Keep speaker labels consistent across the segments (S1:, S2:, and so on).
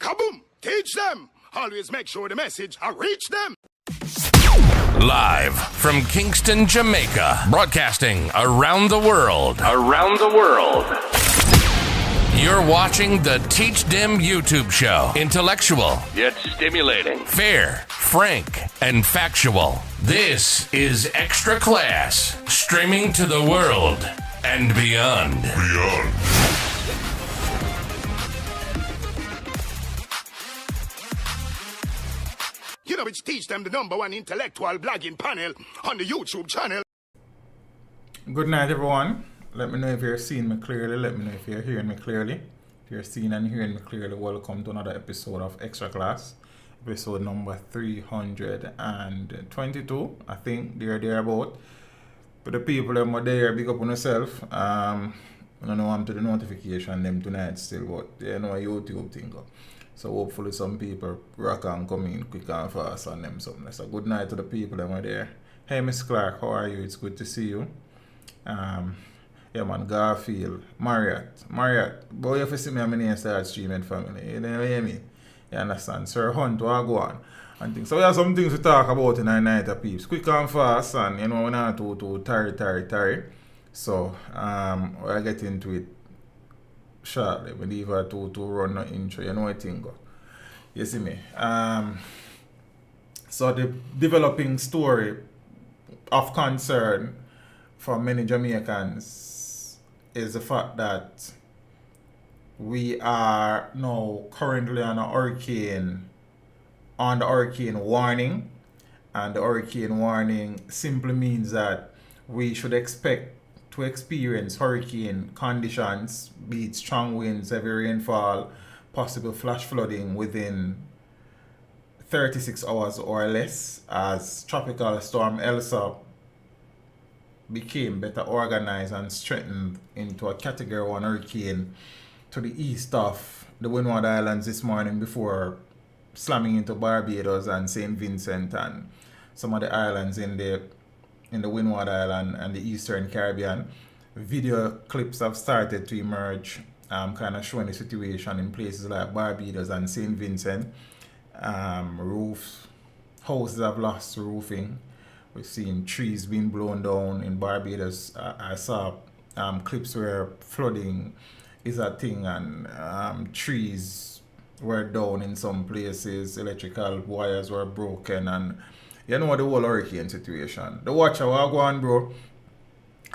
S1: Kaboom! Teach them! Always make sure the message reach them.
S2: Live from Kingston, Jamaica, broadcasting around the world. You're watching the Teach Them YouTube show. Intellectual, yet stimulating. Fair, frank, and factual. This is Extra Class, streaming to the world and beyond.
S1: You know, it's Teach Them, the #1 intellectual blogging panel on the YouTube channel.
S3: Good night, everyone. Let me know if you're seeing me clearly. Let me know if you're hearing me clearly. If you're seeing and hearing me clearly, welcome to another episode of Extra Class. Episode number 322. I think they're thereabout. But the people that are there, big up on yourself. I don't know I'm to the notification them tonight still, but you know a YouTube thing. So hopefully some people rock and come in quick and fast on them something. So good night to the people that are there. Hey Miss Clark, how are you? It's good to see you. Yeah man, Garfield, Marriott, boy you have to see me and my name start streaming family, you know what I mean? You understand? Sir Hunt, what go on? And things. So we have some things to talk about in our night of peeps. Quick and fast and you know we're not too tarry. So we'll get into it shortly. We leave her to run the intro, you know what I think. You see me? So the developing story of concern for many Jamaicans is the fact that we are now currently on the hurricane warning, and the hurricane warning simply means that we should expect to experience hurricane conditions, be it strong winds, heavy rainfall, possible flash flooding within 36 hours or less, as tropical storm Elsa became better organized and strengthened into a Category 1 hurricane to the east of the Windward Islands this morning before slamming into Barbados and St. Vincent and some of the islands in the Windward Island and the Eastern Caribbean. Video clips have started to emerge, kind of showing the situation in places like Barbados and St. Vincent. Houses have lost roofing. We've seen trees being blown down in Barbados. I saw clips where flooding is a thing and trees were down in some places, electrical wires were broken, and you know the whole hurricane situation. The watcher, what go on, bro?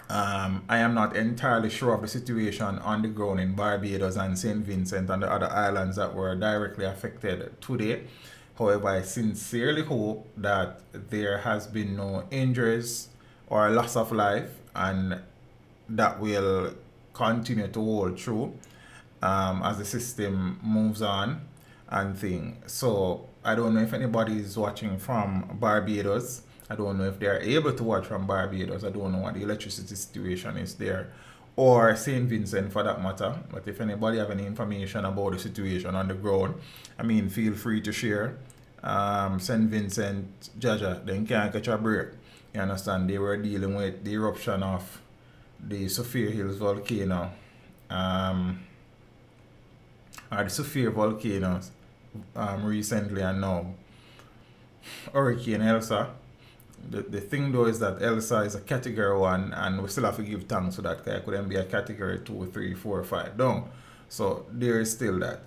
S3: I am not entirely sure of the situation on the ground in Barbados and St. Vincent and the other islands that were directly affected today. However, I sincerely hope that there has been no injuries or loss of life, and that will continue to hold true as the system moves on and things. So I don't know if anybody is watching from Barbados. I don't know if they are able to watch from Barbados. I don't know what the electricity situation is there, or St. Vincent for that matter. But if anybody have any information about the situation on the ground, I mean, feel free to share. St. Vincent, Jaja, they can't catch a break. You understand? They were dealing with the eruption of the Sophia Hills volcano, or the Sophia volcanoes recently, and now Hurricane Elsa. The thing though is that Elsa is a Category 1, and we still have to give thanks to that guy. It couldn't be a Category 2, 3, 4, 5 down. So there is still that.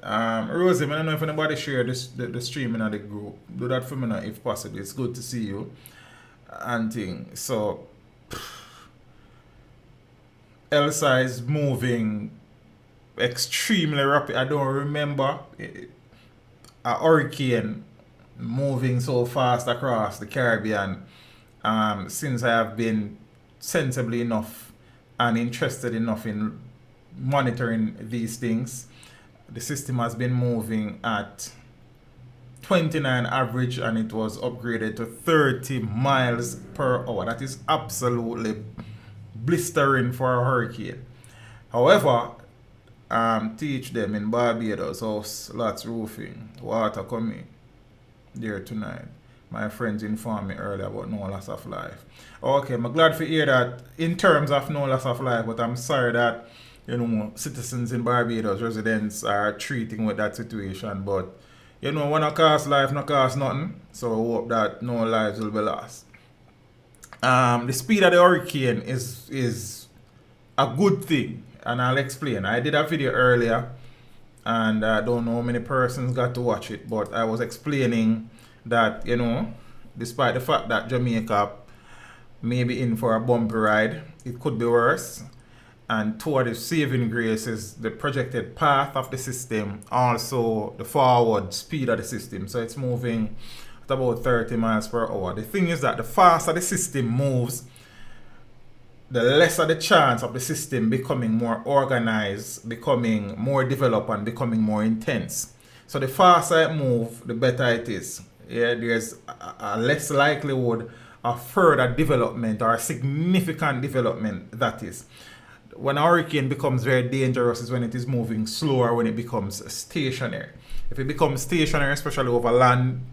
S3: Rosie, I don't know if anybody share the streaming of the group. Do that for me now if possible. It's good to see you and things. So Elsa is moving extremely rapid. I don't remember a hurricane moving so fast across the Caribbean since I have been sensibly enough and interested enough in monitoring these things. The system has been moving at 29 average, and it was upgraded to 30 miles per hour. That is absolutely blistering for a hurricane. However, Teach Them in Barbados, house lots roofing, water coming there tonight. My friends informed me earlier about no loss of life. Okay, I'm glad to hear that in terms of no loss of life, but I'm sorry that citizens in Barbados, residents are treating with that situation. But when it costs life, no cost nothing. So I hope that no lives will be lost. The speed of the hurricane is a good thing, and I'll explain. I did a video earlier, and I don't know how many persons got to watch it, but I was explaining that, despite the fact that Jamaica may be in for a bumpy ride, it could be worse. And toward the saving grace is the projected path of the system, also the forward speed of the system. So it's moving at about 30 miles per hour. The thing is that the faster the system moves, the lesser the chance of the system becoming more organized, becoming more developed, and becoming more intense. So the faster it moves, the better it is. Yeah, there's a less likelihood of further development, or significant development, that is. When a hurricane becomes very dangerous is when it is moving slower, when it becomes stationary. If it becomes stationary, especially over land,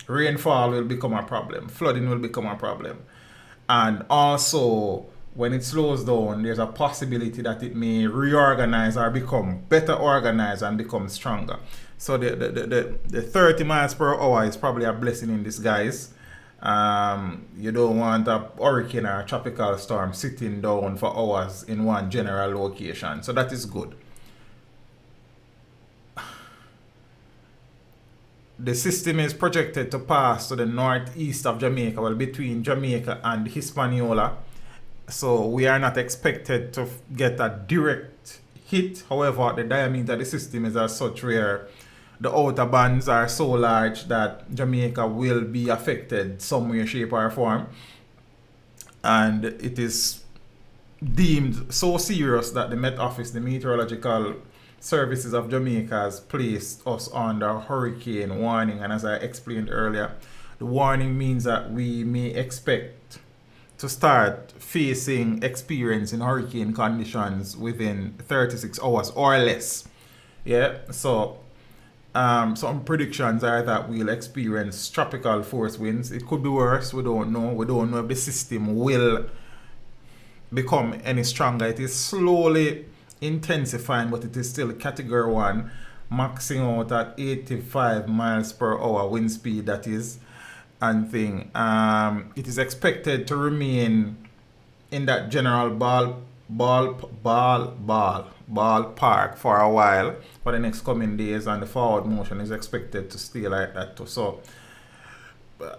S3: rainfall will become a problem, flooding will become a problem. And also, when it slows down, there's a possibility that it may reorganize or become better organized and become stronger. So the 30 miles per hour is probably a blessing in disguise. You don't want a hurricane or a tropical storm sitting down for hours in one general location. So that is good. The system is projected to pass to the northeast of Jamaica, well, between Jamaica and Hispaniola. So we are not expected to get a direct hit. However, the diameter of the system is as such where the outer bands are so large that Jamaica will be affected some way, shape, or form. And it is deemed so serious that the Met Office, the Meteorological Services of Jamaica, has placed us under hurricane warning. And as I explained earlier, the warning means that we may expect to start experiencing hurricane conditions within 36 hours or less. Yeah, so some predictions are that we'll experience tropical force winds. It could be worse. We don't know. We don't know if the system will become any stronger. It is slowly intensifying, but it is still category 1, maxing out at 85 miles per hour wind speed, that is, and thing. It is expected to remain in that general ballpark for a while for the next coming days, and the forward motion is expected to stay like that too. So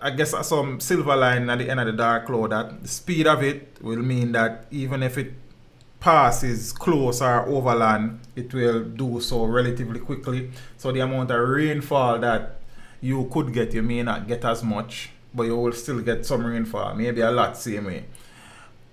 S3: I guess some silver line at the end of the dark cloud, that the speed of it will mean that even if it passes close or overland, it will do so relatively quickly. So the amount of rainfall that you could get, you may not get as much, but you will still get some rainfall, maybe a lot same way.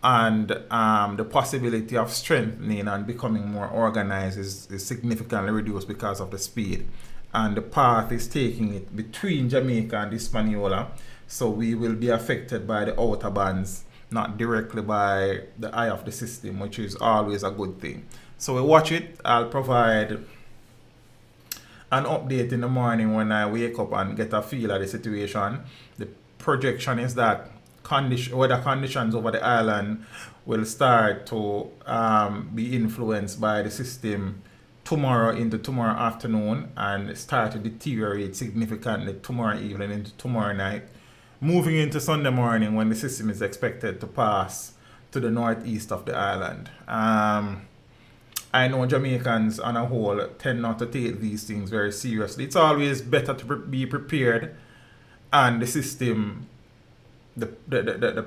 S3: And the possibility of strengthening and becoming more organized is significantly reduced because of the speed. And the path is taking it between Jamaica and Hispaniola, so we will be affected by the outer bands, not directly by the eye of the system, which is always a good thing. So we watch it. I'll provide an update in the morning when I wake up and get a feel of the situation. The projection is that weather conditions over the island will start to be influenced by the system tomorrow into tomorrow afternoon, and start to deteriorate significantly tomorrow evening into tomorrow night, moving into Sunday morning when the system is expected to pass to the northeast of the island. I know Jamaicans on a whole tend not to take these things very seriously. It's always better to be prepared, and the system, the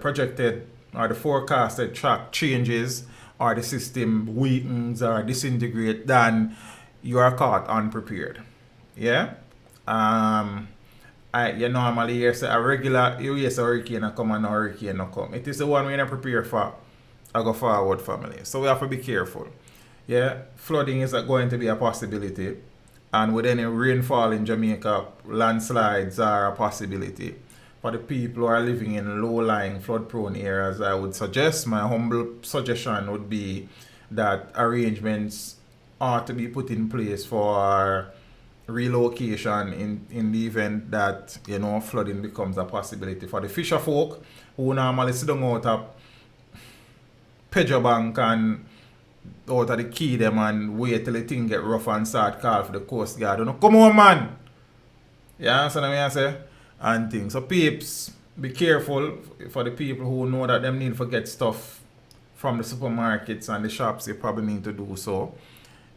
S3: projected or the forecasted track changes, or the system weakens or disintegrates, than you are caught unprepared. Yeah? You normally hear say a hurricane come and a hurricane no come. It is the one we're not prepared for. I go forward, family. So we have to be careful. Yeah, flooding is going to be a possibility, and with any rainfall in Jamaica, landslides are a possibility. For the people who are living in low-lying, flood-prone areas, I would suggest, my humble suggestion would be that arrangements ought to be put in place for relocation in the event that, flooding becomes a possibility. For the fisher folk who normally sit down out of Pedro Bank and out of the key them and wait till the thing get rough and start call for the Coast Guard. You know, come on, man. You understand what I say? And things. So peeps, be careful for the people who know that them need to get stuff from the supermarkets and the shops. You probably need to do so.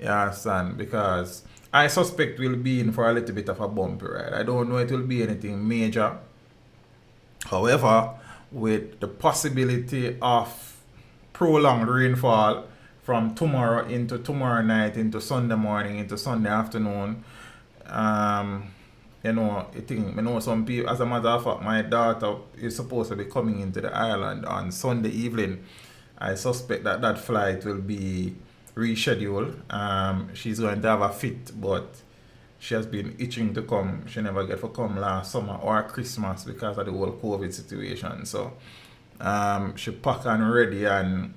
S3: You understand? Because I suspect we'll be in for a little bit of a bumpy ride. I don't know it will be anything major. However, with the possibility of prolonged rainfall from tomorrow into tomorrow night, into Sunday morning, into Sunday afternoon, you know, I know some people, as a matter of fact, my daughter is supposed to be coming into the island on Sunday evening. I suspect that that flight will be rescheduled. She's going to have a fit, but she has been itching to come. She never get to come last summer or Christmas because of the whole COVID situation. So she packed and ready, and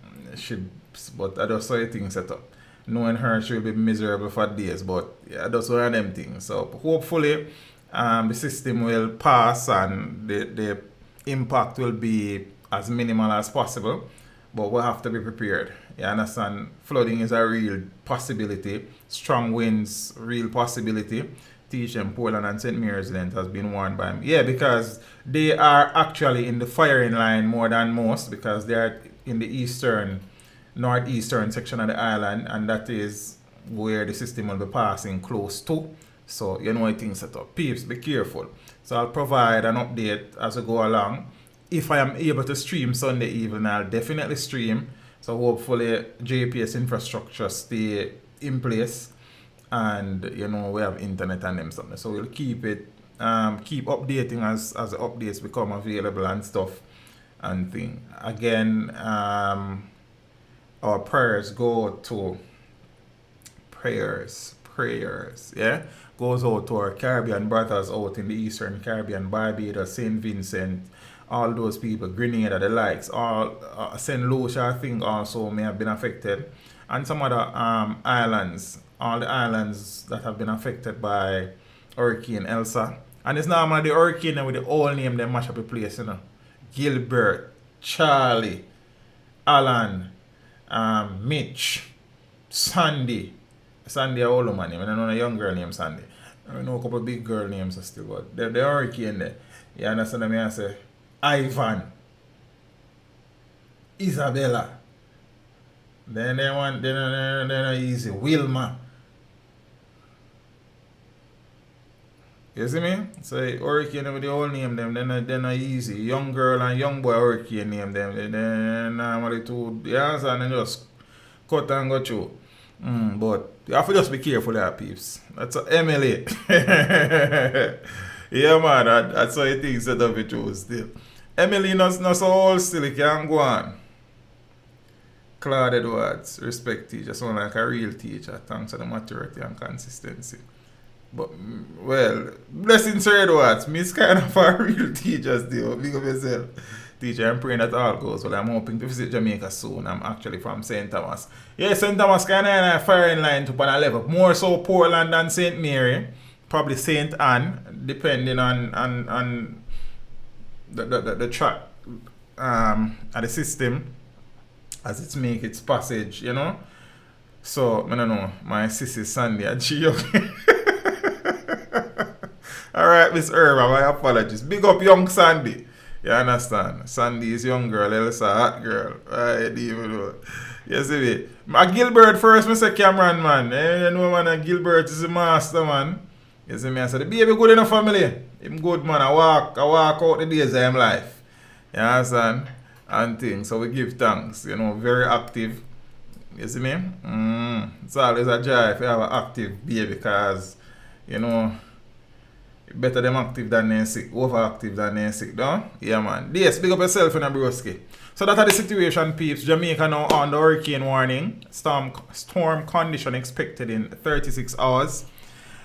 S3: but I just saw the thing set up. Knowing her, she'll be miserable for days, but yeah, that's one of them things. So hopefully the system will pass and the impact will be as minimal as possible, but we'll have to be prepared. You understand? Flooding is a real possibility. Strong winds, real possibility. THM, Portland and St. Mary's Island has been warned by me. Yeah, because they are actually in the firing line more than most, because they are in the northeastern section of the island, and that is where the system will be passing close to. So you know how things set up. Peeps, be careful. So I'll provide an update as we go along. If I am able to stream Sunday evening, I'll definitely stream. So hopefully JPS infrastructure stay in place, and you know we have internet and them something. So we'll keep it, keep updating as the updates become available and stuff and thing. Again, our prayers go to prayers, yeah, goes out to our Caribbean brothers out in the Eastern Caribbean, Barbados, St. Vincent, all those people, Grenada, the likes, all St. Lucia, I think also may have been affected, and some other islands, all the islands that have been affected by Hurricane Elsa. And it's not the hurricane with the old name they mash up the place, you know. Gilbert, Charlie, Alan, Mitch, Sandy a old man name. I don't know a young girl named Sandy. I know a couple of big girl names still, but the hurricane there. You understand what I say? Ivan, Isabella. Then they want, they're easy. Wilma. You see me? So hurricane with the old name them, they're not easy. Young girl and young boy hurricane name them. Then normally two, you understand, and just cut and go through. But you have to just be careful there, peeps. That's Emily. Yeah, man, that's how you think set up it through still. Emily not so old still, it can go on. Claude Edwards, respect teacher, sound like a real teacher, thanks to the maturity and consistency. But, well, blessings Sir Edwards, me is kind of a real teacher still, big up yourself. Teacher, I'm praying that all goes well. I'm hoping to visit Jamaica soon. I'm actually from St. Thomas. Yeah, St. Thomas kind of firing line to a level. More so Portland than St. Mary. Probably St. Anne, depending on the track and the system as it make its passage, you know. So, I don't know. My sister Sandy and she okay. Alright, Miss Irma, my apologies. Big up young Sandy. You understand? Sandy is young girl, Elsa hot girl. I didn't even know. You see me? A Gilbert first, Mr. Cameron, man. You know, man, Gilbert is the master, man. You see me? I said, the baby good in the family. Him good, man. I walk out the days of him life. You understand? And things. So we give thanks. You know, very active. You see me? It's always a joy if you have an active baby, because, you know, better them active than they sick, overactive than they sick, don't? Yeah, man. Yes, big up yourself in a broski. So that are the situation, peeps. Jamaica now on the hurricane warning. Storm condition expected in 36 hours.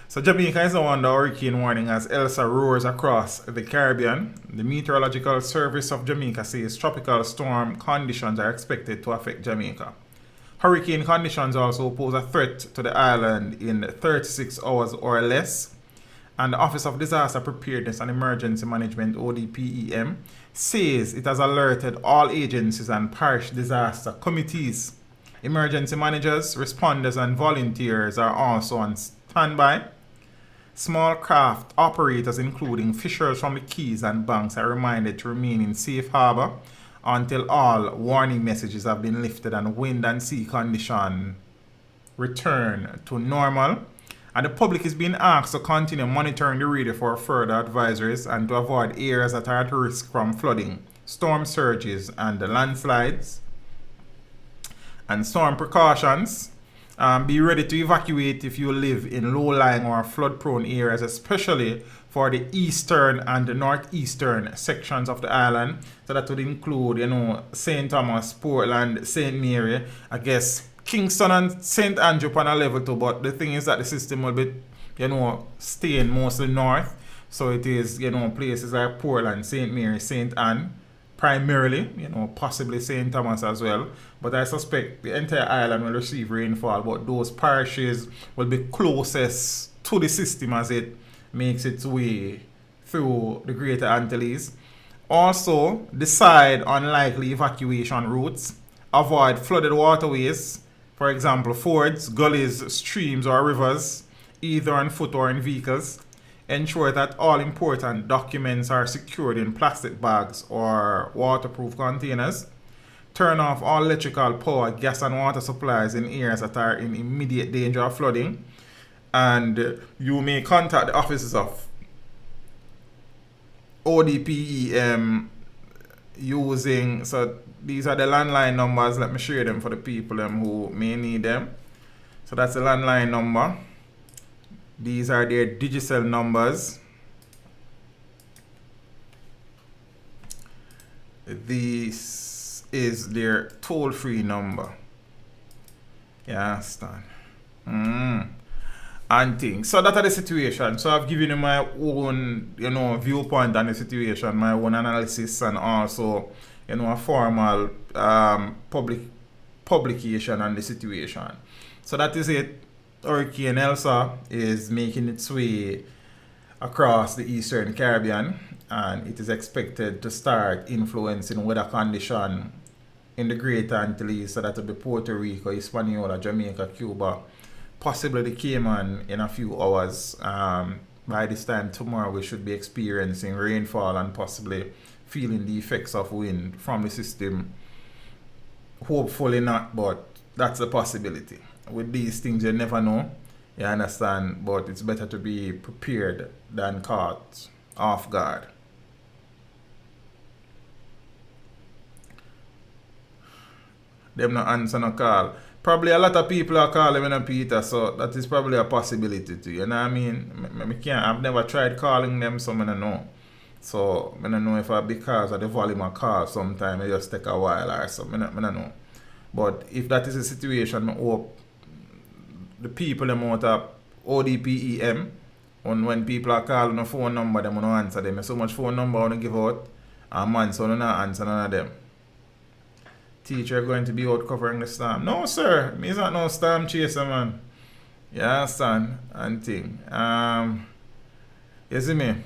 S3: So Jamaica is now on the hurricane warning as Elsa roars across the Caribbean. The Meteorological Service of Jamaica says tropical storm conditions are expected to affect Jamaica. Hurricane conditions also pose a threat to the island in 36 hours or less. And the Office of Disaster Preparedness and Emergency Management, ODPEM, says it has alerted all agencies and parish disaster committees Emergency managers, responders, and volunteers are also on standby. Small craft operators, including fishers from the quays and banks, are reminded to remain in safe harbor until all warning messages have been lifted and wind and sea condition return to normal. And the public is being asked to continue monitoring the radio for further advisories and to avoid areas that are at risk from flooding, storm surges, and landslides. And storm precautions. Be ready to evacuate if you live in low-lying or flood-prone areas, especially for the eastern and the northeastern sections of the island. So that would include, St. Thomas, Portland, St. Mary, I guess Kingston and St. Andrew on a level 2. But the thing is that the system will be, staying mostly north. So it is, places like Portland, St. Mary, St. Anne, primarily, possibly St. Thomas as well. But I suspect the entire island will receive rainfall, but those parishes will be closest to the system as it makes its way through the Greater Antilles. Also, decide on likely evacuation routes. Avoid flooded waterways, for example, fords, gullies, streams, or rivers, either on foot or in vehicles. Ensure that all important documents are secured in plastic bags or waterproof containers. Turn off all electrical, power, gas, and water supplies in areas that are in immediate danger of flooding. And you may contact the offices of ODPEM using, so these are the landline numbers. Let me share them for the people who may need them. So that's the landline number. These are their digital numbers. This is their toll-free number. You understand? And things. So that are the situation. So I've given you my own, viewpoint on the situation, my own analysis, and also, a formal publication on the situation. So that is it. Hurricane Elsa is making its way across the Eastern Caribbean, and it is expected to start influencing weather condition in the Greater Antilles. So that will be Puerto Rico, Hispaniola, Jamaica, Cuba, possibly the Cayman in a few hours. By this time tomorrow, we should be experiencing rainfall and possibly feeling the effects of wind from the system. Hopefully not, but that's a possibility. With these things, you never know, you understand, but it's better to be prepared than caught off guard. Them no answer no call. Probably a lot of people are calling me, Peter, so that is probably a possibility too, you know what I mean? I've never tried calling them, so I don't know. So I don't know if because of the volume of calls, sometimes it just take a while or so, I don't know. But if that is the situation, I hope the people them out of ODPEM, when people are calling a phone number, them don't answer them. So much phone number I want to give out, and man, so I don't answer none of them. Teacher going to be out covering the storm. No, sir. Me is not no storm chaser, man. You understand? And thing. You see me?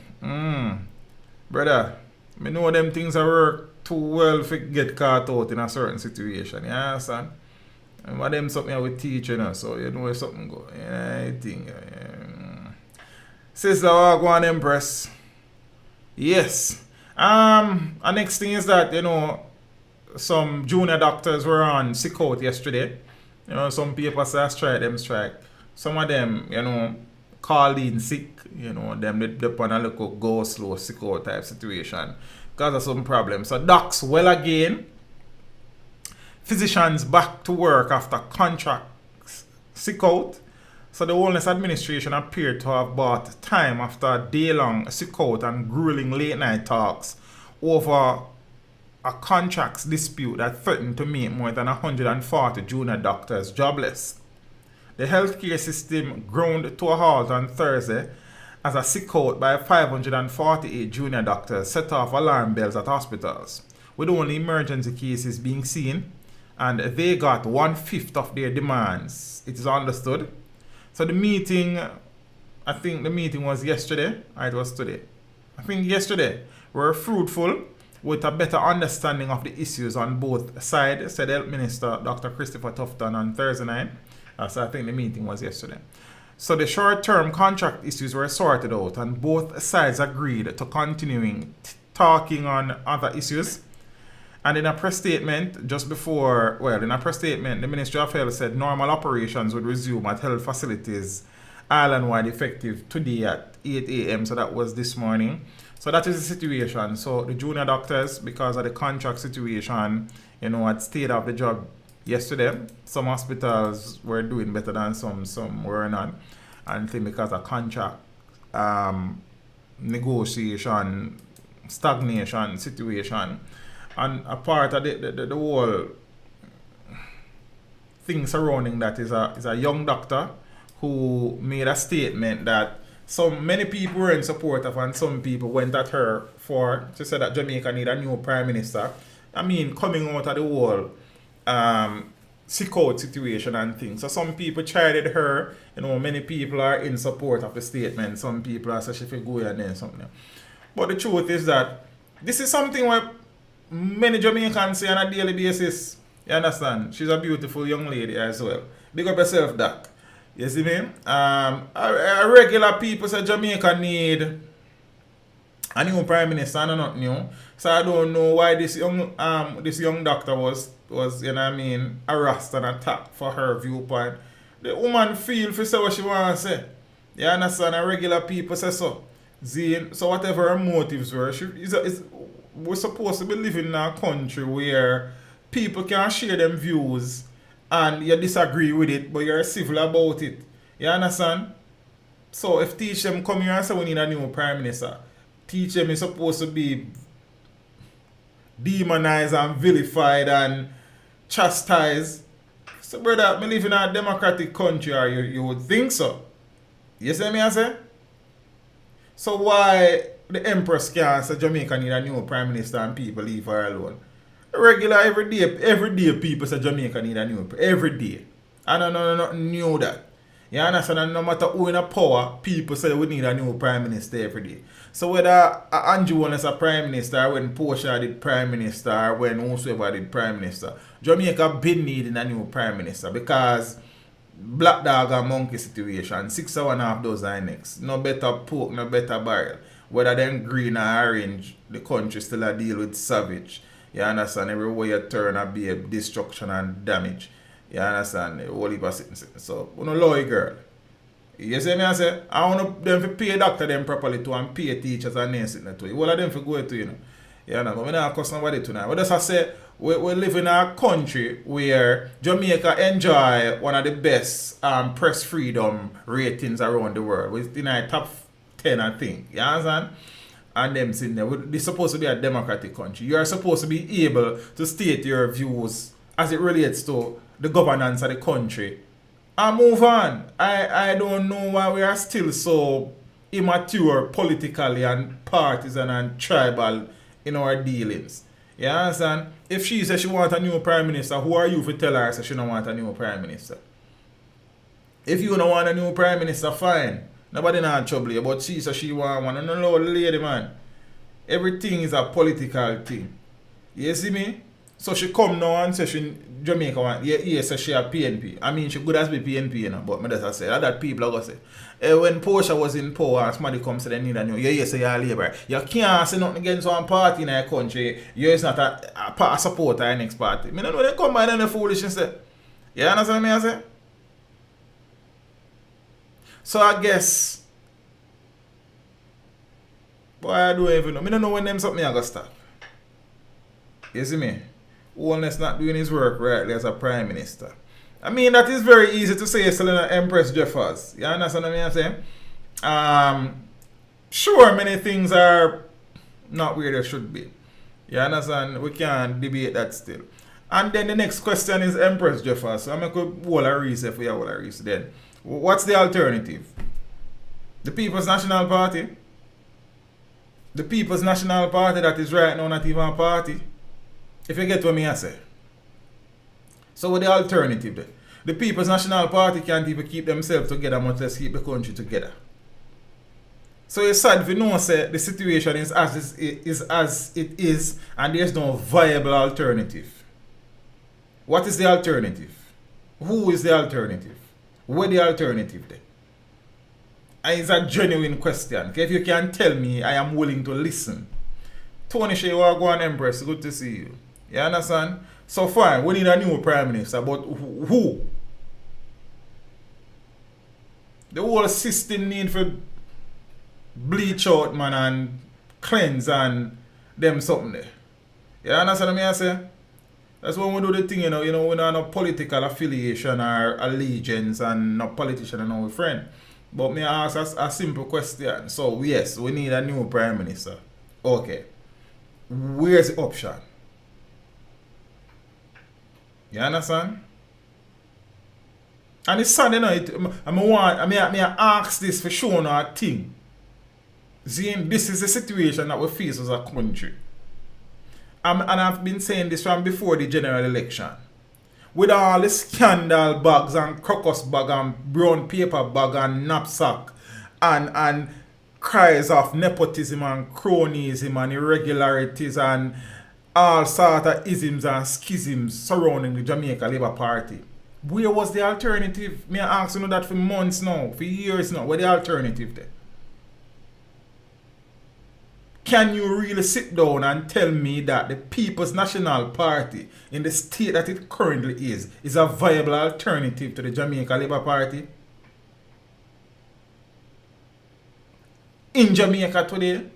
S3: Brother, me know them things are work too well if it get caught out in a certain situation. You understand? And what them something I would teach, so you know where something go. Yeah, I think. Sister, I go on Empress. Yes. And next thing is that, some junior doctors were on sick out yesterday. Some people say strike them strike. Some of them, called in sick, them they on a little go slow sick out type situation because of some problems. So docs well again. Physicians back to work after contracts sick out. So the Wellness Administration appeared to have bought time after a day-long sick out and grueling late-night talks over a contracts dispute that threatened to make more than 140 junior doctors jobless. The healthcare system ground to a halt on Thursday as a sick out by 548 junior doctors set off alarm bells at hospitals, with only emergency cases being seen, and they got 1/5 of their demands, it is understood. So the meeting, I think the meeting was yesterday, or it was today. I think yesterday, were fruitful, with a better understanding of the issues on both sides, said Health Minister Dr. Christopher Tufton on Thursday night. So I think the meeting was yesterday. So the short-term contract issues were sorted out and both sides agreed to continuing talking on other issues. And in a press statement the Ministry of Health said normal operations would resume at health facilities island-wide effective today at 8 a.m. So that was this morning. So that is the situation. So the junior doctors, because of the contract situation, had stayed off the job yesterday. Some hospitals were doing better than some were not. And I think because of contract negotiation, stagnation situation, and a part of the whole thing surrounding that is a young doctor who made a statement that many people were in support of and some people went at her she said that Jamaica need a new prime minister. I mean, coming out of the whole sick out situation and things. So some people chided her, many people are in support of the statement. Some people are saying she should go and then something. But the truth is that this is something where many Jamaicans say on a daily basis. You understand? She's a beautiful young lady as well. Big up yourself, Doc. You see me? A regular people say Jamaica need a new prime minister and not new. So I don't know why this young doctor was harassed and attacked for her viewpoint. The woman feel for say what she wants to say. You understand? A regular people say so. So whatever her motives were, we're supposed to be living in a country where people can share them views and you disagree with it, but you're civil about it. You understand? So if teach them come here and say we need a new prime minister, teach them is supposed to be demonized and vilified and chastised. So brother, we live in a democratic country, or you would think so. You see me I say? So why the Empress can't say Jamaica need a new prime minister and people leave her alone? Regular every day people say Jamaica need a new every day. I don't know nothing new that. You understand? And no matter who in a power, people say we need a new prime minister every day. So whether Andrew was a prime minister, when Portia did prime minister, or when whosoever did prime minister, Jamaica been needing a new prime minister because black dog and monkey situation, 6.5 dozen next. No better pork, no better barrel. Whether them green or orange, the country still a deal with savage. You understand? Everywhere you turn a be a destruction and damage. You understand? The whole heap of sitting. So, we don't lie, girl. You see me I say? I want them to pay doctor them properly too and pay teachers and nurses too. All of them for go to, You know, but we don't cost nobody tonight. But just I say, we live in a country where Jamaica enjoy one of the best press freedom ratings around the world. We're in a top 10, I think. You understand? And them sitting there. This is supposed to be a democratic country. You are supposed to be able to state your views as it relates to the governance of the country. And move on. I don't know why we are still so immature politically and partisan and tribal in our dealings. You understand? If she says she wants a new prime minister, who are you to tell her that she don't want a new prime minister? If you don't want a new prime minister, fine. Nobody not trouble you, but she says she want one. No, lady, man. Everything is a political thing. You see me? So she come now and say she Jamaica want. Yeah, says she a PNP. I mean, she could as be PNP, but me just say that people are going to say. When Portia was in power and somebody comes to they need a new, say you're a labor. You can't say nothing against one party in a country. You're not a supporter of the next party. I don't know, they come by and the foolishness. You understand what I say? So I guess, boy, I don't even know. I don't know when them something I got stop. You see me? Wellness not doing his work rightly as a prime minister. I mean, that is very easy to say, Selena Empress Jeffers. You understand what I'm saying? Sure, many things are not where they should be. You understand? We can't debate that still. And then the next question is Empress Jeffers. So I'm going to go whole a reset for you, whole a reset then. What's the alternative? The People's National Party? The People's National Party that is right now not even a party. If you get what I say. So what's the alternative then? The People's National Party can't even keep themselves together, much less keep the country together. So it's sad if you know say the situation is as it is and there's no viable alternative. What is the alternative? Who is the alternative? Where the alternative then? And it's a genuine question. Okay? If you can tell me, I am willing to listen. Tony Shea-Wagwan Empress, good to see you. You understand? So fine, we need a new prime minister, but who? The whole system need for bleach out, man, and cleanse and them something there. You understand what I say? That's when we do the thing, you know, we don't have no political affiliation or allegiance and no politician and no friend. But me ask a simple question. So yes, we need a new prime minister. Okay. Where's the option? You understand? And it's sad, you know, I ask this for showing our thing. See, this is the situation that we face as a country. And I've been saying this from before the general election. With all the scandal bags and crocus bag and brown paper bag and knapsack and cries of nepotism and cronyism and irregularities and all sort of isms and schisms surrounding the Jamaica Labour Party. Where was the alternative? Me ask you that for months now, for years now. Where the alternative there? Can you really sit down and tell me that the People's National Party, in the state that it currently is a viable alternative to the Jamaica Labour Party? In Jamaica today?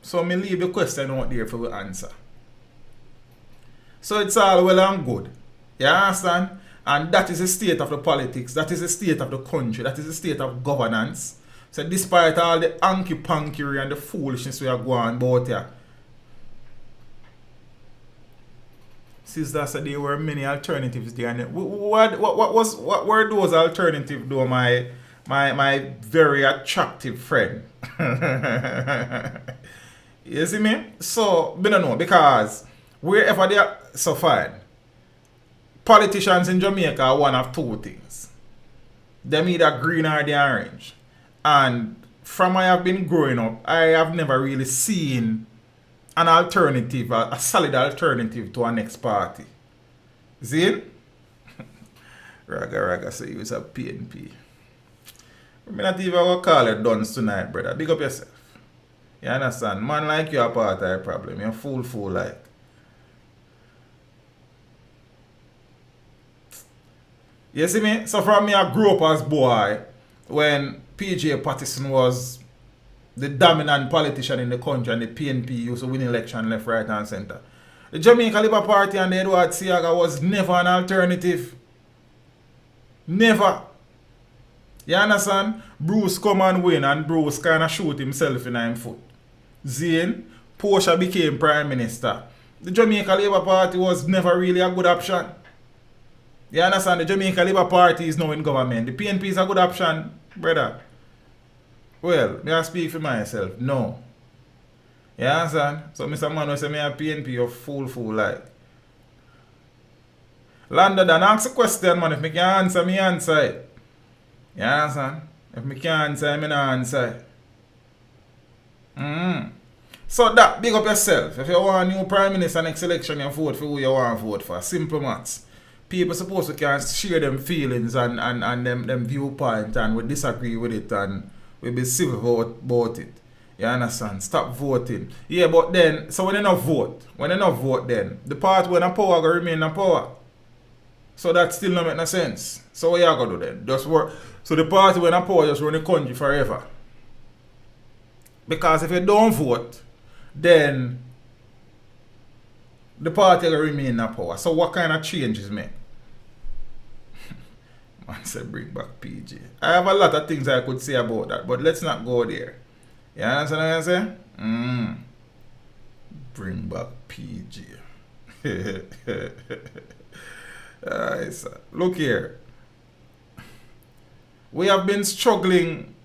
S3: So me leave the question out there for the answer. So it's all well and good. You understand? And that is the state of the politics, that is the state of the country, that is the state of governance. So despite all the hanky-pankery and the foolishness we are going about here, Sister said there were many alternatives there. And what were those alternatives though, my very attractive friend? You see me? So, I don't know, because wherever they are, so fine. Politicians in Jamaica are one of two things. Them either green or the orange. And from I have been growing up, I have never really seen an alternative, a solid alternative to our next party. See? Raga say you was a PNP. I'm not even going to call it done tonight, brother. Big up yourself. You understand? Man like you are part of the problem. You're fool like. You see me? So from me, I grew up as boy when PJ Patterson was the dominant politician in the country and the PNP used to win election left, right and centre. The Jamaica Labour Party and the Edward Seaga was never an alternative. Never. You understand? Bruce come and win and Bruce kind of shoot himself in his foot. Zane, Portia became Prime Minister. The Jamaica Labour Party was never really a good option. You understand? The Jamaica Labour Party is now in government. The PNP is a good option, brother. Well, may I speak for myself? No. You understand? So Mr. Man will say me a PNP, you're fool like. Landon, ask a question, man. If me can answer, me answer it. You understand? If me can't answer, me not answer it. So that, big up yourself. If you want a new Prime Minister next election, you vote for who you want to vote for. Simple maths. People supposed to can share them feelings and them viewpoint and we disagree with it and we be civil about it. You understand? Stop voting. Yeah, but then, so when you not vote then, the part when a power will remain in power. So that still not make no sense. So what you going to do then? Just work. So the party when a power just run the country forever. Because if you don't vote, then the party will remain in power. So what kind of changes make? Man said bring back PJ. I have a lot of things I could say about that, but let's not go there. You understand what I'm saying? Bring back PJ. Alright, sir. Look here. We have been struggling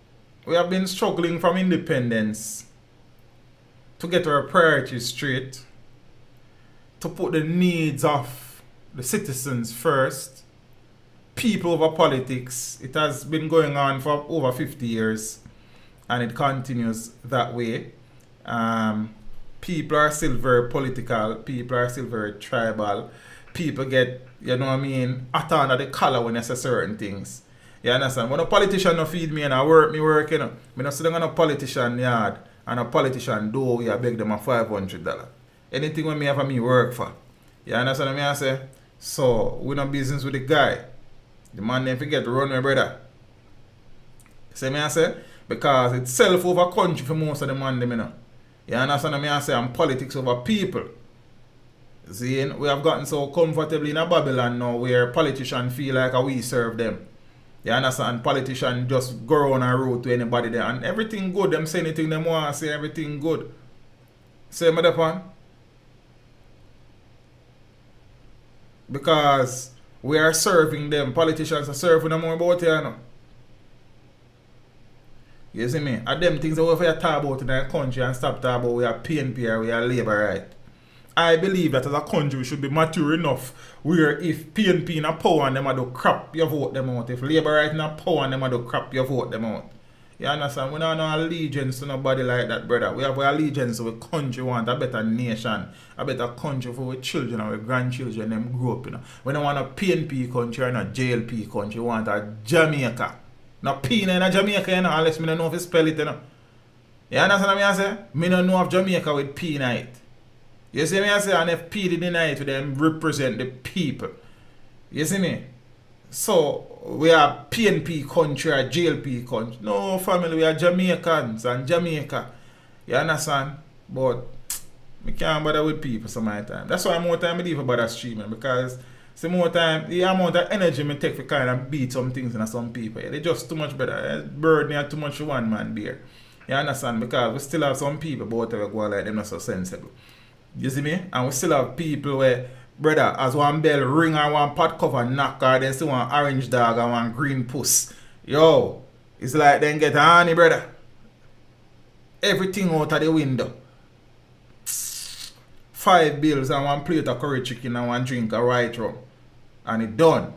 S3: from independence to get our priorities straight, to put the needs of the citizens first, people over politics. It has been going on for over 50 years. and it continues that way. People are still very political. People are still very tribal. People get, you know what I mean, hot under the collar when they say certain things. You understand? When a politician no feed me and I work, you know. I don't sit down on a politician yard and a politician door, I beg them a $500. Anything when me have me work for. You understand what I say? So, we no business with the guy. The man then forget to run my brother. See me I say? Because it's self over country for most of the man them, you know. You understand what I say? And politics over people. See, we have gotten so comfortable in a Babylon now where politicians feel like we serve them. You understand? Politicians just go on a road to anybody there and everything good. Them say anything them want to say, everything good. Say me the pan? Because we are serving them. Politicians are serving them more about here, you know. You see me? And them things that we have to talk about in the country and stop talking about we are PNP or we are Labour, right? I believe that as a country we should be mature enough where if PNP in a power and them a do crap, you vote them out. If Labour right in a power and them a do crap, you vote them out. You understand? We don't have no allegiance to nobody like that, brother. We have allegiance to a country, want a better nation, a better country for our children and our grandchildren, them grow up, you know. We don't want a PNP country or a JLP country, we want a Jamaica. No P in a Jamaica, you know, unless I don't know if you spell it, you know. You understand what I say? I don't know of Jamaica with P in it. You see me I say? And if P did deny it, them represent the people. You see me? So, we are PNP country or JLP country. No, family, we are Jamaicans and Jamaica. You understand? But, I can't bother with people some of the time. That's why more time I leave about that streaming. Because, some more time, the amount of energy I take for kind of beat some things in some people. They're just too much better. Burden are too much one man there. You understand? Because we still have some people, but we go like them not so sensible. You see me? And we still have people where, brother, as one bell ring or one pot cover knock or then see one orange dog or one green puss. Yo, it's like then get a honey, brother. Everything out of the window. 5 bills and one plate of curry chicken and one drink of white rum. And it done.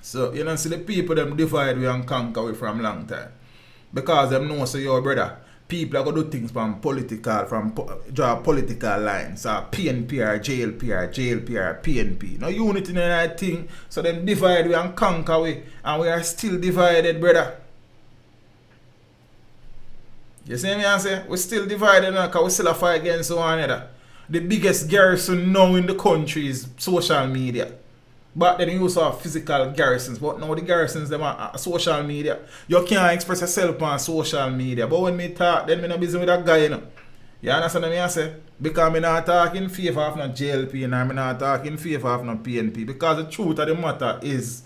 S3: So, you know, see the people them divide we and conquer we from long time. Because them know say your brother, people are gonna do things from draw political lines, PNP or JLP or JLP or PNP. No unity in that thing, so them divide we and conquer we, and we are still divided, brother. You see me I say? We're still divided now because we still fight against one another. The biggest garrison now in the country is social media. Back then you used to have physical garrisons, but now the garrisons them are social media. You can't express yourself on social media. But when me talk, then me not busy with that guy, you know. You understand what I say? Because me not talking in favor of no JLP and I'm not talking in favor of no PNP. Because the truth of the matter is,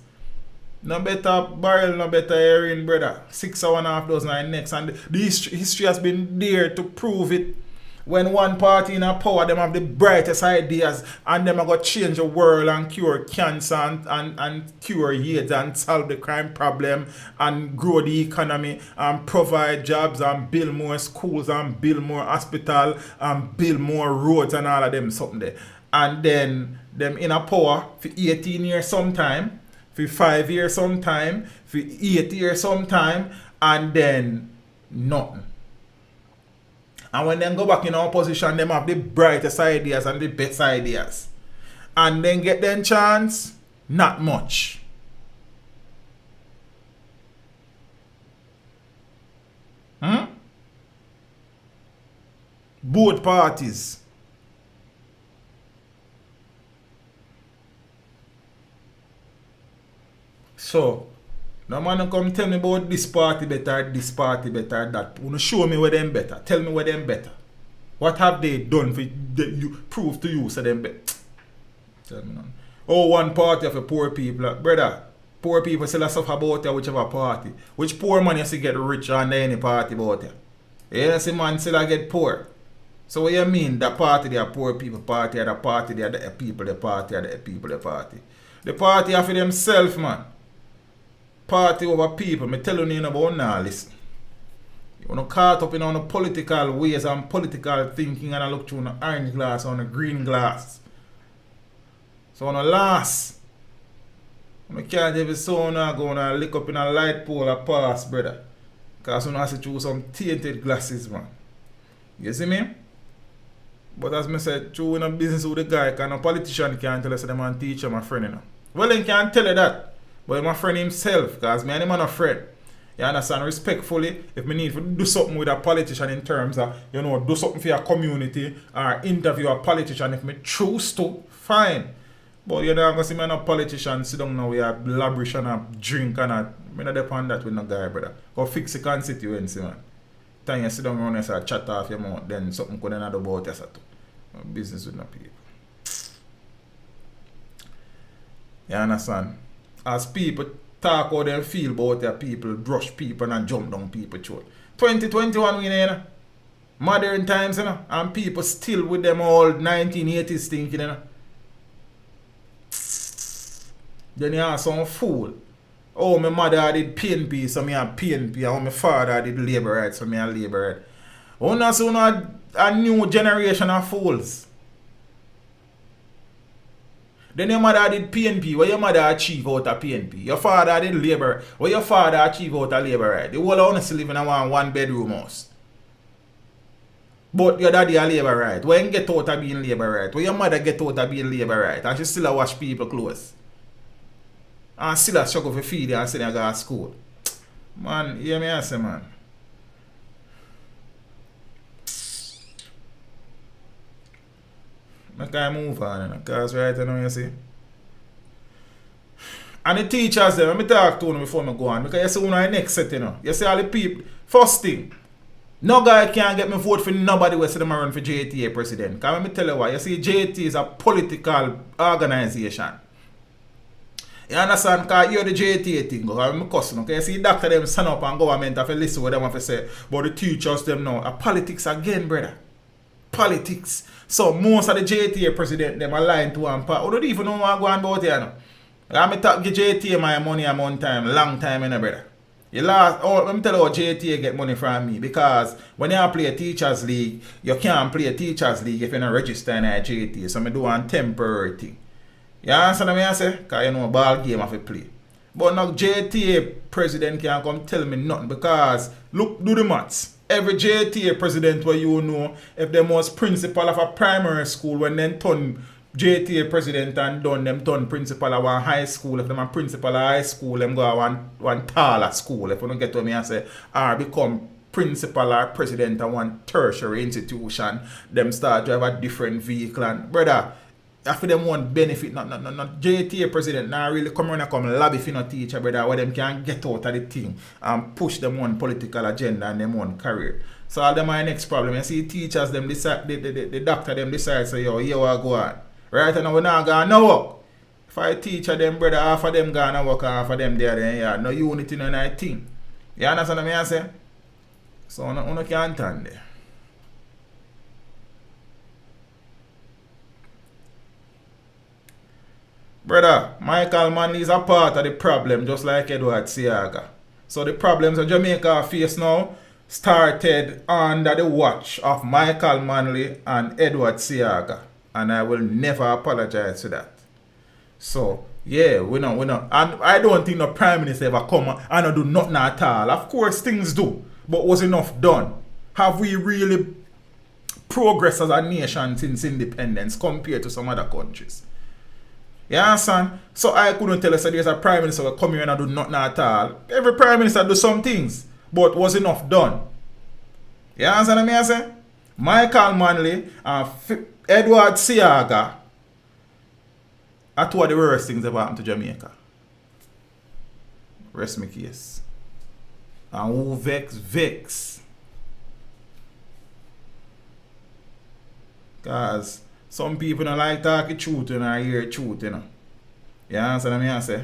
S3: no better barrel, no better hearing, brother. 6.5 dozen next. And the history has been there to prove it. When one party in a power, them have the brightest ideas and them are going to change the world and cure cancer and cure AIDS and solve the crime problem and grow the economy and provide jobs and build more schools and build more hospital and build more roads and all of them something there. And then them in a power for 18 years sometime, for 5 years sometime, for 8 years sometime, and then nothing. And when they go back in opposition, them have the brightest ideas and the best ideas. And then get them chance, not much. Both parties. So, no man come tell me about this party better, that. You show me where them better. Tell me where them better. What have they done for you prove to you so them better? Tell me none. Oh, one party of a poor people. Brother, poor people still suffer about you whichever party. Which poor man you see get rich under any party about you? You don't see man still get poor. So what you mean? The party they are poor people party, or the party they are the people the party, or the people the party. The party are for themselves, man. Party over people, me tell you about now, listen. You want to caught up in on the political ways and political thinking and I look through an orange glass or a green glass. So on the last, I I can't even so now go and lick up in a light pole or pass, brother. Because I have to choose some tainted glasses, man. You see me? But as I said, through in a business with the guy, because no politician can't tell us that man teacher, my friend, you know. Well, he can't tell you that. But my friend himself, because me and him are not friend. You understand? Respectfully, if me need to do something with a politician in terms of, you know, do something for your community or interview a politician, if me choose to, fine. But you're not going to see me a politician sit down now with a labrish and a drink and a... I'm not depend that with no guy, brother. Go fix the constituency, man. Time you sit down around and say chat off your mouth, then something could not about you. Business with no people. You understand? As people talk how they feel about their people, brush people and jump down people throat. 2021 we you know. Modern times, you know, and people still with them old 1980s thinking, you know. Then you have some fool. Oh, my mother did PNP, so me have PNP, and my father did labor rights, so me have labor rights. Una soon a new generation of fools. Then your mother did PNP, what your mother achieve out of PNP? Your father did labor, what your father achieve out of labor right? The whole honestly live in a one bedroom house. But your daddy a labor right. When you get out of being labor right? When your mother get out of being labor right? And she still a wash people clothes. And still a struggle for feed you and still a go to school. Man, hear me I say, man. I can't move on, because right now you see. And the teachers them, let me talk to them before I go on. Because you see when I next set, you know. You see all the people. First thing, no guy can get me vote for nobody who say them run for JTA president. Because let me tell you why. You see, JT is a political organization. You understand? Because you're the JTA thing. I'm cussing. Okay? You see, doctor them stand up and government have to listen what them have to say. But the teachers them now. Politics again, brother. Politics. So most of the JTA president them are lying to one part. I don't even know what going about here now. I'm talk give JTA my money a month time, long time, brother. Let me tell you how JTA get money from me. Because when you play a teachers league, you can't play a teachers league if you're not registered in a JTA. So I do one temporary thing. You understand what I say? Because you know ball game have to play. But now JTA president can't come tell me nothing because look, do the maths. Every JTA president where you know, if them was principal of a primary school, when then turn JTA president and done them turn principal of one high school, if them a principal of high school, them go one taller school, if you don't get to me and say, or become principal or president of one tertiary institution, them start drive a different vehicle and brother, after them want benefit, not JTA president now really come around and come lobby for no teacher, brother, where them can get out of the thing and push them on political agenda and them on career. So all them my next problem. You see teachers them decide, the doctor them decide say, yo, here we go on. Right now we're not going to work. If I teach them, brother, half of them gonna work, half of them there, then yeah, no unity, no night team. You understand what I say? So you can't stand there. Brother, Michael Manley is a part of the problem, just like Edward Seaga. So the problems that Jamaica face now started under the watch of Michael Manley and Edward Seaga. And I will never apologize for that. So, yeah, we know. And I don't think the Prime Minister ever come and do nothing at all. Of course, things do. But was enough done? Have we really progressed as a nation since independence compared to some other countries? You understand? So I couldn't tell us that there's a Prime Minister who come here and do nothing at all. Every Prime Minister do some things. But was enough done? You understand what I say? Michael Manley and Edward Seaga are two of the worst things ever happened to Jamaica. Rest my case. And who vex? Because some people don't like talking truth and I hear truth, you know. You understand what I say?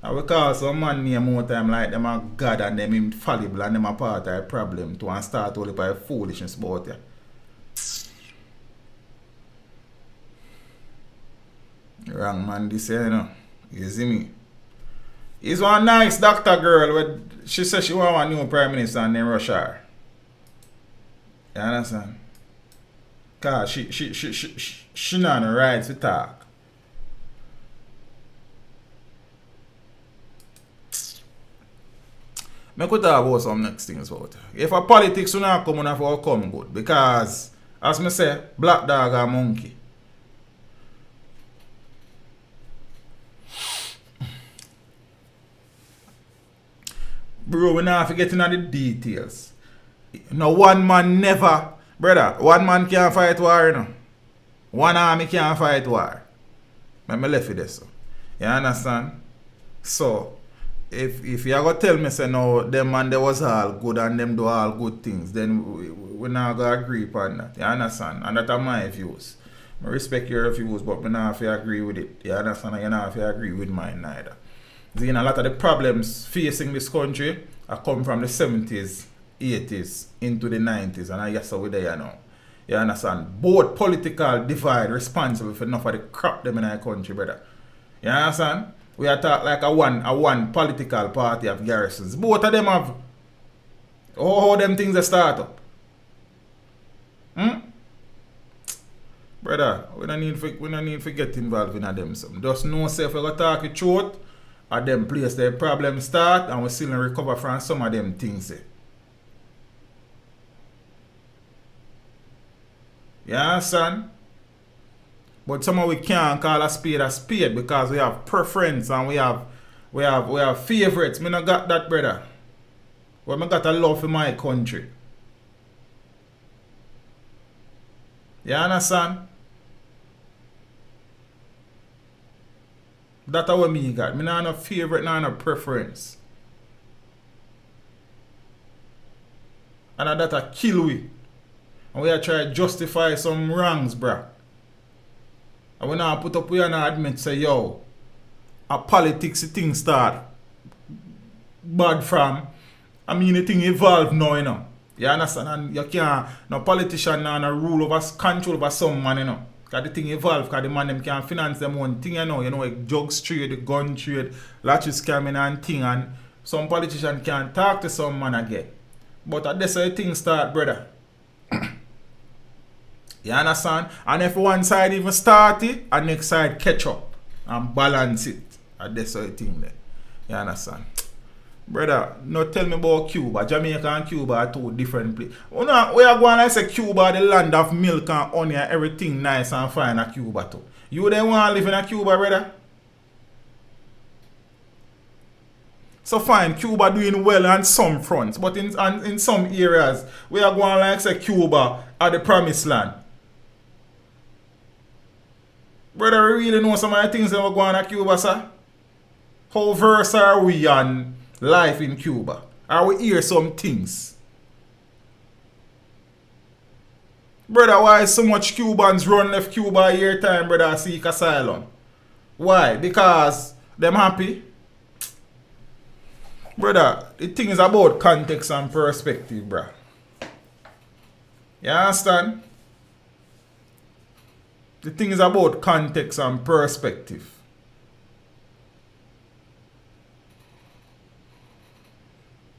S3: I will call some man name more time like them are God and them infallible and them are part of a problem to and start all by foolishness about you. Wrong man this year, you know. You see me? He's one nice doctor girl where she said she want a new prime minister and then rush her. You understand? Cause she not right to talk. I could talk about some next things about. If a politics will not come, it will come good. Because, as I say, black dog and monkey. Bro, we not forgetting all the details. No, one man never, brother, one man can't fight war, you know. One army can't fight war. Let me left it there, so. You understand? So, if you are going to tell me, say, no, them man, they was all good and them do all good things, then we not going to agree upon that. You understand? And that are my views. I respect your views, but I not have to agree with it. You understand? And you not have to agree with mine neither. See, a lot of the problems facing this country are come from the 70s, 80s, into the 90s, and I guess we're there now. You understand? Both political divide responsible for enough of the crap them in our country, brother. You understand? We are talking like a one political party of garrisons. Both of them have all them things that start up. Brother, we don't need to get involved in them. Just know say if we go talk the truth, at them place the problem start and we still recover from some of them things. You understand? But somehow we can't call a spade because we have preference and we have favorites. Me not got that, brother. But I got a love for my country. You understand? That's what me got. Me not no favorite, not no preference. And that a kill we. And we are trying to justify some wrongs, bruh. And we now put up, we are not admit, say, yo, a politics the thing start bad from. I mean, the thing evolve now, you know. You understand? And you can't, no politician now, no rule over, control over some man, you know. Because the thing evolve, because the man them can finance them own thing, you know, like drugs trade, the gun trade, latches scamming and thing, and some politician can't talk to some man again. But that's how the thing start, brother. You understand? And if one side even start it, and next side catch up and balance it. And that's how the thing there. You understand? Brother, no tell me about Cuba. Jamaica and Cuba are two different places. We are going to say Cuba, the land of milk and honey and everything nice and fine at Cuba too. You don't want to live in a Cuba, brother? So fine, Cuba doing well on some fronts, but in some areas, we are going like say Cuba at the promised land. Brother, we really know some of the things that we're going to Cuba, sir? How versed are we on life in Cuba? Are we hear some things? Brother, why so much Cubans run left Cuba a year time, brother, seek asylum? Why? Because them happy? Brother, the thing is about context and perspective, bro. You understand? The thing is about context and perspective.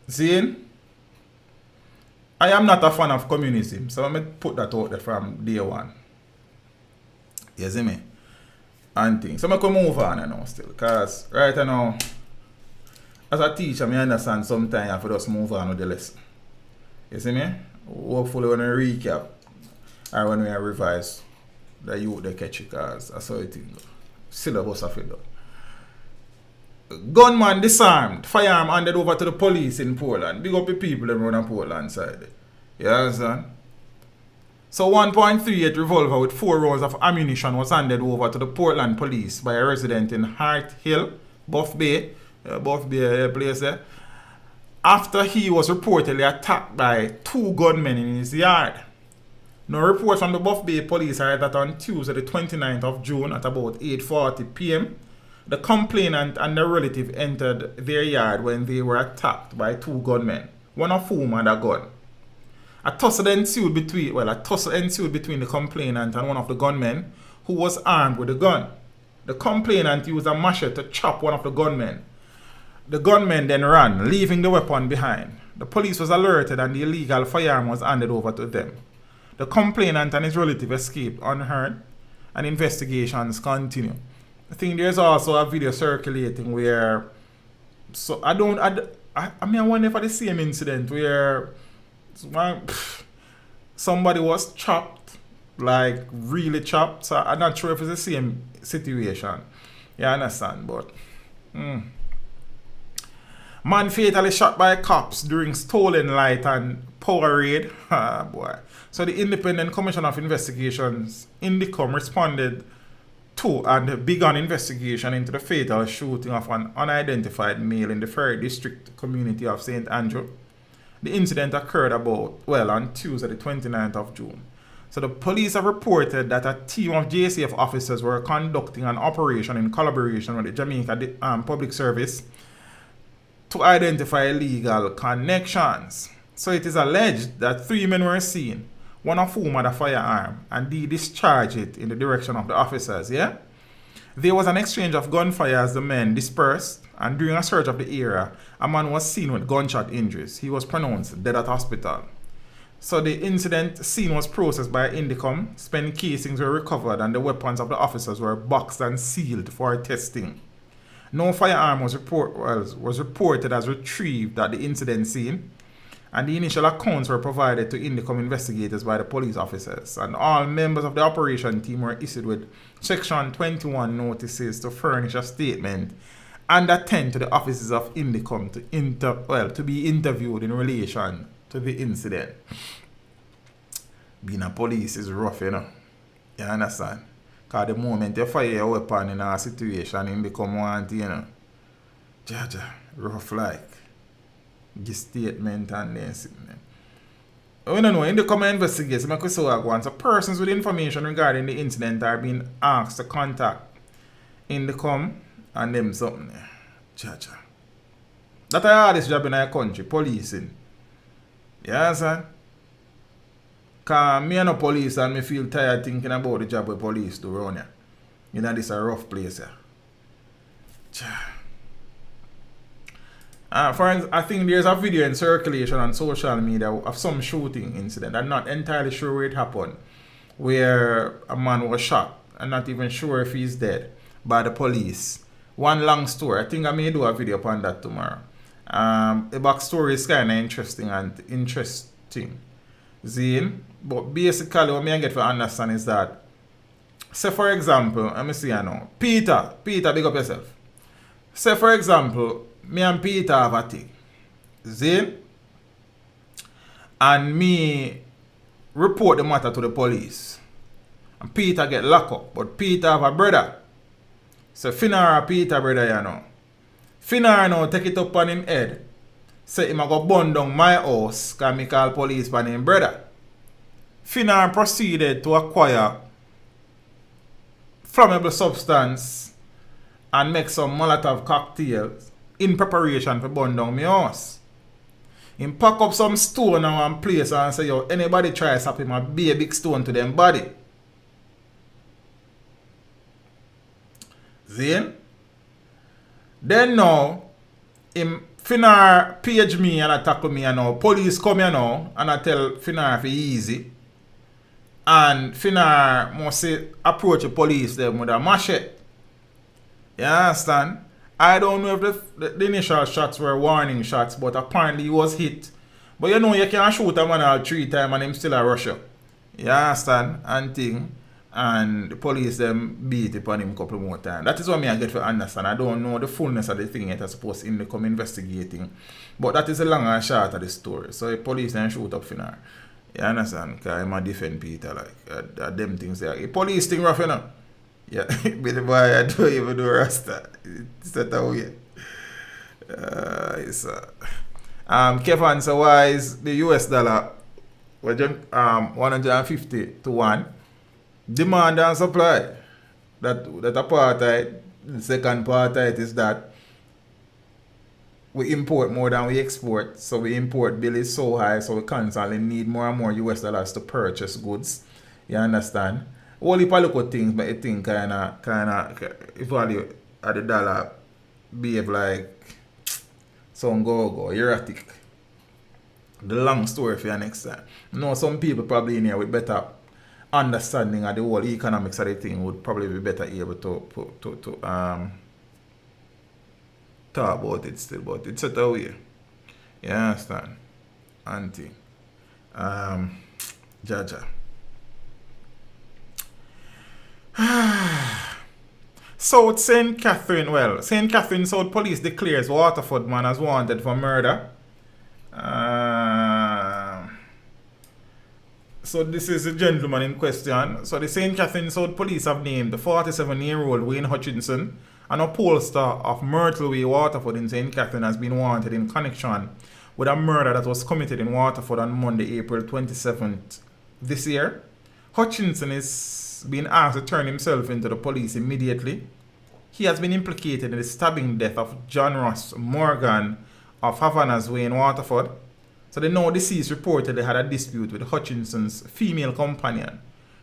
S3: See? I am not a fan of communism, so let me put that out there from day one. You see me? And things. So I can move on now still. Because right now, as a teacher, I understand sometimes I have to just move on with the lesson. You see me? Hopefully when we recap or when we revise, the youth they catch it because that's how it is. Syllabus of it. Gunman disarmed, firearm handed over to the police in Poland. Big up the people that run on Poland side. You understand? So 1.38 revolver with 4 rounds of ammunition was handed over to the Portland police by a resident in Hart Hill, Buff Bay place there, after he was reportedly attacked by 2 gunmen in his yard. Now reports from the Buff Bay police are that on Tuesday the 29th of June at about 8:40 p.m. the complainant and the relative entered their yard when they were attacked by 2 gunmen, one of whom had a gun. A tussle ensued between the complainant and one of the gunmen who was armed with a gun. The complainant used a machete to chop one of the gunmen. The gunmen then ran, leaving the weapon behind. The police was alerted and the illegal firearm was handed over to them. The complainant and his relative escaped unhurt and investigations continue. I think there's also a video circulating where, so I I mean, I wonder if it's the same incident where somebody was chopped, like really chopped. So I'm not sure if it's the same situation. You understand? But man fatally shot by cops during stolen light and power raid. Ah, boy. So the Independent Commission of Investigations, INDICOM, responded to and began investigation into the fatal shooting of an unidentified male in the Ferry District community of St. Andrew. The incident occurred on Tuesday the 29th of June. So the police have reported that a team of JCF officers were conducting an operation in collaboration with the Jamaica Public Service to identify illegal connections. So it is alleged that 3 men were seen, one of whom had a firearm, and they discharged it in the direction of the officers, yeah? There was an exchange of gunfire as the men dispersed, and during a search of the area, a man was seen with gunshot injuries. He was pronounced dead at hospital. So the incident scene was processed by INDICOM, spent casings were recovered, and the weapons of the officers were boxed and sealed for testing. No firearm was reported as retrieved at the incident scene, and the initial accounts were provided to INDICOM investigators by the police officers, and all members of the operation team were issued with Section 21 notices to furnish a statement and attend to the offices of INDICOM to be interviewed in relation to the incident. Being a police is rough, you know. You understand? Because the moment you fire your weapon in a situation, it become one thing, you know. Jaja, rough like. Give statement and then we don't know. In the comment investigation, I so persons with information regarding the incident are being asked to contact INDICOM and them something. Jaja. That's the hardest job in our country, policing. You understand? Because me and no police and me feel tired thinking about the job with police do around here. You know, this is a rough place here. I think there's a video in circulation on social media of some shooting incident. I'm not entirely sure where it happened, where a man was shot. I'm not even sure if he's dead by the police. One long story. I think I may do a video upon that tomorrow. The backstory is kind of interesting. Zine. But basically what I get to understand is that, say for example, let me see now. Peter, big up yourself. Say for example, me and Peter have a thing. Zine. And me report the matter to the police. And Peter get locked up. But Peter have a brother. So Finara Peter brother, you know. Finara now take it up on him head. Say him a go burn down my house because me call police on him brother. Finara proceeded to acquire flammable substance and make some Molotov cocktails in preparation for burn down my house. Him pack up some stone in one place and say, yo, anybody try to stop him a be a big stone to them body. Zane? Then now, him Finar page me and tackle me and now. Police come here now and I tell Finar for easy. And Finar must say approach the police them with a machete. You understand? I don't know if the initial shots were warning shots, but apparently he was hit. But you know you can shoot a man all 3 times and him still a rush up. You understand? And thing. And the police them beat upon him a couple more times. That is what I get to understand. I don't know the fullness of the thing yet. I suppose in the come investigating. But that is the long and short of the story. So the police then shoot up Finar. You understand? Because I'm a defend Peter like them things there. The police thing rough, you know. Yeah, but the boy I don't even do Rasta. It's that way. Kevin, so why is the US dollar 150 to 1? Demand and supply. That apartheid. The second apartheid is that we import more than we export. So we import bill is so high, so we constantly need more and more US dollars to purchase goods. You understand? All heap of little things, but I think kinda value of the dollar behave like some go erratic. The long story for you next time. No, some people probably in here with better understanding of the whole economics of the thing would probably be better able to talk about it still, but it's a way. You understand? Auntie. Jaja. South St. Catherine, St. Catherine South Police declares Waterford man as wanted for murder. So this is the gentleman in question. So the St. Catherine South Police have named the 47-year-old Wayne Hutchinson, an upholster of Myrtle Way, Waterford in St. Catherine, has been wanted in connection with a murder that was committed in Waterford on Monday, April 27th this year. Hutchinson is being asked to turn himself into the police immediately. He has been implicated in the stabbing death of John Ross Morgan of Havana's Way in Waterford. So the now deceased reportedly had a dispute with Hutchinson's female companion,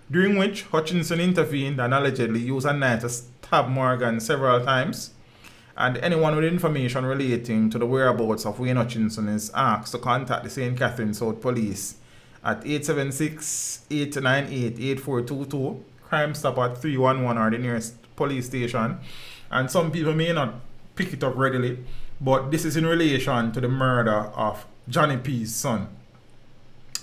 S3: during which Hutchinson intervened and allegedly used a knife to stab Morgan several times. And anyone with information relating to the whereabouts of Wayne Hutchinson is asked to contact the St. Catherine South Police at 876-898-8422, Crime Stop at 311 or the nearest police station. And some people may not pick it up readily, but this is in relation to the murder of Johnny P's son.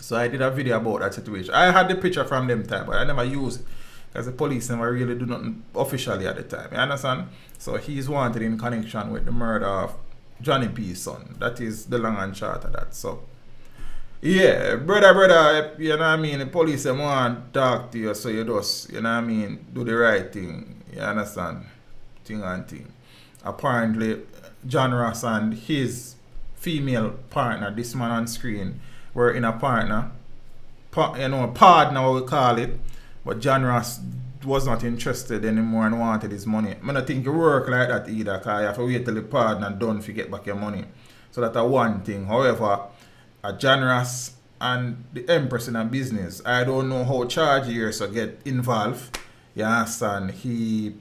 S3: So I did a video about that situation. I had the picture from them time, but I never used it because the police never really do nothing officially at the time. You understand? So he's wanted in connection with the murder of Johnny P's son. That is the long and short of that. So yeah, brother, you know what I mean? The police want to talk to you, so you just, you know what I mean, do the right thing. You understand? Thing and thing. Apparently, John Ross and his female partner, this man on screen, were in a partner, what we call it, but John Ross was not interested anymore and wanted his money. I don't think it work like that either, because you have to wait till the partner done to get back your money. So that's a one thing. However, John Ross and the Empress in a business, I don't know how charge years to get involved. You understand? He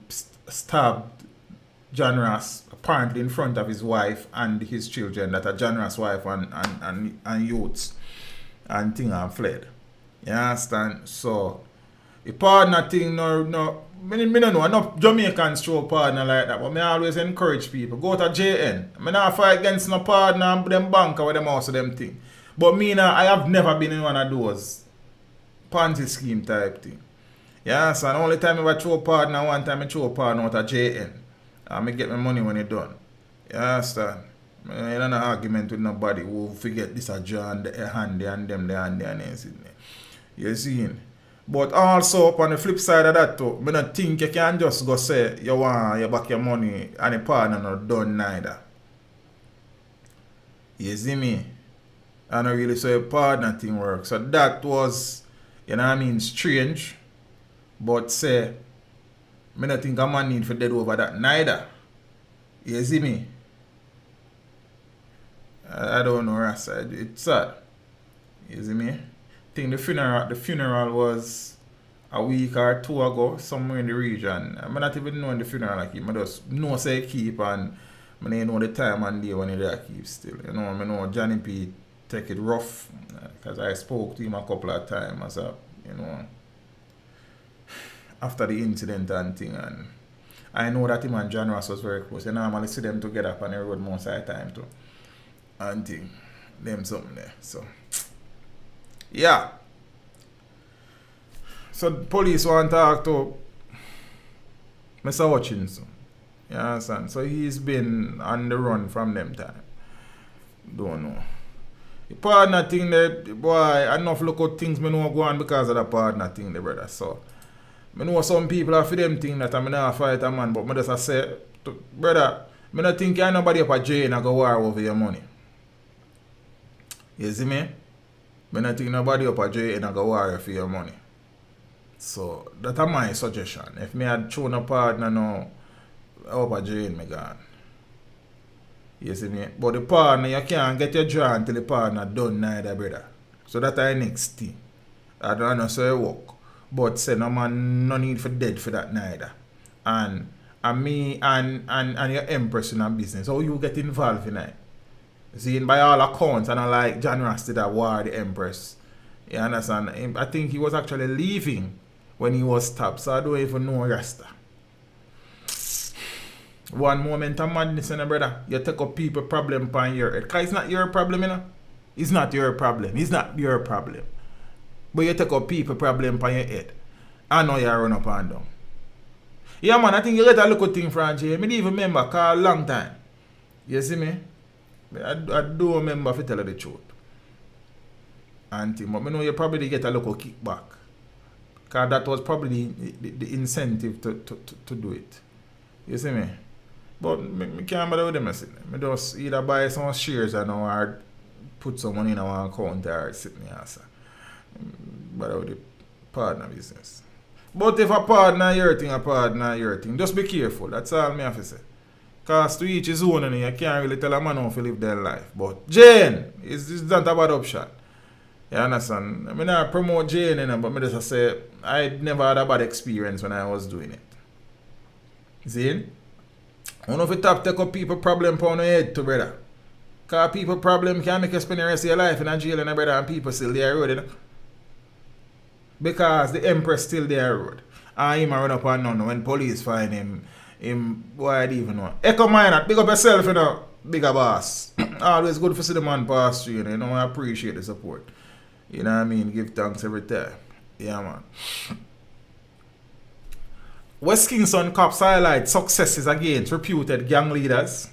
S3: stabbed John Ross apparently in front of his wife and his children, that are John Ross' wife and youths, and thing, and fled. You understand? So the partner thing, I don't know enough Jamaicans show partner like that, but I always encourage people, go to JN. I not fight against no partner and them banker with them also them thing. But me now, I have never been in one of those Ponzi scheme type thing. Yeah, so the only time I throw partner, one time I throw partner out of JN. I get my money when it's done. You understand? I don't have an argument with nobody who forget this a John, the handy and them, the handy and anything. You see? But also, up on the flip side of that too, I don't think you can just go say you want you back your money and the partner not done neither. You see me? I don't really say a partner thing works. So that was, you know what I mean, strange. But say, I don't think a man need for dead over that neither. You see me? I don't know, Rasta. It's sad. You see me? I think the funeral was a week or two ago, somewhere in the region. I'm not even knowing the funeral like him. I just know say keep, and I don't know the time and day when he there keep still. You know, I know Johnny P take it rough because I spoke to him a couple of times, you know, after the incident and thing, and I know that him and John Ross was very close. You normally see them together on the road most of the time too. And thing, them something there. So yeah. So the police want to talk to Mr. Hutchinson. You understand? So he's been on the run from them time. Don't know. The partner thing there, boy, enough look at things I know go on because of the partner thing there, brother. So I know some people are for them thing that I'm not fight a man, but I just say, brother, I don't think nobody up at jail and go war over your money. You see me? I don't think nobody up at jail and go war for your money. So that's my suggestion. If me had shown a partner now up at jail, me gone. You see me? But the partner, you can't get your draw until the partner done neither, brother. So that's the next thing. I don't know so it work. But say no man no need for dead for that neither. And me and your Empress in a business. How you get involved in it? Seeing by all accounts, and I like John Ross did a war the Empress. You understand? I think he was actually leaving when he was stabbed. So I don't even know Rasta. One moment of madness, you know, brother. You take up people problem upon your head. Because it's not your problem, you know. It's not your problem. It's not your problem. But you take up people problem upon your head. I know you run up and down. Yeah, man, I think you get a look at thing from Jay. I don't even remember, cause a long time. You see me? I do remember if I tell you the truth. And thing, but I know you probably get a look at kickback. Because that was probably the incentive to do it. You see me? But I can't bother with them. I just either buy some shares or put some money in our account or sit in the house. Bother with the partner business. But if a partner your thing, a partner your thing, just be careful. That's all I have to say. Because to each his own, and you can't really tell a man how to live their life. But Jane, it's not a bad option. You understand? I mean, I promote Jane, but I just say I never had a bad experience when I was doing it. See? I don't know if it take up people problem on your head to brother. Because people problem can make you spend the rest of your life in a jail and a brother and people still there road, you know? Because the Empress still there road. And him a run up and down when police find him why I even know. Echo Minor, big up yourself, you know, bigger boss. Always good for see the man pass through, you know, I appreciate the support. You know what I mean? Give thanks every time. Yeah, man. West Kingston cops highlight successes against reputed gang leaders.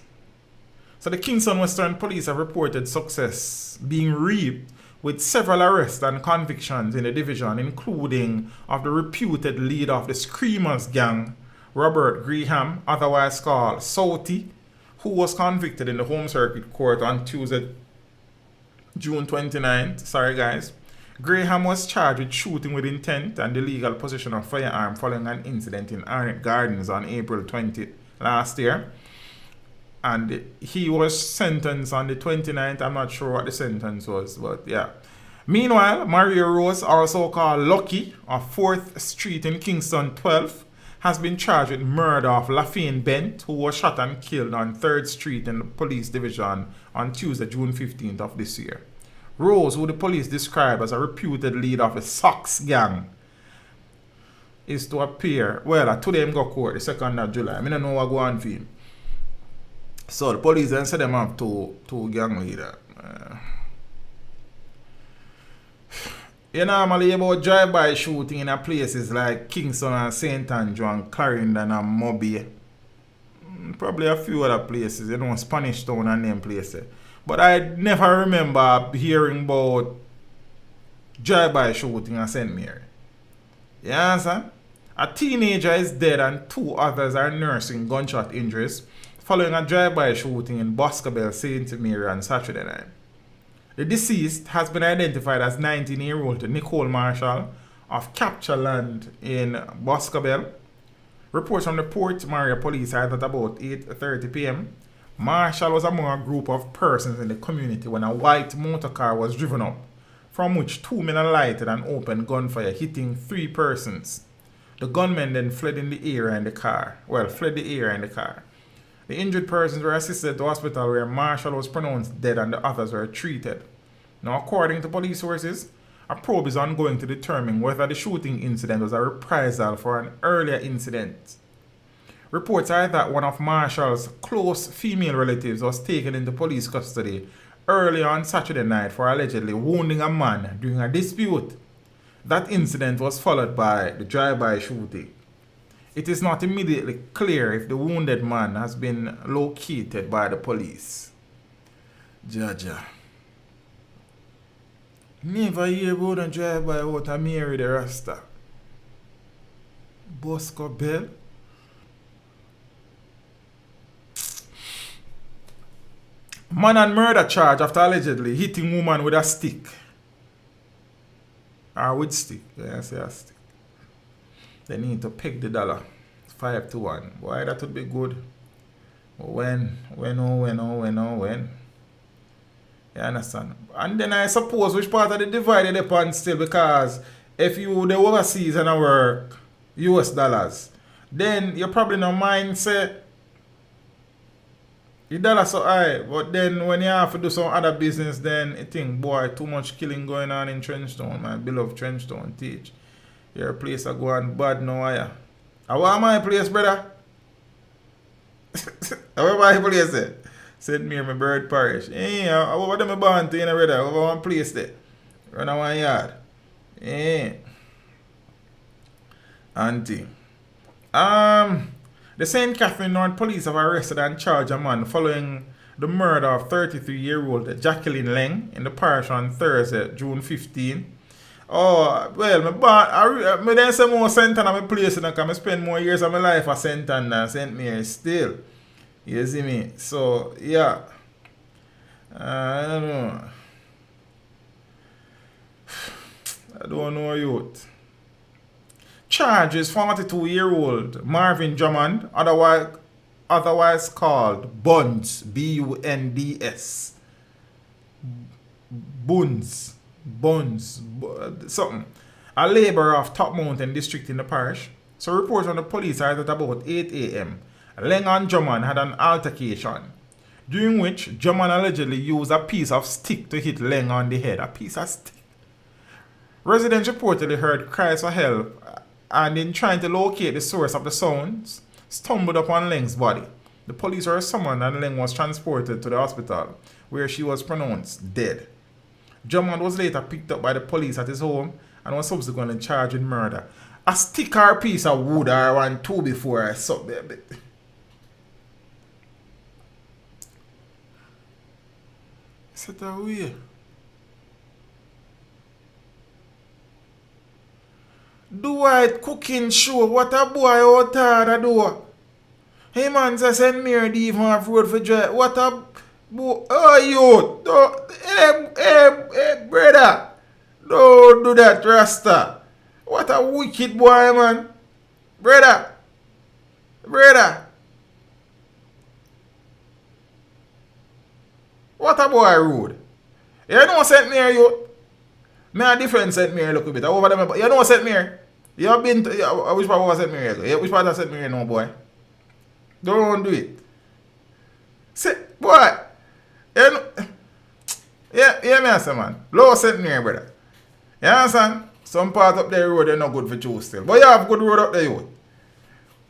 S3: So the Kingston Western Police have reported success being reaped with several arrests and convictions in the division, including of the reputed leader of the Screamers gang, Robert Graham, otherwise called Southie, who was convicted in the Home Circuit Court on Tuesday, June 29th. Sorry, guys. Graham was charged with shooting with intent and illegal possession of firearm following an incident in Arnett Gardens on April 20th last year. And he was sentenced on the 29th. I'm not sure what the sentence was, but yeah. Meanwhile, Maria Rose, also called Lucky, of 4th Street in Kingston 12, has been charged with murder of Lafayne Bent, who was shot and killed on 3rd Street in the police division on Tuesday, June 15th of this year. Rose, who the police describe as a reputed leader of the Sox gang, is to appear, well, today him go court, the 2nd of July. I don't know what go on for him. So the police then said them have two gang leaders. You normally about drive-by shooting in places like Kingston and St. Andrew and Clarendon and Mobile. Probably a few other places, you know, Spanish Town and them places. But I never remember hearing about drive-by shooting in St. Mary. You understand? A teenager is dead and 2 others are nursing gunshot injuries following a drive-by shooting in Boscobel, St. Mary on Saturday night. The deceased has been identified as 19-year-old Nicole Marshall of Capture Land in Boscobel. Reports from the Port Maria police are that about 8:30 p.m. Marshall was among a group of persons in the community when a white motor car was driven up, from which 2 men alighted and opened gunfire, hitting 3 persons. The gunmen then fled the area in the car. The injured persons were assisted to hospital where Marshall was pronounced dead and the others were treated. Now, according to police sources, a probe is ongoing to determine whether the shooting incident was a reprisal for an earlier incident. Reports are that one of Marshall's close female relatives was taken into police custody early on Saturday night for allegedly wounding a man during a dispute. That incident was followed by the drive-by shooting. It is not immediately clear if the wounded man has been located by the police. Jaja. Never hear about a drive-by out of Mary the Rasta. Bosco Bell. Man on murder charge after allegedly hitting woman with a stick. Or with stick. Yeah, I say a stick. They need to peg the dollar. 5-1. Why that would be good? When? You understand? And then I suppose which part of the divide depends still, because if you the overseas and work US dollars, then you probably no mind say the dollar so high, but then when you have to do some other business, then you think, boy, too much killing going on in Trenchtown, my beloved Trenchtown teach. Your place are going bad now, yeah. I want my place, brother. Everybody place there. St. Mary, my bird parish. Yeah, over them I born to, you know, brother. Over one place there. Run a one yard. Yeah. Auntie. The St. Catherine North Police have arrested and charged a man following the murder of 33-year-old Jacqueline Leng in the parish on Thursday, June 15. Oh, well, I then say more St. Anna my place, and I can spend more years of my life at St. Anna than St. Mary still. You see me? So, yeah. I don't know. I don't know, youth. Charges 42-year-old Marvin Drummond, otherwise called Buns, B-U-N-D-S. Buns, something. A labourer of Top Mountain district in the parish. So reports on the police are at about 8 a.m. Leng and Drummond had an altercation, during which Drummond allegedly used a piece of stick to hit Leng on the head. A piece of stick. Residents reportedly heard cries for help and in trying to locate the source of the sounds, stumbled upon Leng's body. The police were summoned and Leng was transported to the hospital, where she was pronounced dead. Drummond was later picked up by the police at his home and was subsequently charged with murder. A stick or a piece of wood or one two before I saw there. Is it a way? Dwight cooking show, what a boy out there do. Hey man, say St. Mary even have road for drive. What a boy, oh you, hey brother, don't do that Rasta. What a wicked boy man. Brother. What a boy road. You know St. Mary you. Me a different St. Mary look a bit. Over them, you know St. Mary? You have been to, which part of St. Mary? Which part of St. Mary no boy? Don't do it. See, boy. You know, yeah, me say man. Low St. Mary, brother. You understand? Some part up there road they not good for choose still. But you have good road up there, you.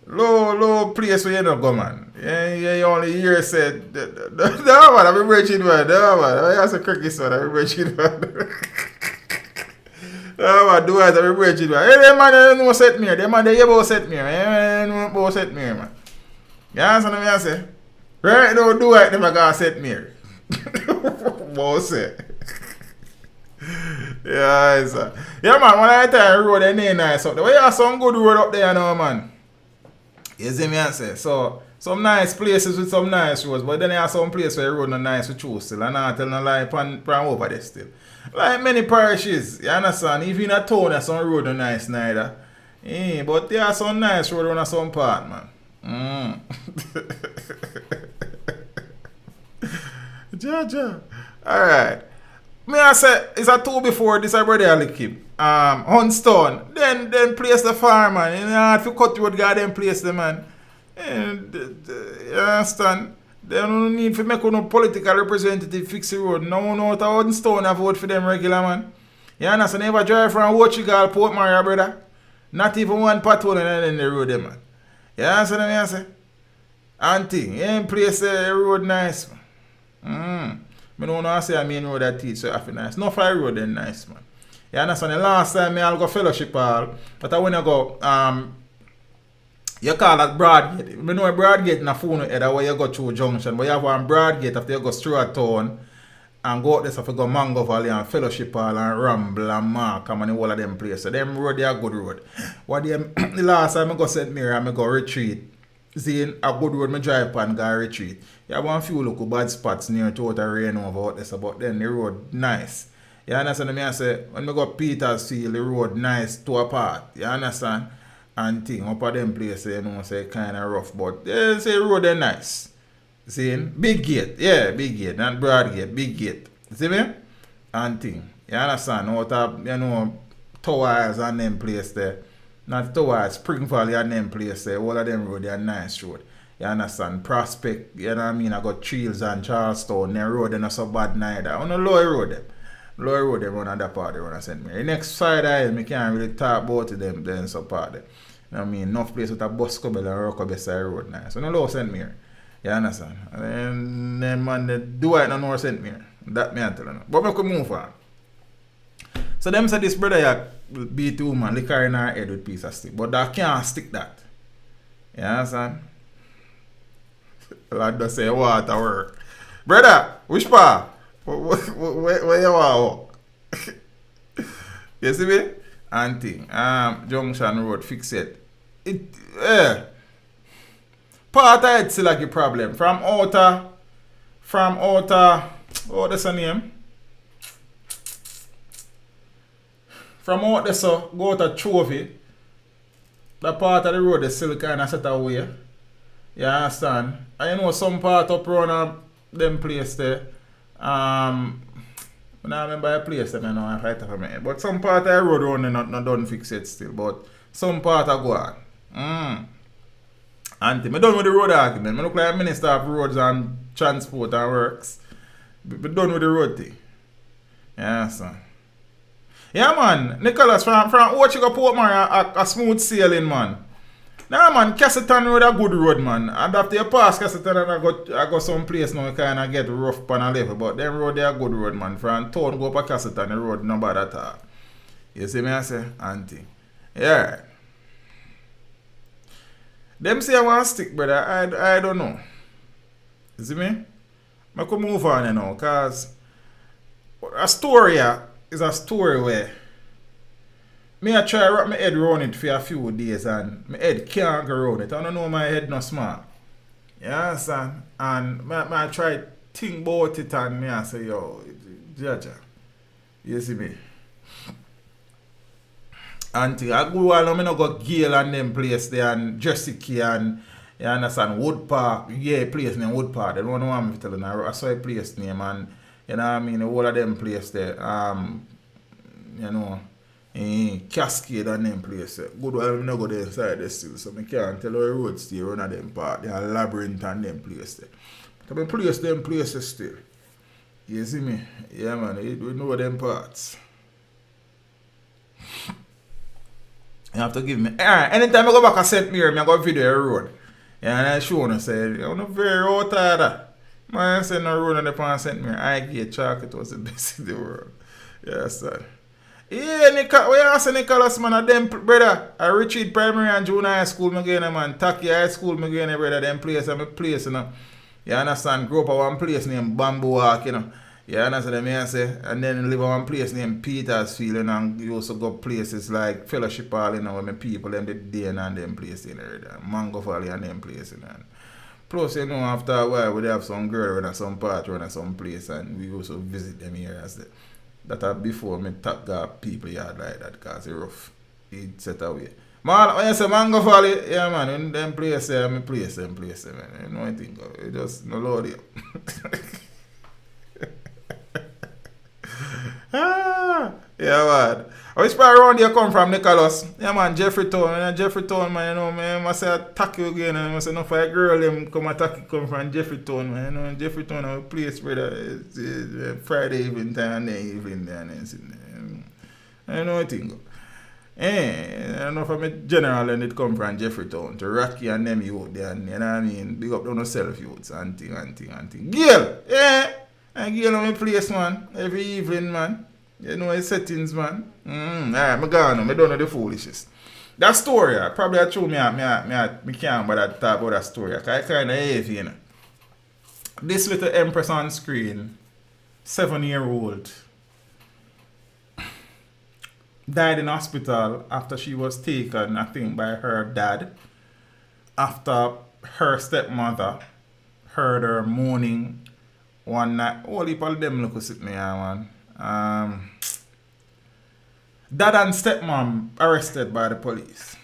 S3: Low place where you don't go, man. You only hear said, no man, I'm breaking man. No man, I have a cricket son, I'm breaking man. No man, do it, I'm breaking man. Hey, man, they know St. Mary. They man, they about St. Mary. They know about St. Mary, man. You understand what I say? Right now, do it, they got St. Mary. Boss say. Yeah, sir. Yeah, man, when I tell you road, they ain't nice up there. But you have some good road up there now, man. You see me I say? So, some nice places with some nice roads, but then you have some places where the road not nice to choose still. And I tell no lie, pan over there still. Like many parishes, you understand? Even in a town, there's some road not nice neither. But there are some nice road on some part, man. Jaja. Alright. Me I say, it's a two before this I brother lick him. Hunstone. Then place the farm, man. You know, if you cut road, God, then place the man. And, you understand? They don't need to make no political representative fix the road. No one out of Hunstone I vote for them regular, man. You understand? Never drive from Portugal, Port Maria, brother. Not even one Patron in the road, there, man. You understand what I say? Auntie, you ain't place the road nice, man. I don't know say I mean road that teach so I feel nice. No fire road then nice, man. You understand? The last time I'll go fellowship hall, but I when I go you call that Broadgate. You know Broadgate in a phone head where you go through junction, but you have one Broadgate after you go through a town and go out there so if you go Mango Valley and Fellowship Hall and Ramble and Markham and all of them places. So them road they are good road. What the last time I go St. Mary and I go retreat. See, a good road me drive and go retreat. You have one few local bad spots near to the rain over out there, but then the road nice. You understand me? I say, when I go Petersfield, the road nice to a part. You understand? And thing, up at them places, you know, say kind of rough, but they say road they nice. See, big gate, yeah, big gate, not broad gate, big gate. See me? And thing, you understand? Out of, you know, towers and them place there. Not towers, Spring Valley and them place there. All of them road, they are nice road. You understand? Prospect, you know what I mean? I got Trails and Charlestown, their road, they're not so bad neither. On the lower road, them. Lower road, they run on that part, they run and send me. The next side I me can't really talk about them, then so part there. You know what I mean? Enough place with a bus couple and rock beside road nice. So no low send me. You understand? And then man, they do it no more sent me. That me I tell you. But I could move on. So them say this brother ya beat woman, liquor in her head with piece of stick. But that can't stick that. You understand? Lad just say water work. Brother, which part? Where you want? You see me? Auntie, Junction Road, fix it. Part of it still like a problem. From outer, oh, that's a name. From out there, so go to Trophy. The part of the road is still kind of set away. You understand? And you know some part up around them place there. I don't remember a place that I know if I talk about it. But some part of the road around there not done fix it still. But some part are go on. Auntie, I done with the road argument. I look like a minister of roads and transport and works. I done with the road thing. Yeah, son. Yeah, man. Nicholas, from Ochigo Portmore, a smooth sailing, man. Nah, man, Kingston Road a good road, man. And after you pass Kingston, I go some place now kind of get rough on a level. But them road, they a good road, man. From town go up to Kingston, the road no bad at all. You see me, I say, auntie. Yeah. Them say I want to stick, brother. I don't know. You see me? I could move on, you know, because a story is a story where I try to wrap my head around it for a few days and my head can't go around it. I don't know my head no smart. You understand? And I try to think about it and I say, yo, Jaja. You see me? Auntie, I go all I go Gale and them place there and Jessica and you understand Wood Park. Yeah, place name Wood Park. They don't want me to tell them. I saw a place name and you know what I mean, all of them place there. You know, Cascade and them place there. Good while I go there inside there still, so I can't tell how the road stay run of them part. They are Labyrinth and them place there. But I place them places still. You see me? Yeah man, we know them parts. You have to give me. Anytime I go back to St. Mary, I go video a road. Yeah, and I show and say, I'm not very out of that. Man, I said no road on the pan St. Mary. I get chocolate was the best in the world. Yes, sir. Yeah, Nicholas, man, them brother. I Richard Primary and Junior High School, again, man. Taki High School, again, brother. Them place, I'm a place, you know. You understand? Grew up at one place named Bamboo Walk, you know. You understand what I say? And then live at one place named Petersfield, you know, and you also go places like Fellowship Hall, you know, where my people, them did day and them places, you know, Mango Valley and them places, you know. Plus, you know, after a while, we have some girl and some Patron and some place, and we also visit them here as that before me got people yard like that, because it's rough. It set away. Man, when you say Mango Valley, yeah, man, in them places, them places, man. You know what I think of it? Just no load you. Yeah, man. Which part around here come from, Nicholas? Yeah, man, Jeffrey Town, man, you know, man, I say attack you again, and I say, no, for a girl, them come attack you come from Jeffrey Town, man, you know, Jeffrey Town, a place where it's Friday evening time, and then evening there, and then, I know what I think. I know from a general, and it come from Jeffrey Town, to Rocky and them youth there, and, you know what I mean, big up on self youths, and thing. Gail, yeah. I give you my place, man. Every evening, man. You know his settings, man. Alright, I'm gone now. I don't know the foolishness. That story, probably I told me can't bother to talk about that story. I kind of heavy, you know. This little empress on screen, 7-year-old, died in hospital after she was taken, I think, by her dad. After her stepmother heard her moaning one night. All people them look at me, man. Dad and stepmom arrested by the police.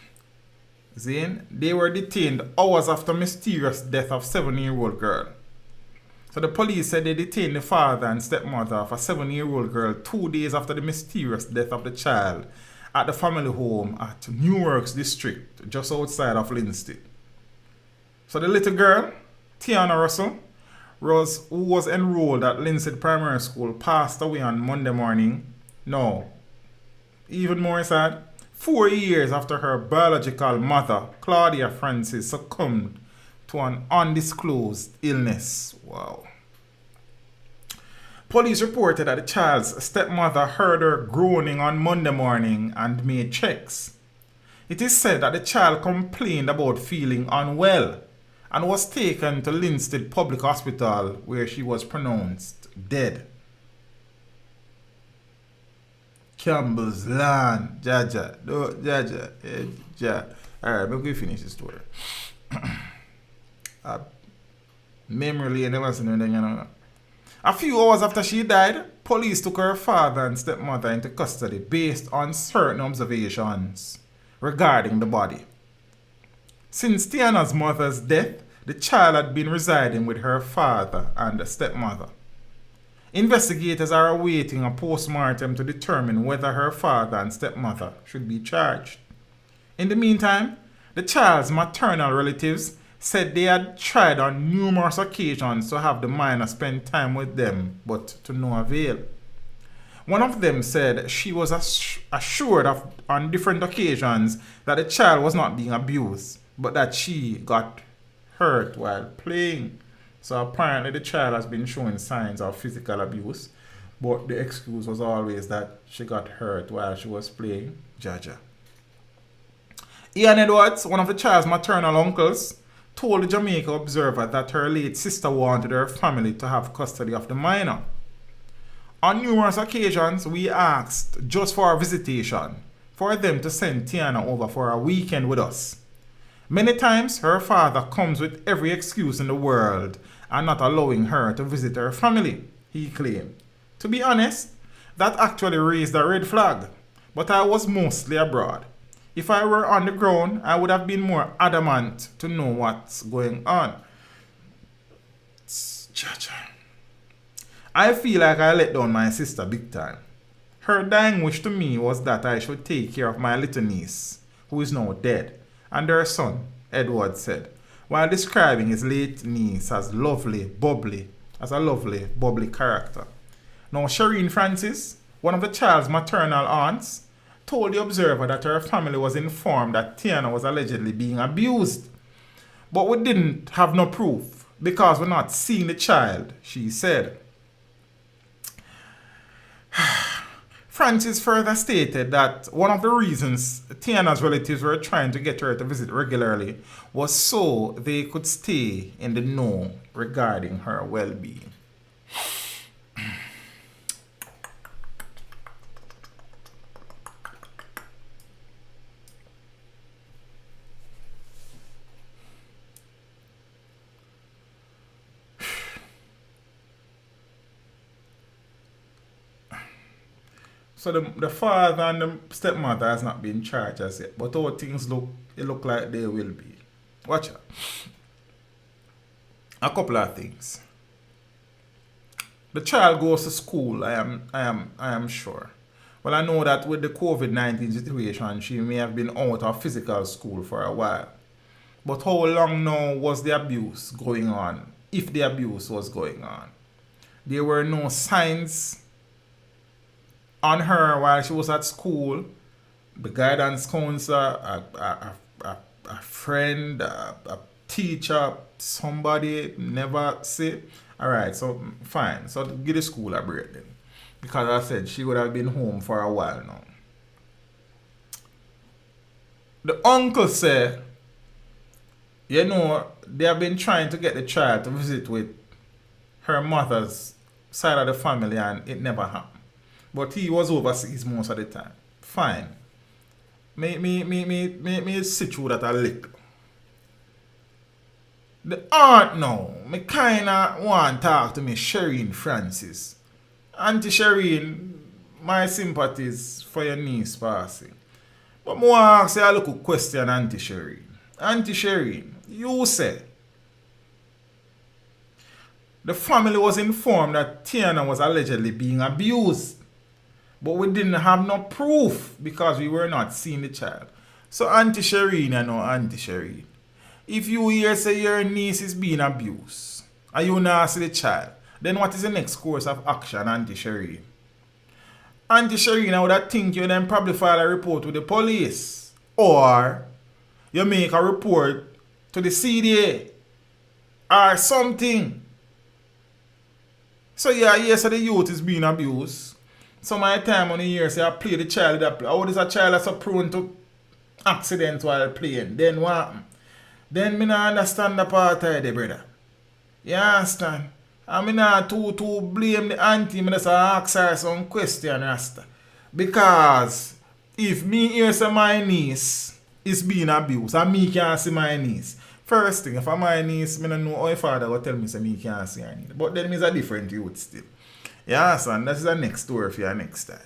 S3: See? They were detained hours after mysterious death of 7-year-old girl. So the police said they detained the father and stepmother of a 7-year-old girl 2 days after the mysterious death of the child at the family home at Newark's district, just outside of Lindsay. So the little girl, Tiana Russell, who was enrolled at Lindsay Primary School, passed away on Monday morning. No, even more sad, 4 years after her biological mother, Claudia Francis, succumbed to an undisclosed illness. Wow. Police reported that the child's stepmother heard her groaning on Monday morning and made checks. It is said that the child complained about feeling unwell and was taken to Linstead Public Hospital where she was pronounced dead. Campbell's land, Jaja, no, Jaja, ja. Alright, let me finish the story. Memory lane, never seen anything, you know. A few hours after she died, police took her father and stepmother into custody based on certain observations regarding the body. Since Tiana's mother's death, the child had been residing with her father and stepmother. Investigators are awaiting a post-mortem to determine whether her father and stepmother should be charged. In the meantime, the child's maternal relatives said they had tried on numerous occasions to have the minor spend time with them, but to no avail. One of them said she was assured on different occasions that the child was not being abused, but that she got hurt while playing. So apparently the child has been showing signs of physical abuse, but the excuse was always that she got hurt while she was playing. Jaja. Ian Edwards, one of the child's maternal uncles, told the Jamaica Observer that her late sister wanted her family to have custody of the minor. On numerous occasions, we asked just for a visitation for them to send Tiana over for a weekend with us. Many times, her father comes with every excuse in the world and not allowing her to visit her family, he claimed. To be honest, that actually raised a red flag, but I was mostly abroad. If I were on the ground, I would have been more adamant to know what's going on. I feel like I let down my sister big time. Her dying wish to me was that I should take care of my little niece, who is now dead, and her son, Edward said, while describing his late niece as a lovely, bubbly character. Now, Shireen Francis, one of the child's maternal aunts, told the Observer that her family was informed that Tiana was allegedly being abused. But we didn't have no proof because we're not seeing the child, she said. Francis further stated that one of the reasons Tiana's relatives were trying to get her to visit regularly was so they could stay in the know regarding her well-being. So the father and the stepmother has not been charged as yet, but how things look, it look like they will be. Watch out. A couple of things. The child goes to school, I am sure. Well, I know that with the COVID-19 situation, she may have been out of physical school for a while. But how long now was the abuse going on, if the abuse was going on? There were no signs on her while she was at school. The guidance counselor, a friend, a teacher, somebody, never see. Alright, so fine. So give the school a break then. Because I said she would have been home for a while now. The uncle said, you know, they have been trying to get the child to visit with her mother's side of the family and it never happened. But he was overseas most of the time. Fine. Me sit through that a little. The aunt now, me kinda want to talk to me Shireen Francis. Auntie Shireen, my sympathies for your niece passing. But me want to ask you a little question, Auntie Shireen. Auntie Shireen, you say the family was informed that Tiana was allegedly being abused. But we didn't have no proof because we were not seeing the child. So Auntie Shireen, you know, Auntie Shireen, if you hear say your niece is being abused and you not see the child, then what is the next course of action, Auntie Shireen? Auntie Shireen, I would have think you then probably file a report with the police. Or you make a report to the CDA. or something. So yeah, yes, so the youth is being abused. Some of the time on the year, say I play the child that play. How is a child that's so prone to accidents while playing? Then what happen? Then me not understand the part of the brother. You understand? And me not too blame the auntie. Me just ask her some question, Rasta. Because if me hear say my niece is being abused and me can't see my niece, first thing, if I'm my niece, me don't know how my father will tell me say me can't see her niece. But then me's a different youth still. You understand? That's the next story for your next time.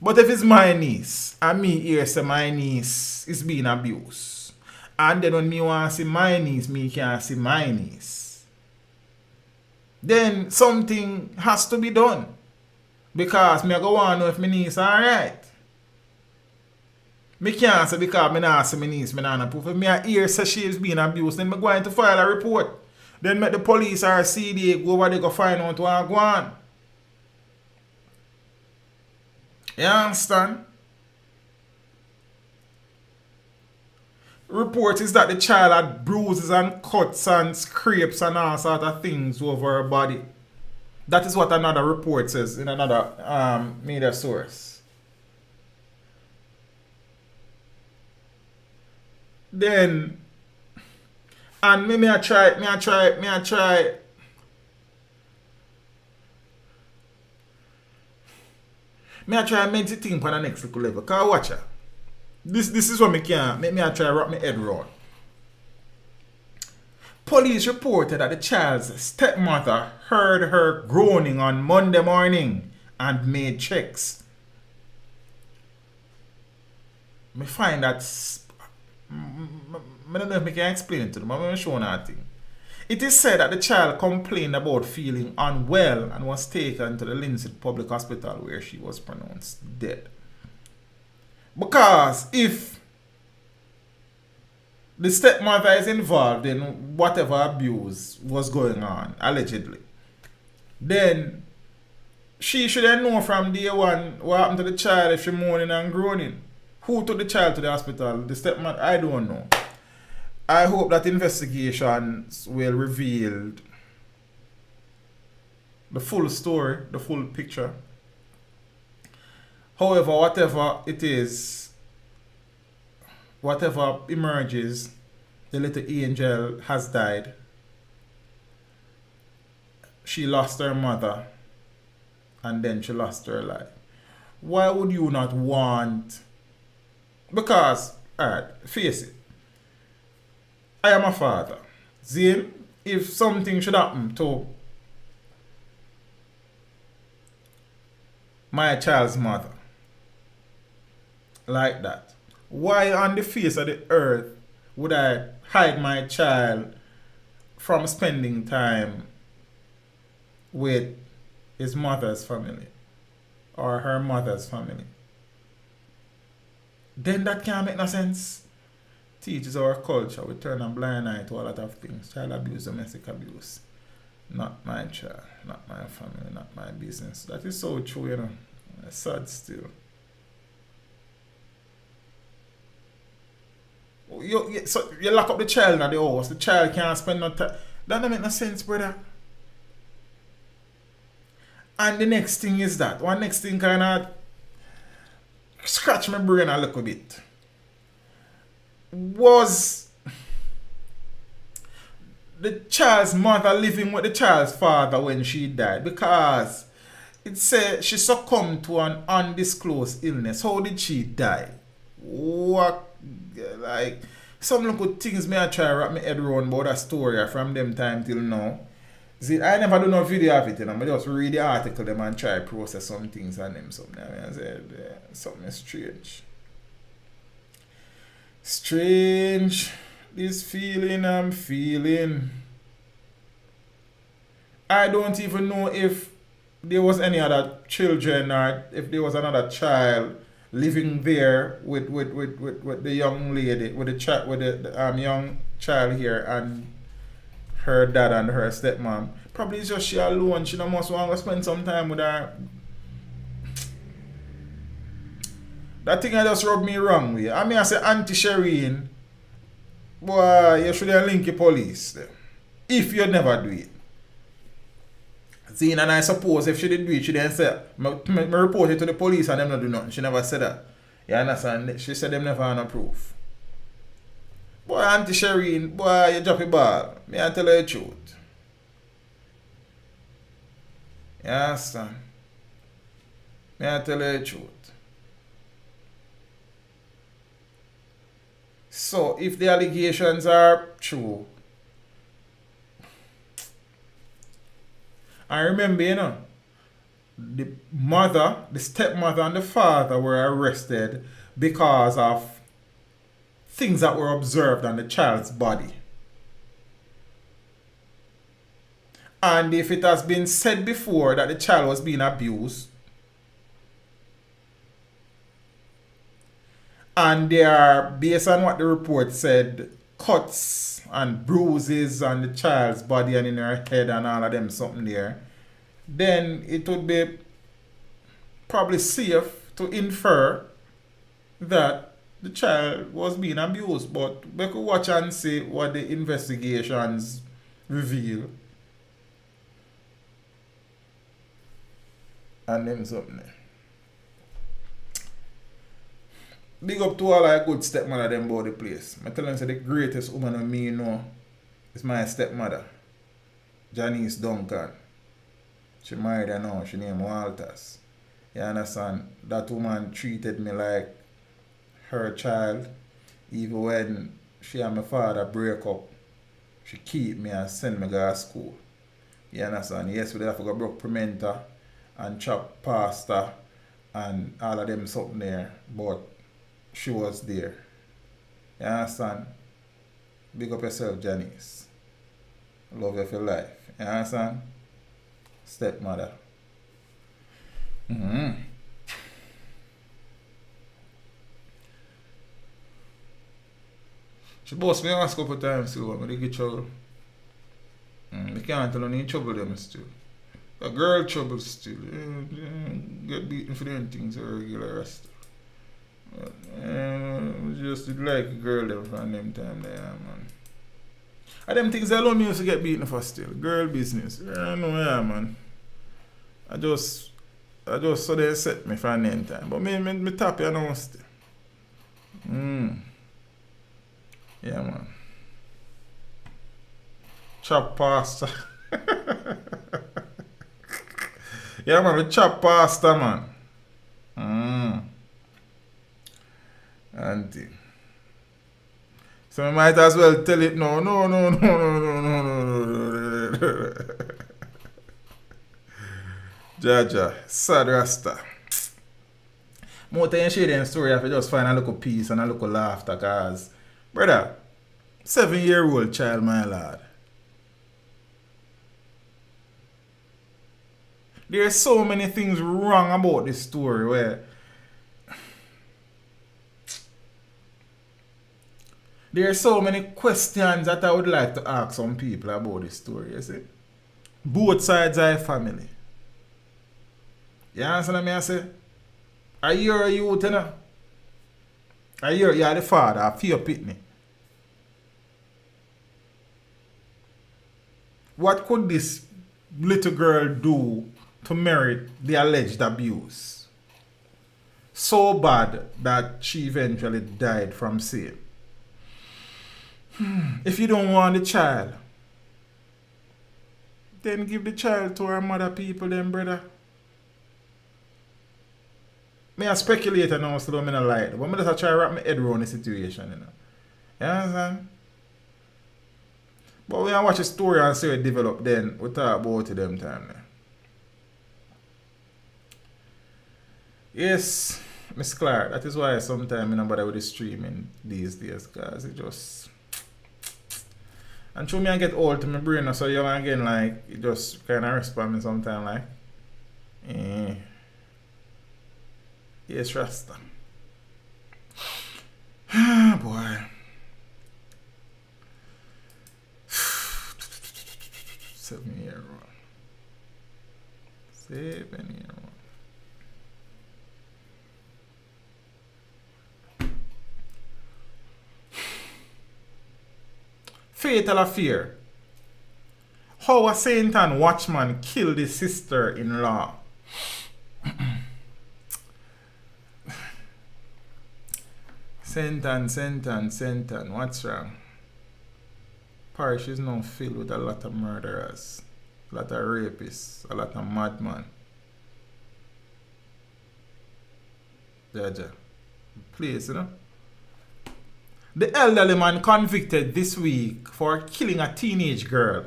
S3: But if it's my niece and me hear say my niece is being abused, and then when me want to see my niece, me can't see my niece, then something has to be done. Because me go want to know if my niece alright. Me can't say because me not see my niece, me not proof. If me hear say she is being abused, then me going to file a report. Then make the police or CDA go over there go find out what go on. You understand? Report is that the child had bruises and cuts and scrapes and all sort of things over her body. That is what another report says in another media source. Then, and me I try meditate think on the next level. Cause watch her. This is what me can make me I try wrap my head around. Police reported that the child's stepmother heard her groaning on Monday morning and made checks. Me find that I don't know if I can explain it to them. I'm going to show nothing. It is said that the child complained about feeling unwell and was taken to the Lindsay Public Hospital where she was pronounced dead. Because if the stepmother is involved in whatever abuse was going on, allegedly, then she should have known from day one what happened to the child if she moaning and groaning. Who took the child to the hospital? The stepmother? I don't know. I hope that investigations will reveal the full story, the full picture. However, whatever it is, whatever emerges, the little angel has died. She lost her mother and then she lost her life. Why would you not want? Because, alright, face it. I am a father. Zane, if something should happen to my child's mother, like that, why on the face of the earth would I hide my child from spending time with his mother's family or her mother's family? Then that can't make no sense. Teaches our culture. We turn a blind eye to a lot of things. Child abuse, domestic abuse. Not my child, not my family, not my business. That is so true, you know. It's sad still. So you lock up the child in the house. The child can't spend no time. That don't make no sense, brother. And the next thing is that. One next thing kind of scratch my brain a little bit. Was the child's mother living with the child's father when she died? Because it said she succumbed to an undisclosed illness. How did she die? What, like, some little things may I try to wrap my head around about that story from them time till now. See, I never do no video of it, you know. I just read the article them and try to process some things on them. Something I said, something strange. Strange, this feeling I'm feeling. I don't even know if there was any other children or if there was another child living there with the young lady, with the young child here and her dad and her stepmom. Probably it's just she alone. She don't must want to spend some time with her. That thing I just rubbed me wrong with. I say Auntie Shireen, boy, you should have link the police there. If you never do it. See, and I suppose if she did do it, she didn't say, me report it to the police and them not do nothing. She never said that. You understand? She said them never have no proof. Boy, Auntie Shireen, boy, you drop your ball. Me I tell her the truth. You understand? Me I tell her the truth. So, if the allegations are true, I remember, you know, the mother, the stepmother and the father were arrested because of things that were observed on the child's body. And if it has been said before that the child was being abused, and there are, based on what the report said, cuts and bruises on the child's body and in her head and all of them something there, then it would be probably safe to infer that the child was being abused. But we could watch and see what the investigations reveal. And them something there. Big up to all our good stepmother them about the place. I tell them say the greatest woman of me know is my stepmother, Janice Duncan. She married her now, she named Walters. You understand? That woman treated me like her child. Even when she and my father break up, she keep me and send me to school. You understand? Yes, we have to go broke pimenta and chop pasta and all of them something there, but she was there. You understand? Big up yourself, Janice. Love you for life. You understand? Stepmother. She bossed me ask a couple times too, but I get trouble. I can't tell her any trouble them still. A girl trouble still. Get beaten for them things are regular stuff. Just like a girl them from them time there, man. And them things alone me used to get beaten for still. Girl business. I know, yeah, man. I just so they set me from them time. But me tap you now still. Yeah, man. Chop pasta. Yeah, man, we chop pasta, man. Auntie. So I might as well tell it no. Jaja, sad rasta. More than share them story, I have to just find a little peace and a little laughter, cause brother, 7-year-old child, my lad. There's so many things wrong about this story where there are so many questions that I would like to ask some people about this story, you see. Both sides are a family. You understand what I say? Are you a youth, you know? Are you are the father of your pitney? What could this little girl do to merit the alleged abuse? So bad that she eventually died from sin. If you don't want the child, then give the child to her mother people then, brother. Me a speculator now, so don't like it. But I just try to wrap my head around the situation, you know. You understand? But when I watch a story and see it develop, then we talk about it them time now. Yes, Miss Clark, that is why sometimes I don't bother with the streaming these days, because it just... And through me I get old to my brain, so young again, like, it just kind of respond me sometimes, like, yes, Rasta. Boy. 7-year-old. 7-year-old. Fatal affair. How a St. Anne watchman killed his sister-in-law. St. Anne, what's wrong? Parish is now filled with a lot of murderers, a lot of rapists, a lot of madmen. Jaja. Please, you know. The elderly man convicted this week for killing a teenage girl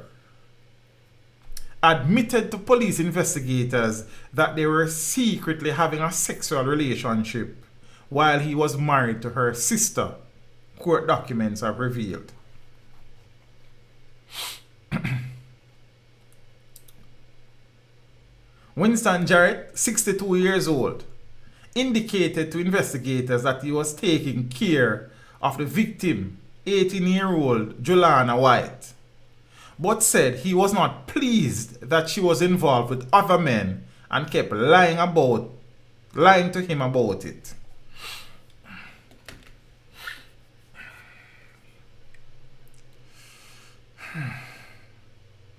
S3: admitted to police investigators that they were secretly having a sexual relationship while he was married to her sister, court documents have revealed. Winston Jarrett, 62 years old, indicated to investigators that he was taking care of the victim, 18-year-old Julana White, but said he was not pleased that she was involved with other men and kept lying to him about it.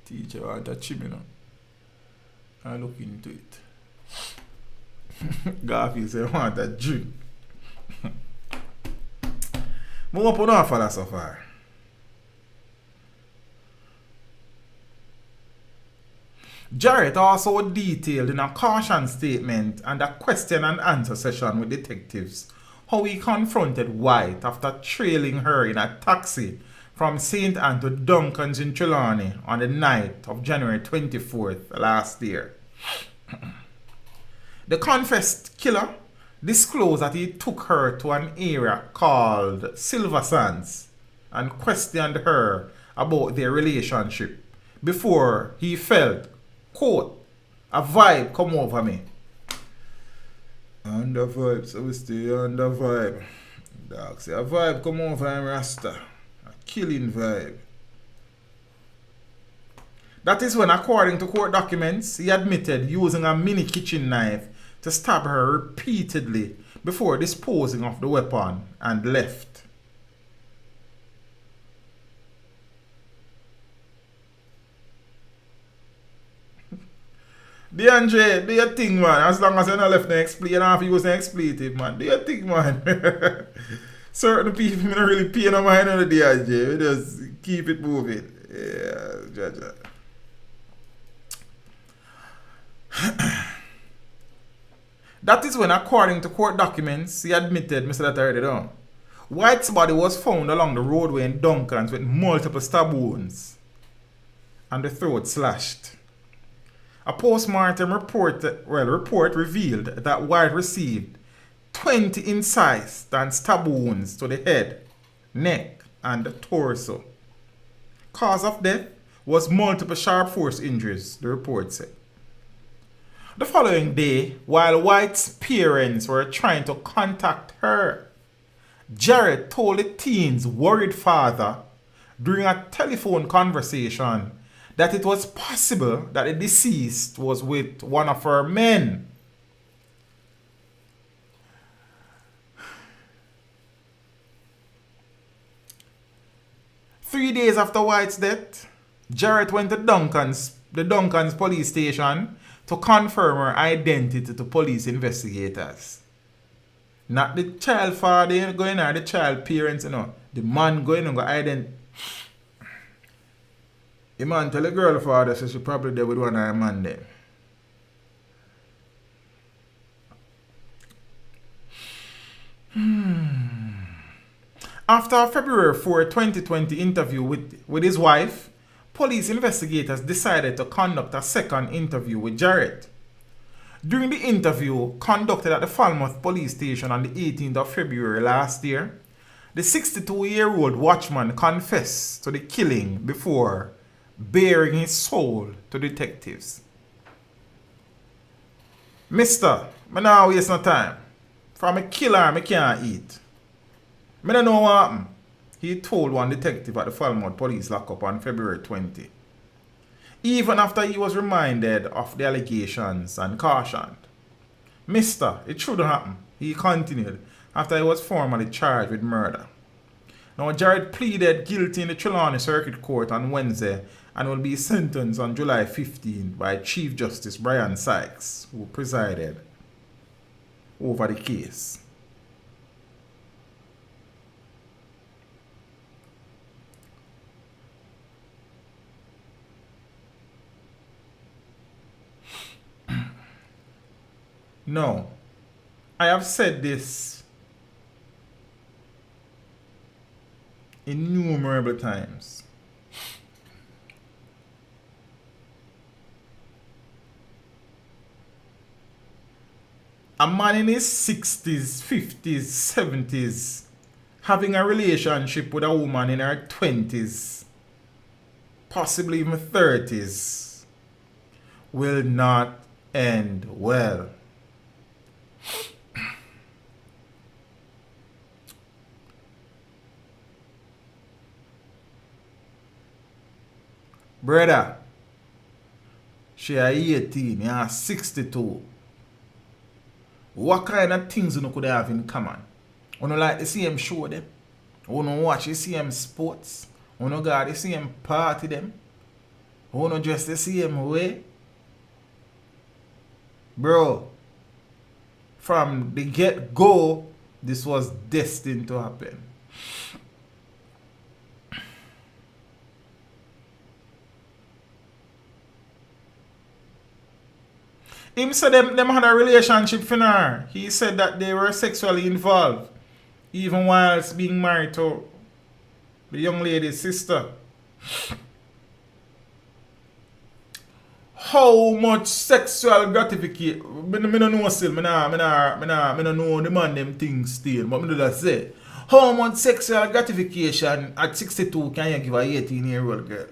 S3: Teacher, I touch him, you know. I look into it. Garfield said, I want a drink. But what put on for that so far? Jarrett also detailed in a caution statement and a question and answer session with detectives how he confronted White after trailing her in a taxi from St. Anne to Duncan's in Trelawney on the night of January 24th last year. The confessed killer disclosed that he took her to an area called Silver Sands and questioned her about their relationship before he felt, quote, a vibe come over me. Under vibe, so we stay under vibe. Dog say a vibe come over him, Rasta. A killing vibe. That is when, according to court documents, he admitted using a mini kitchen knife to stab her repeatedly before disposing of the weapon and left. DeAndre, do your thing, man. As long as you're not left to explain, you don't have to use an expletive, man. Do your thing, man. Certain people don't really pay no mind on the DeAndre. We just keep it moving. Yeah, Jaja. That is when, according to court documents, he admitted, Mr. That already done. White's body was found along the roadway in Duncan's with multiple stab wounds and the throat slashed. A post-mortem report revealed that White received 20 incised and stab wounds to the head, neck, and the torso. Cause of death was multiple sharp force injuries, the report said. The following day, while White's parents were trying to contact her, Jarrett told the teen's worried father during a telephone conversation that it was possible that the deceased was with one of her men. Three days after White's death, Jarrett went to the Duncan's police station to confirm her identity to police investigators. Not the child father going or the child parents, you know. The man going and go identify. The man tell the girl father so she probably there with one of her man there. After a February 4, 2020 interview with his wife, police investigators decided to conduct a second interview with Jarrett. During the interview conducted at the Falmouth police station on the 18th of February last year, the 62-year-old watchman confessed to the killing before bearing his soul to detectives. Mister, me now waste no time. From a killer, me can't eat. Me don't know what happened, he told one detective at the Falmouth police lockup on February 20. Even after he was reminded of the allegations and cautioned. Mister, it shouldn't happen, he continued after he was formally charged with murder. Now, Jarrett pleaded guilty in the Trelawney Circuit Court on Wednesday and will be sentenced on July 15 by Chief Justice Brian Sykes, who presided over the case. No, I have said this innumerable times. A man in his 60s, 50s, 70s having a relationship with a woman in her 20s, possibly even 30s, will not end well. Brother, she are 18, you are 62. What kind of things you could have in common? You know, like the same show them? You know, watch the same sports? You know, go the same party them? You know, dress the same way? Bro, from the get-go, this was destined to happen. Him said them had a relationship for her. He said that they were sexually involved, even whilst being married to the young lady's sister. How much sexual gratification? I don't know still. I don't know the man them things still. But I do that say. How much sexual gratification at 62 can you give a 18-year-old girl?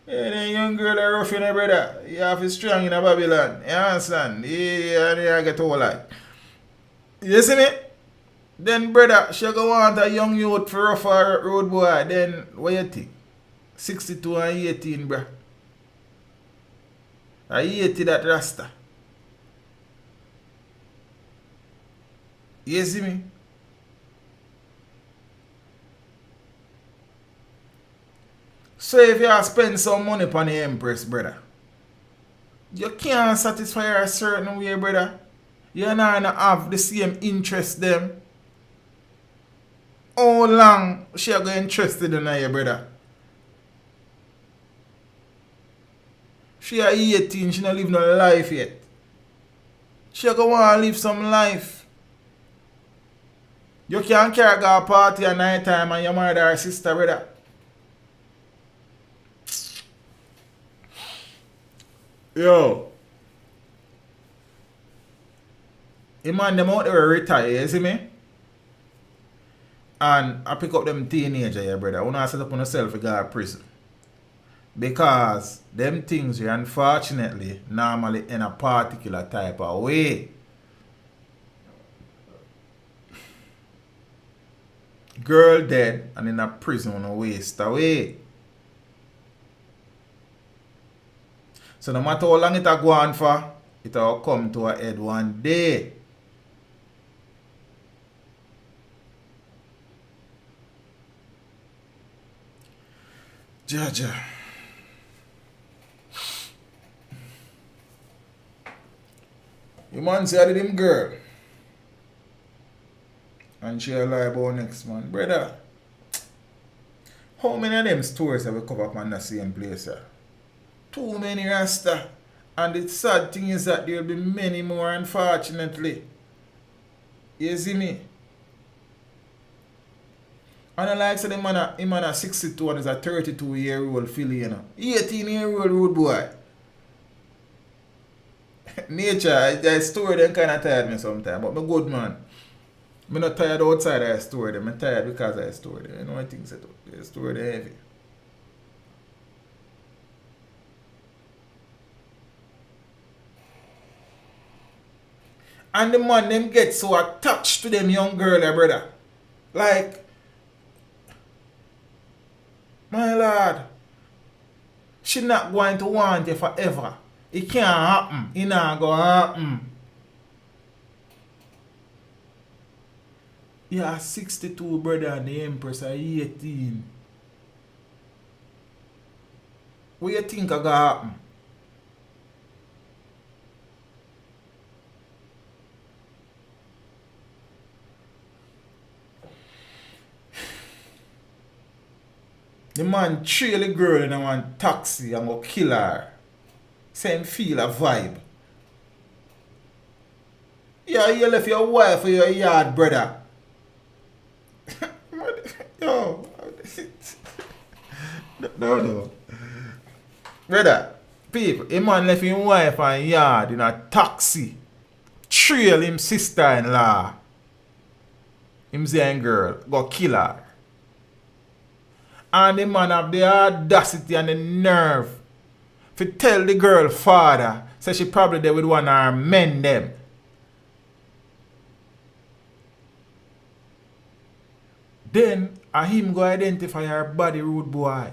S3: Yeah, the young girl are rough in her brother. You have to strong in a Babylon. You understand? Yeah, get all like. You see me? Then brother, she go want a young youth for rough her road boy. Then what you think? 62 and 18, bruh. I 80 that rasta. You see me? So if you spend some money upon the Empress, brother, you can't satisfy her a certain way, brother. You're not gonna have the same interest them. How long she go interested in you, brother? She are 18, she not live no life yet. She go want to live some life. You can't carry go a party at night time and you marry her sister, brother. Yo. The man them out there retire, you see me? And I pick up them teenager here, brother. When I set up on yourself to go to prison. Because them things you unfortunately normally in a particular type of way. Girl dead and in a prison on a waste away. So no matter how long it a go on for, it will come to a head one day. Jaja. You man say I did him girl. And she lie about next man. Brother, how many of them stories have we covered up on the same place, sir? Too many, Rasta. And the sad thing is that there will be many more, unfortunately. You see me? And I like say the man him a 62 and is a 32-year-old filly, you know. 18-year-old road boy. Nature, I story them kind of tired me sometimes, but I'm a good man. I'm not tired outside I story them, I'm tired because I story them. You know what I think set up? I story them heavy. And the man them get so attached to them young girl, brother. Like, my lord, she not going to want you forever. It can't happen. It not gonna happen. You are 62, brother, and the Empress are 18. What you think are gonna happen? The man trail the girl in a one taxi and go kill her. Same feel a vibe. Yeah, you left your wife for your yard, brother. Yo. No. Brother, people, a man left his wife and yard in a taxi. Trail him sister-in-law. Him saying girl, go kill her. And the man have the audacity and the nerve to tell the girl father, say she probably there with one of her men them. Then him go identify her body, rude boy.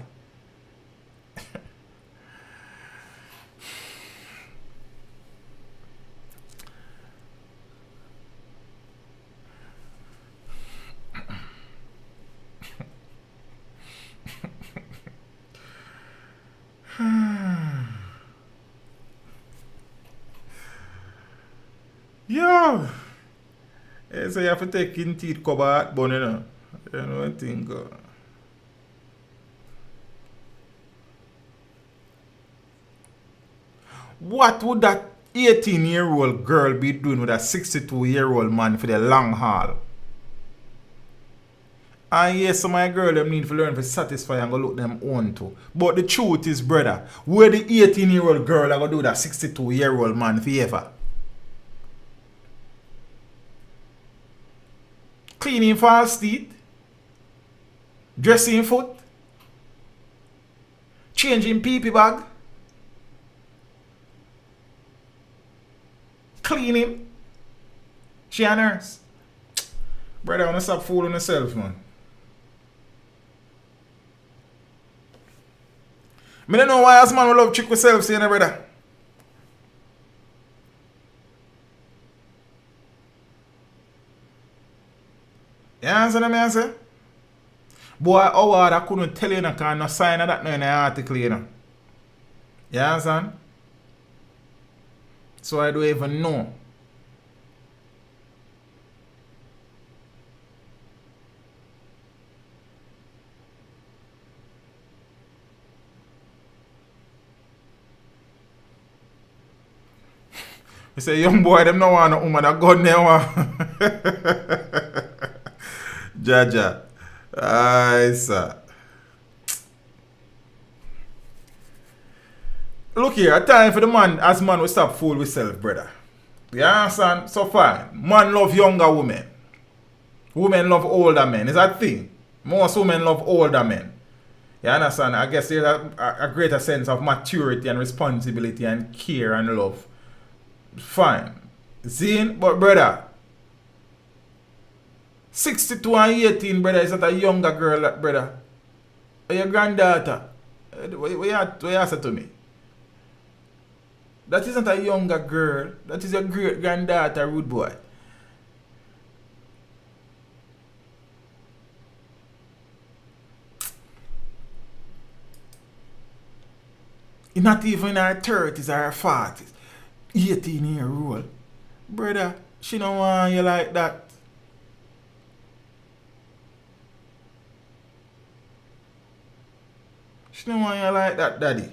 S3: Yo! So you have to take in teeth cover out bone, you know. You know what I think. What would that 18-year-old girl be doing with a 62-year-old man for the long haul? And yes, some of my girl them need to learn to satisfy and go look them own too. But the truth is, brother, where the 18-year-old girl are going to do that 62-year-old man forever? Cleaning false teeth, dressing foot, changing pee-pee bag, cleaning. She a nurse. Brother, I want to stop fooling yourself, man. I don't know why as man will love trick myself, saying, brother. You understand what I say? Boy, I couldn't tell you, because no sign of that in the article, you know. You understand? So I don't even know. I say, young boy, them no want no woman that gun there one. Jaja. Aye, sir. Look here, time for the man, as man will stop fool with self, brother. You understand? So fine. Man love younger women. Women love older men. Is that a thing? Most women love older men. You understand? I guess there's a greater sense of maturity and responsibility and care and love. Fine. Zine, but brother, 62 and 18, brother, is not a younger girl, brother. Your granddaughter. What you say to me? That isn't a younger girl. That is your great granddaughter, rude boy. Not even in her 30s or her 40s. 18-year-old. Brother, she don't want you like that. She don't want you like that, daddy.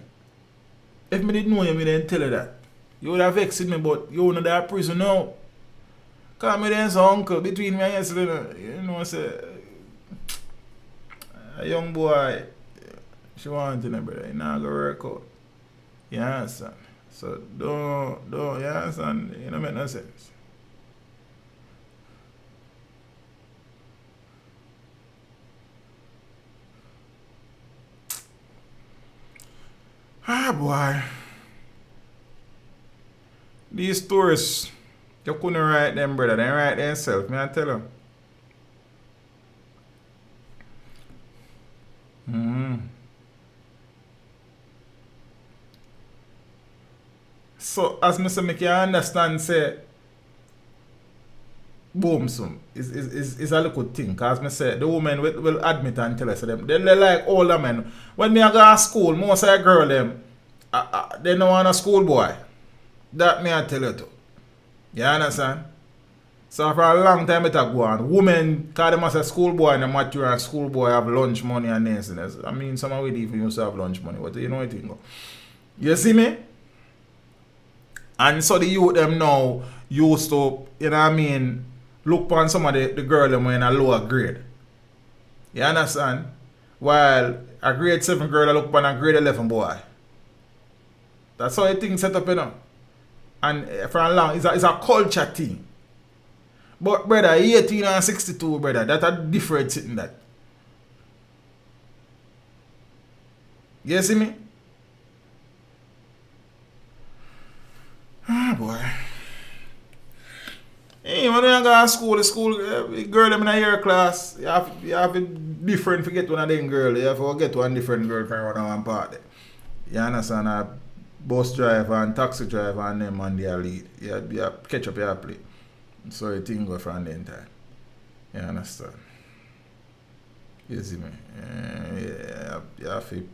S3: If me didn't know you, me didn't tell her that. You would have vexed me, but you know that prison now. Cause me then so uncle between me and yesterday, you know, say a young boy, she want to know, brother. You not gonna work out. You understand? So don't, you understand? You don't make no sense. Ah, boy. These stories, you couldn't write them, brother. They write themselves, may I tell you? So, as Mr. Mickey, I understand, say, boom some. It's a little thing. Cause me say the women will admit and tell us them. They like older men. When me I go to school, most of the girl them they don't want a schoolboy. That me I tell you too. You understand? So for a long time it a go on. Women, cause them as a schoolboy and a mature and schoolboy have lunch money and naziness. I mean some of it even used to have lunch money. But you know what I think? You see me? And so the youth them now used to, you know what I mean, look upon some of the girl them in a lower grade. You understand? While a grade 7 girl I look upon a grade 11 boy. That's how the thing set up, you know. And for a long, it's a culture thing. But brother, 18 and 62, brother, that's a different thing that. You see me? Ah, boy. Hey, when you go to school, the girl them in a year class, you have to different to get one of them girl. You have to get one different girl from one part. You understand? A bus driver and taxi driver and them on their lead. You catch up your play. So the thing go from then time. You understand? You see me? Yeah, you have to.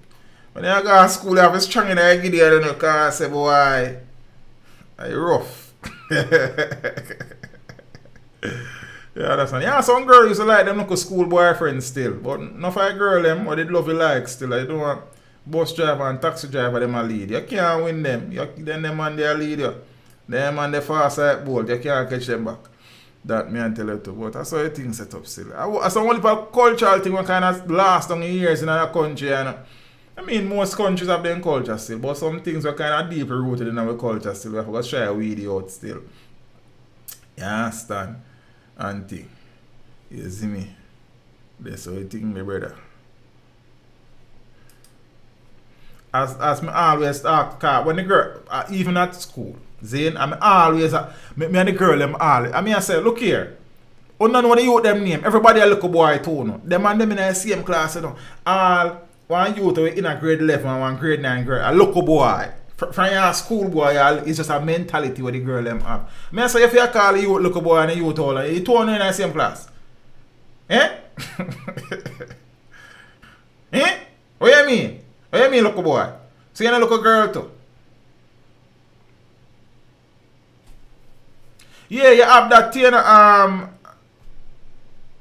S3: When you go to school, you have to strong in the giddy and you can't say, boy, it's rough. You understand? Yeah, some girls used to like them look a school boyfriend still. But not for a girl them, or they love you like still. I don't want bus driver and taxi driver them a lead. You can't win them. Then them man they lead you. Them on the far side bolt, you can't catch them back. That me and tell you too. But that's how the thing set up still. That's only for cultural thing what kind of last on years in our country. You know? I mean, most countries have their culture still, but some things are kind of deeply rooted in our culture still. We have to try to weed it out still. You understand? And thing. You see me? That's how the thing, my brother. As me always talk, when the girl, even at school, Zane, I'm always, me and the girl, them all. I mean, I say, look here. You don't know what the youth them name. Everybody a little boy too, no. Them and them in the same class, you know. All one youth in a grade 11 and one grade 9 girl, a local boy. From your school boy, it's just a mentality what the girl them have. Me I say, if you call a youth local boy and a youth older, you two in the same class. Eh? Eh? What you mean? What you mean, local boy? So you're a local girl too? Yeah, you have that Tiana,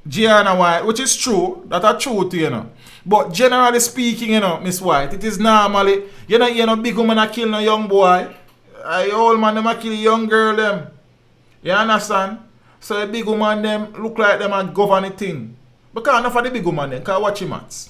S3: Tiana White, which is true. That's a truth, you know. But generally speaking, you know, Miss White, it is normally, you know, big woman a kill no young boy. A old man them a kill young girl them. You understand? So the big woman them look like them and govern the thing. Because enough of the big woman them, because watch him at.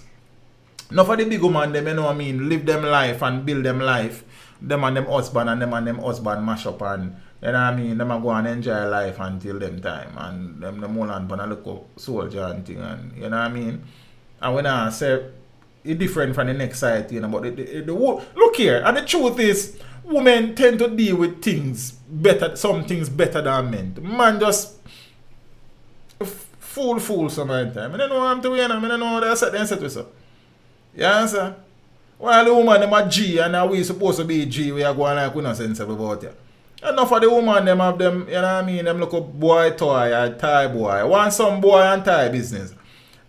S3: Enough of the big woman them, you know what I mean, live them life and build them life. Them and them husband mash up and, you know what I mean, them a go and enjoy life until them time. And them all and a little soldier and thing, and you know what I mean? And when I say it's different from the next side, you know, but look here, and the truth is, women tend to deal with things better, some things better than men. Man just fool some of the time. I don't know what I'm doing, I don't know what I said with so. You understand? While the woman them a G and we supposed to be G, we are going like we not sensible about it. Enough of the woman them have them, you know what I mean, them look a boy toy or tie boy. Want some boy and tie business.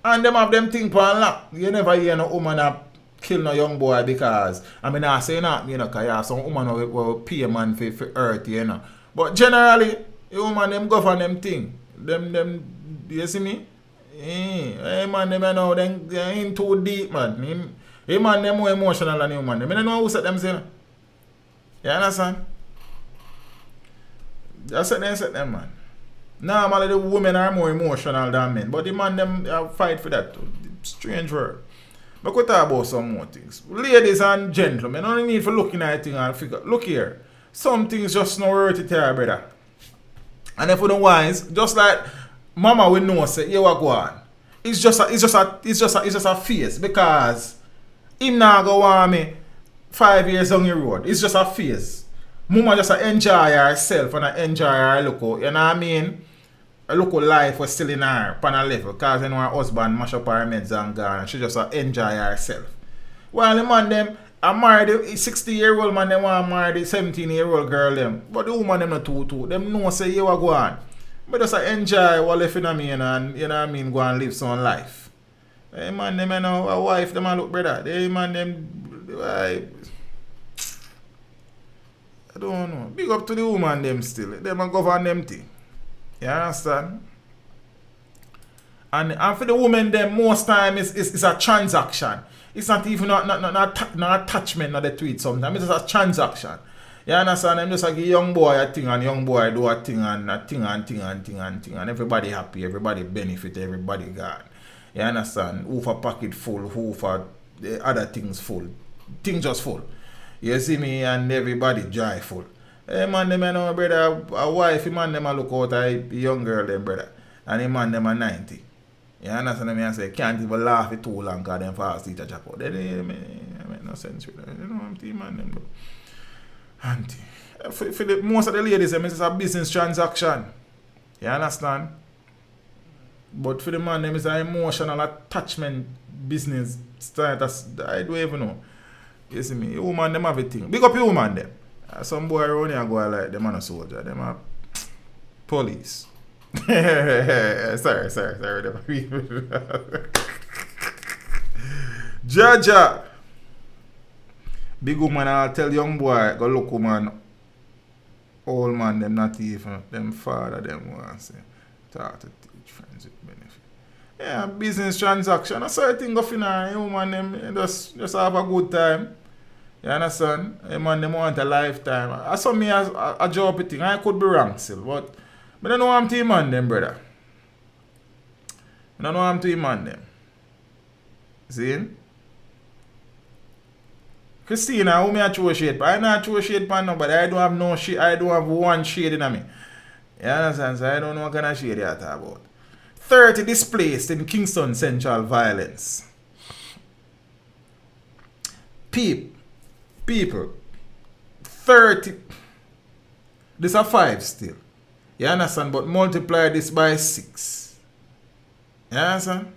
S3: And them have them thing pan lock. You never hear no woman a kill no young boy because I mean I say not, you know, because you have some woman who will pay a man for earth, you know. But generally, the woman them govern them thing. Them you see me? Hey man, them you know, they're in too deep, man. Hey man, them more emotional than you man. I don't know who said them saying. You understand? Just set them man. Normally the women are more emotional than men, but the man them fight for that too. Strange word. But we talk about some more things. Ladies and gentlemen, no need for looking at thing and figure. Look here, some things just not worth it here, brother. And if we don't wise, just like Mama will know say, you are going. It's just a phase because him now go on me 5 years on the road. It's just a phase. Mama just enjoy herself and enjoy her look, you know what I mean? A local life was still in her pan a level because you know her husband mash up her meds and gone and she just enjoy herself. While the man them I married a 60-year-old man them want marry the 17-year-old girl them. But the woman them not too. Them know say you are going. But just enjoy what left in me and you know what I mean, go and live some life. Hey man, them you know, a wife, them a look brother. Hey man, them I don't know. Big up to the woman them still. Them a govern them thing. You understand? And for the woman them most time it's a transaction. It's not even not attachment not the tweet sometimes. It's just a transaction. You understand? I'm just like a young boy a thing and young boy do a thing and a thing and everybody happy, everybody benefit, everybody gone. You understand? Who for pocket full, who for the other things full. Things just full. You see me and everybody joyful. Hey man them you know brother, a wife, man them a look out a young girl them brother. And a man them a 90. You understand me? I say can't even laugh it too long because them fast teacher chop out. They make no sense with that. You know what I'm man them do. Auntie. For the most of the ladies, it's a business transaction. You understand? But for the man, it's an emotional attachment business status. I don't even know. You see me? You woman, them have a thing. Big up you woman, them. Some boy around here go like them are a soldier. Them are police. sorry. Jaja. Big woman, I'll tell young boy, go look woman. Old man, them not even. Them father, them want say. Talk to teach friends with benefit. Yeah, business transaction. A certain go finna. You man, them just have a good time. You understand? You man, them want a lifetime. I saw me as a job thing. I could be wrong still, but I don't know I'm to man them, brother. I don't know I'm to man them. See? Christina, who me a throw shade? I not throw shade pan no, but I don't have no shade. I don't have one shade in me. You understand? So I don't know what kind of shade you talk about. 30 displaced in Kingston Central violence. People. 30. This are 5 still. You understand? But multiply this by 6. You understand?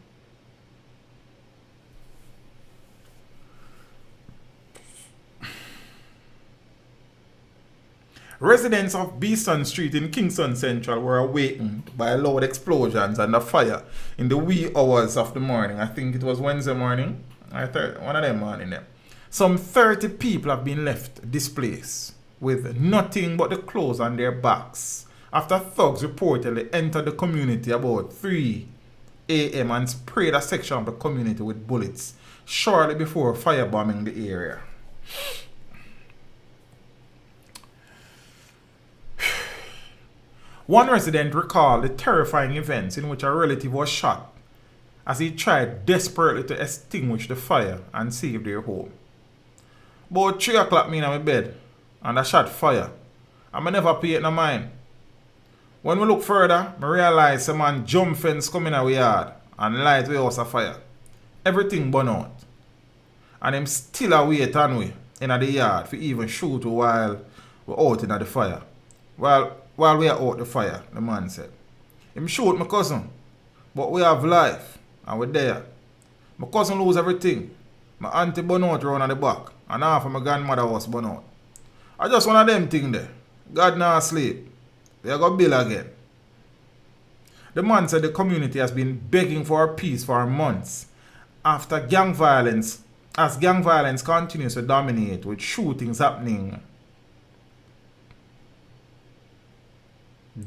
S3: Residents of Beeston Street in Kingston Central were awakened by loud explosions and a fire in the wee hours of the morning. I think it was Wednesday morning. One of them morning there. Some 30 people have been left displaced with nothing but the clothes on their backs after thugs reportedly entered the community about 3 a.m. and sprayed a section of the community with bullets shortly before firebombing the area. One resident recalled the terrifying events in which a relative was shot as he tried desperately to extinguish the fire and save their home. About 3 o'clock me in my bed and I shot fire and I never pay it no mind. When we look further, I realize a man jump fence coming our yard and light we house a fire. Everything burn out. And him still await on we in the yard for even shoot while we're out in the fire. While we are out the fire, the man said. Him shoot my cousin, but we have life and we're there. My cousin lose everything. My auntie burn out round at the back and half of my grandmother was burn out. I just one of them thing there. God now sleep. They got bill again. The man said the community has been begging for peace for months after gang violence continues to dominate with shootings happening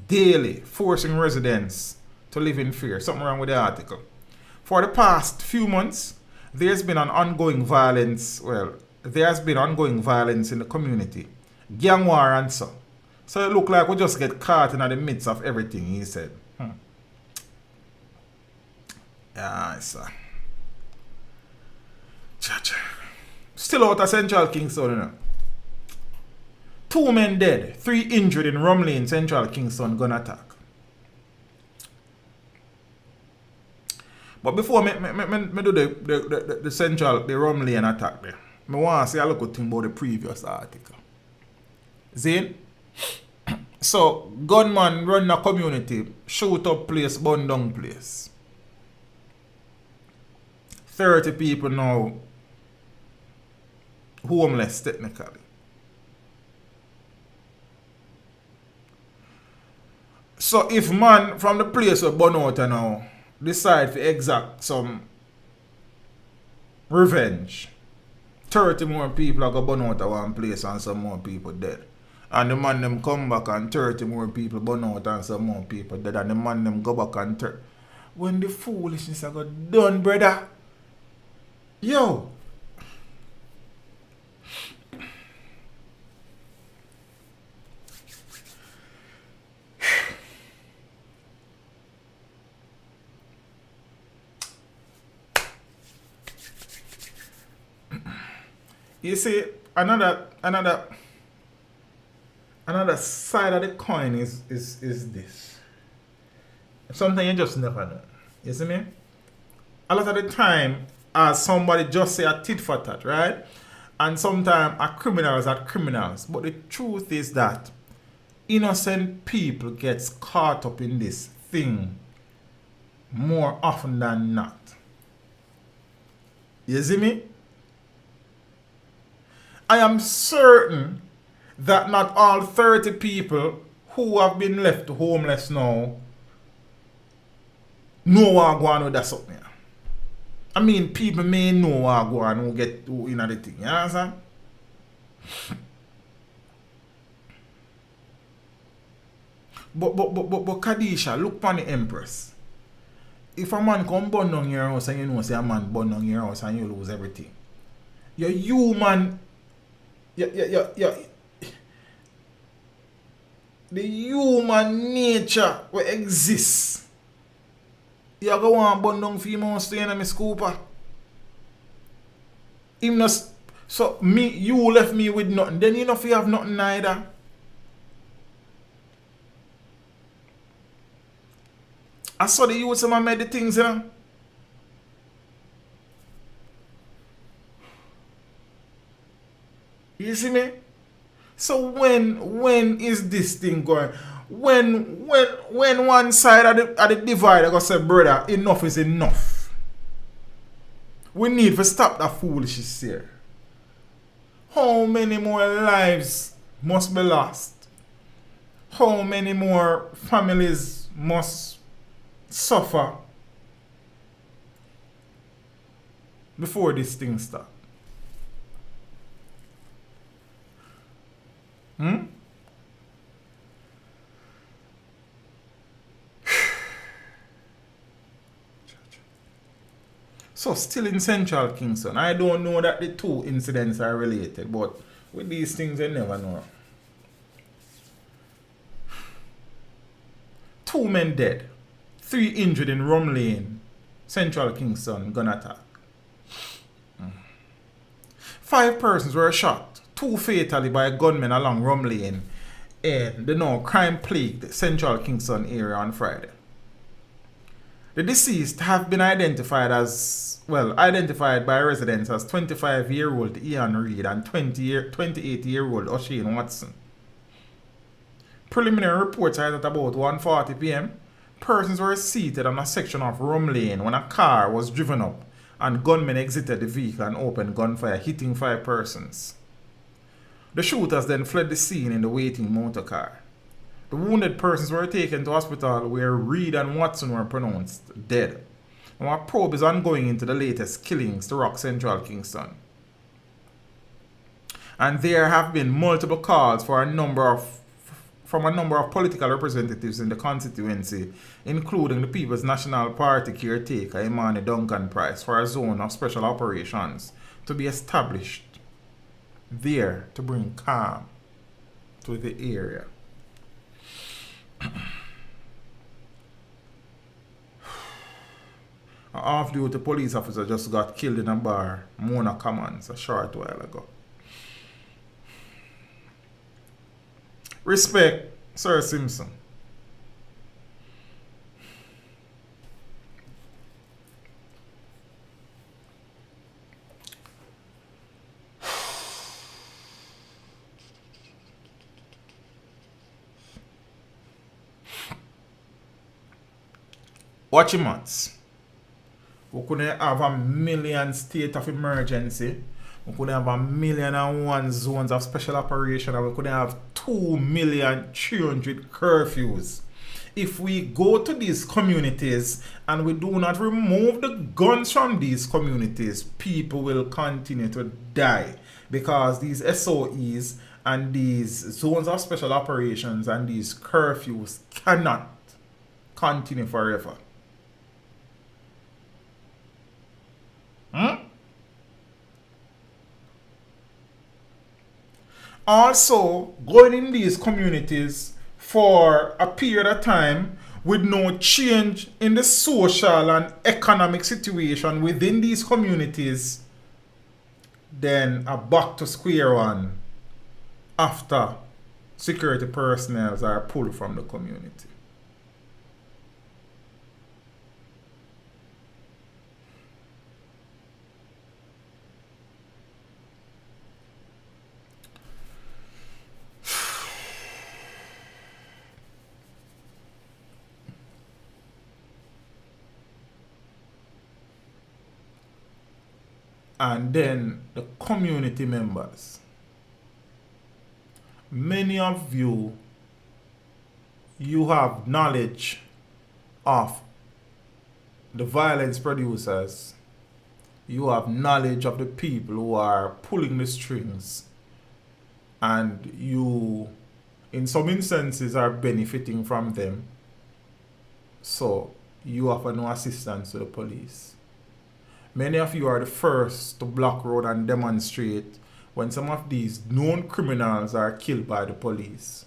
S3: daily, forcing residents to live in fear. Something wrong with the article. For the past few months, there has been ongoing violence in the community. Gang war and so. So it look like we just get caught in the midst of everything, he said. Yeah, sir. Still out of Central Kingston, you know. 2 men dead, 3 injured in Rumley in Central Kingston gun attack. But before me do the Rumley attack there, I want to say a little thing about the previous article. See? So, gunman run a community, shoot up place, burn down place. 30 people now homeless technically. So if man from the place of Bonota now decide to exact some revenge, 30 more people are going to burn out one place and some more people dead. And the man them come back and 30 more people burn out and some more people dead. And the man them go back and when the foolishness are got done, brother. Yo. You see, another side of the coin is this. Something you just never know. You see me? A lot of the time, as somebody just say a tit for tat, right? And sometimes a criminals are criminals. But the truth is that innocent people gets caught up in this thing more often than not. You see me? I am certain that not all 30 people who have been left homeless now know what going on with that something. I mean, people may know what going on who get who in the thing. You understand? But Kadisha, look upon the Empress. If a man come burn down your house and you know say a man burn down your house and you lose everything, you're human. The human nature will exist. You go want burn down for your house to you know, Scooper. So you left me with nothing. Then you know if you have nothing neither. I saw the youth some made the things, you know. You see me? So when is this thing going? When one side of the divide I go say, brother, enough is enough. We need to stop that foolishness here. How many more lives must be lost? How many more families must suffer before this thing starts? So still in Central Kingston, I don't know that the two incidents are related, but with these things you never know. 2 men dead, 3 injured in Rum Lane, Central Kingston gun attack. 5 persons were shot, 2 fatally by gunmen along Rum Lane in the now crime-plagued Central Kingston area on Friday. The deceased have been identified by residents as 25-year-old Ian Reed and 28-year-old O'Shane Watson. Preliminary reports are that about 1:40 p.m., persons were seated on a section of Rum Lane when a car was driven up and gunmen exited the vehicle and opened gunfire, hitting 5 persons. The shooters then fled the scene in the waiting motor car. The wounded persons were taken to hospital where Reed and Watson were pronounced dead. And our probe is ongoing into the latest killings to rock Central Kingston. And there have been multiple calls from a number of political representatives in the constituency, including the People's National Party caretaker Imani Duncan Price, for a zone of special operations to be established there to bring calm to the area. An off-duty police officer just got killed in a bar, Mona Commons, a short while ago. Respect, Sir Simpson. Watch your months. We couldn't have a million state of emergency. We couldn't have 1,000,001 zones of special operation, and we couldn't have 2,300,000 curfews if we go to these communities and we do not remove the guns from these communities, people will continue to die, because these SOEs and these zones of special operations and these curfews cannot continue forever. Also, going in these communities for a period of time with no change in the social and economic situation within these communities, then are back to square one after security personnel are pulled from the community. And then the community members. Many of you have knowledge of the violence producers. You have knowledge of the people who are pulling the strings. And you, in some instances, are benefiting from them. So you offer no assistance to the police. Many of you are the first to block road and demonstrate when some of these known criminals are killed by the police.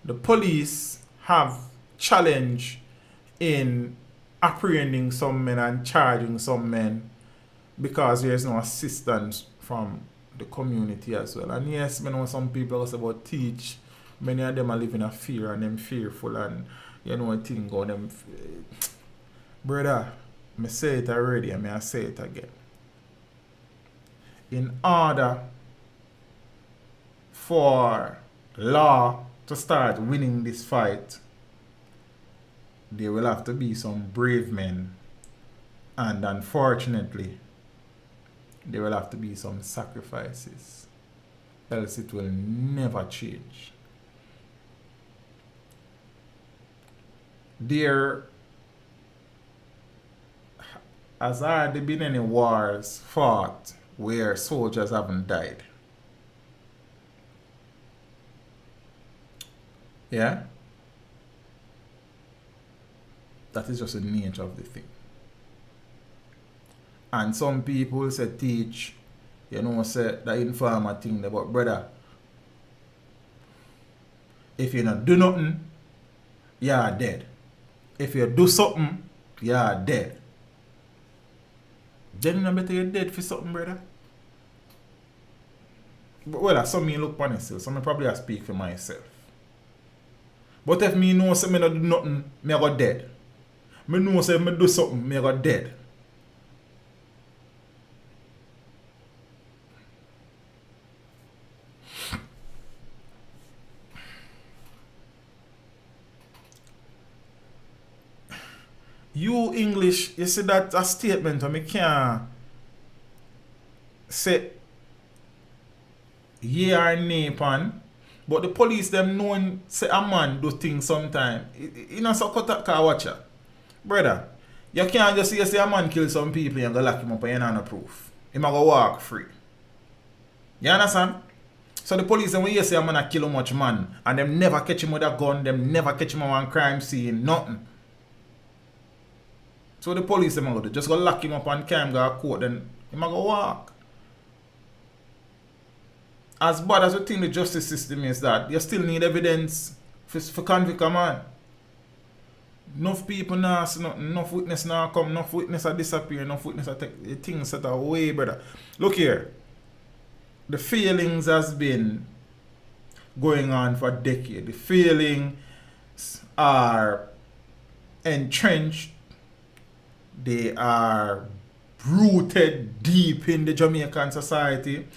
S3: The police have challenge in apprehending some men and charging some men because there is no assistance from the community as well. And yes, I know some people also about teach. Many of them are living in fear and them fearful, and you know a thing go them. Brother, I say it already and I say it again. In order for law to start winning this fight, there will have to be some brave men, and unfortunately there will have to be some sacrifices, else it will never change. There has hardly been any wars fought where soldiers haven't died. Yeah? That is just the nature of the thing. And some people say teach, you know, say the informer thing, but brother, if you not do nothing, you are dead. If you do something, you are dead. Then you better you're dead for something, brother. But well, some me look upon myself, so I probably speak for myself. But if me know say me not do nothing, me I go dead. Me know say me do something, me I go dead. You English, you see that a statement and me can't say yeah or nay pan, but the police them knowing say a man do things sometime. You know so cut car watcher. Brother, you can't just say a man kill some people and go lock him up and you have no proof. He might go walk free. You understand? So the police them when you say a man a kill much man and them never catch him with a gun, them never catch him on one crime scene, nothing. So the police them go do just go lock him up and carry him go to court, then he might go walk. As bad as we think the justice system is, that you still need evidence for convict a man. Enough people now see nothing, enough witness now come, enough witness are disappear, enough witness are take the things set away, brother. Look here. The failings has been going on for decades. The failings are entrenched. They are rooted deep in the Jamaican society.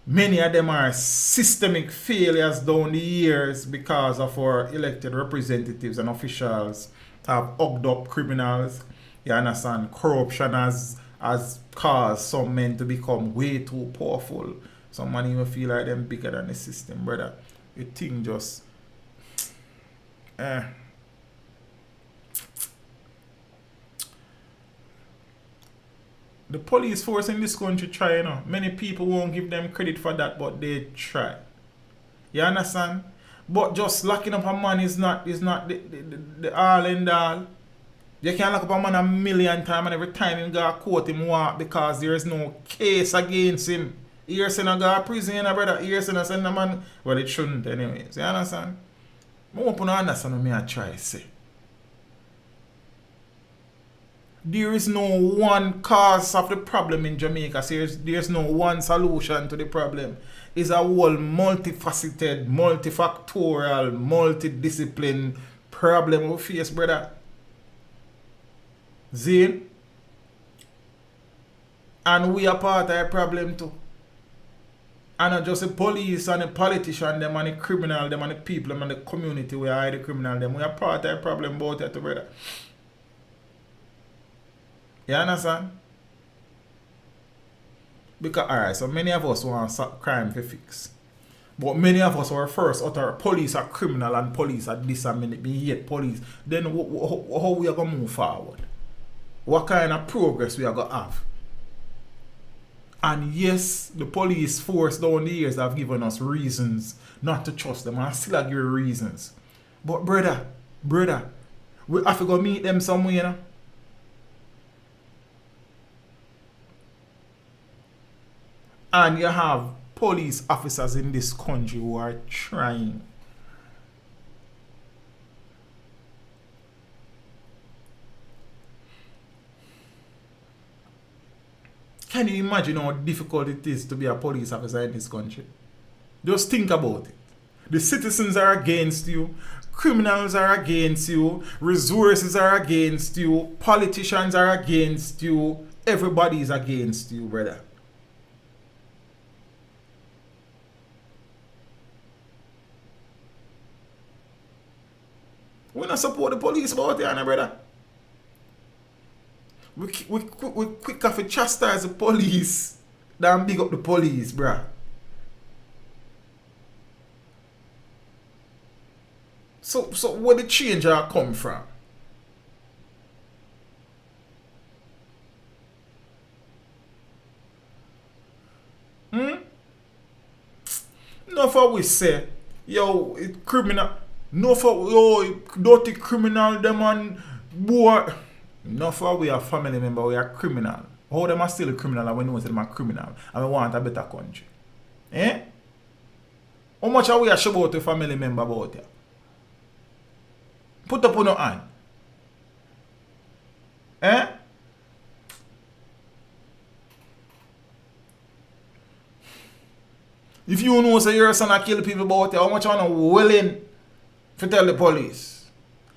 S3: Many of them are systemic failures down the years because of our elected representatives and officials have hugged up criminals. You understand? Corruption has caused some men to become way too powerful. Some man even feel like them bigger than the system, brother. You think just... The police force in this country try, Many people won't give them credit for that, but they try. You understand? But just locking up a man is not the all and all. You can lock up a man 1,000,000 times and every time him go to court him walk because there is no case against him. Here say no go to prison, brother. Here say no send a man. Well, it shouldn't anyways. You understand? I want to understand what I try to say. There is no one cause of the problem in Jamaica. So there's no one solution to the problem. It's a whole multifaceted, multifactorial, multidisciplined problem we face, brother. Zane? And we are part of the problem too. And not just the police and the politician, them and the criminal, them and the people, them and the community we are the criminal, them. We are part of the problem about it, brother. You understand? Because, alright, so many of us want crime to fix. But many of us were first utter police are criminal and police are this and we hate police. Then how we are going to move forward? What kind of progress we are going to have? And yes, the police force down the years have given us reasons not to trust them. And I still give reasons. But brother, we have to go meet them somewhere, And you have police officers in this country who are trying. Can you imagine how difficult it is to be a police officer in this country? Just think about it. The citizens are against you. Criminals are against you. Resources are against you. Politicians are against you. Everybody is against you, brother. We don't support the police about it, brother. We quick have to chastise the police than big up the police, bruh. So where the change are come from? No for we say, yo, it criminal. No for yo, dirty criminal them and boy. No for we are family member, we are criminal. How them are still a criminal and we know them are criminal and we want a better country. Eh? How much are we a show about a family member about it? Put up on your hand. Eh? If you know say your son a kill people about it, how much are you willing to tell the police?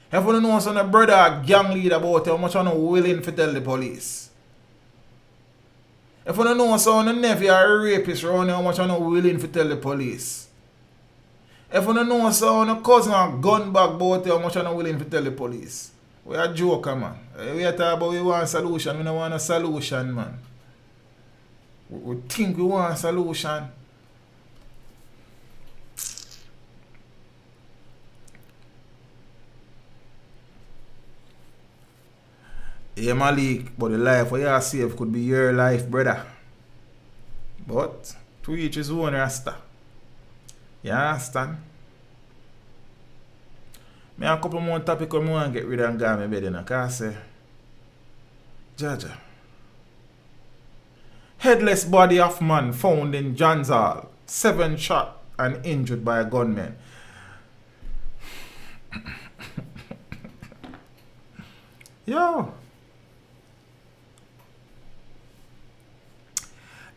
S3: If you know say a brother a gang leader about it, how much are you willing to tell the police? If you know say a nephew a rapist around, how much are you willing to tell the police? If you know say a cousin a gun bag about it, how much are you willing to tell the police? We are joker, man. We are talking about we want a solution. We don't want a solution, man. We think we want a solution. Yeah, Malik, but the life where you save could be your life, brother. But to each his own, Rasta. You understand? Me have a couple more topics I want to get rid of and go to my bed, because I say, Jaja. Headless body of man found in John's Hall. 7 shot and injured by a gunman. Yo.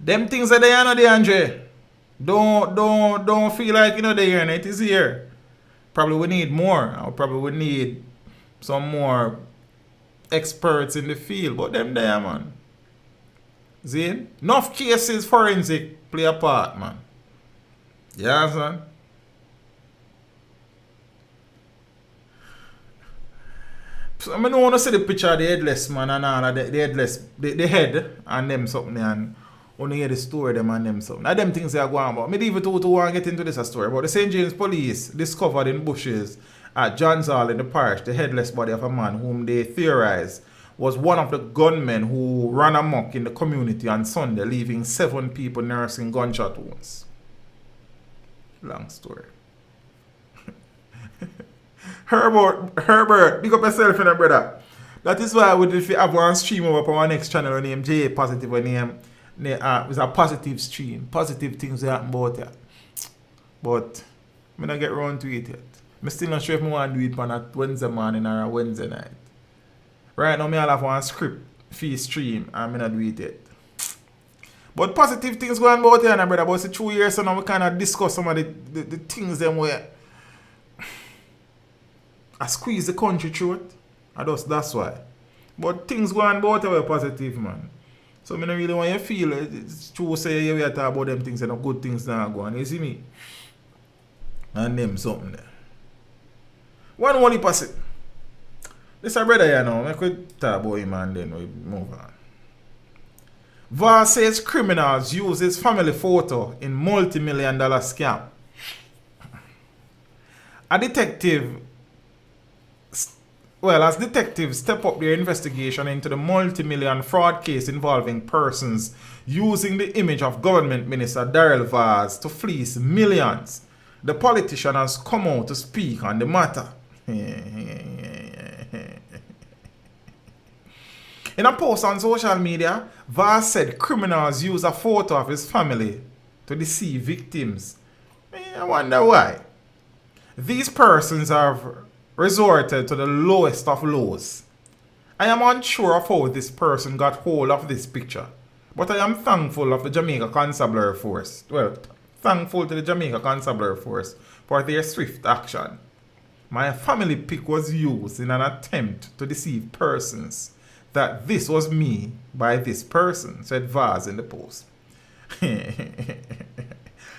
S3: Them things are there, no, Andre. Don't feel like you know they here. It is here. Probably we need more. Or probably we need some more experts in the field. But them there, man. See? Enough cases forensic play a part, man. You understand? So I don't want to see the picture of the headless man and all of the headless, the head and them something and only hear the story them and them something. Now them things they are going about. Maybe even to want to get into this story about the St. James police discovered in bushes at John's Hall in the parish the headless body of a man whom they theorize was one of the gunmen who ran amok in the community on Sunday, leaving 7 people nursing gunshot wounds. Long story. Herbert, big up yourself, you know, brother. That is why if you have one stream over on our next channel named J Positive, it's a positive stream. Positive things happen about it. But I don't get around to it yet. I'm still not sure if I want to do it on a Wednesday morning or a Wednesday night. Right now, I have one script for stream and I'm not do it yet. But positive things going about here, brother. But it's 2 years so now we kind of discuss some of the things them where I squeeze the country through it. That's why. But things going about here positive, man. So I don't really want you to feel it's true say we are talking about them things and the good things now going. You see me? And them something there. One only person. This a brother here now. I could talk about him and then we move on. VAR says criminals use his family photo in multi-million-dollar scam. As detectives step up their investigation into the multi-million fraud case involving persons using the image of government minister Daryl Vaz to fleece millions, the politician has come out to speak on the matter. In a post on social media, Vaz said criminals use a photo of his family to deceive victims. I wonder why. These persons have resorted to the lowest of lows. I am unsure of how this person got hold of this picture, but I am thankful of the Jamaica Constabulary Force. Thankful to the Jamaica Constabulary Force for their swift action. My family pic was used in an attempt to deceive persons that this was me by this person, said Vaz in the post.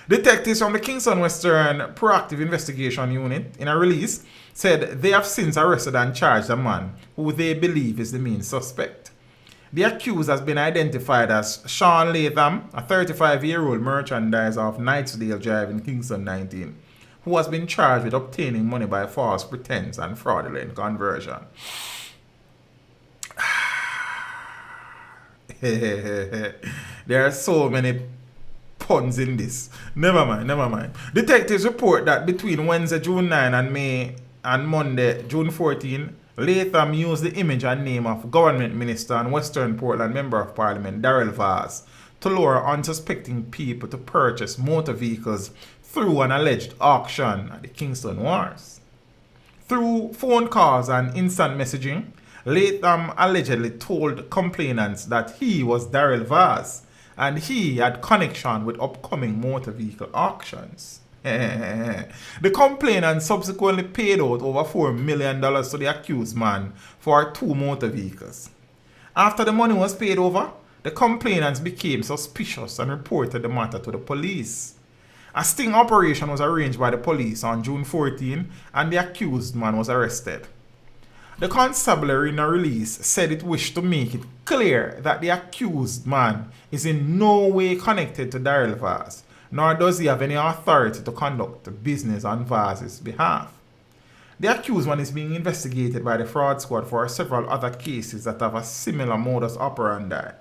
S3: Detectives from the Kingston Western Proactive Investigation Unit, in a release, said they have since arrested and charged a man who they believe is the main suspect. The accused has been identified as Sean Latham, a 35-year-old merchandiser of Knightsdale Drive in Kingston 19, who has been charged with obtaining money by false pretense and fraudulent conversion. There are so many puns in this. Never mind. Detectives report that between Wednesday, June 9 and Monday, June 14, Latham used the image and name of government minister and Western Portland Member of Parliament Daryl Vaz to lure unsuspecting people to purchase motor vehicles through an alleged auction at the Kingston Wharves. Through phone calls and instant messaging, Latham allegedly told complainants that he was Daryl Vaz and he had connection with upcoming motor vehicle auctions. The complainant subsequently paid out over $4 million to the accused man for 2 motor vehicles. After the money was paid over, the complainants became suspicious and reported the matter to the police. A sting operation was arranged by the police on June 14 and the accused man was arrested. The constabulary in a release said it wished to make it clear that the accused man is in no way connected to Daryl Vaz, nor does he have any authority to conduct business on Vaz's behalf. The accused man is being investigated by the fraud squad for several other cases that have a similar modus operandi.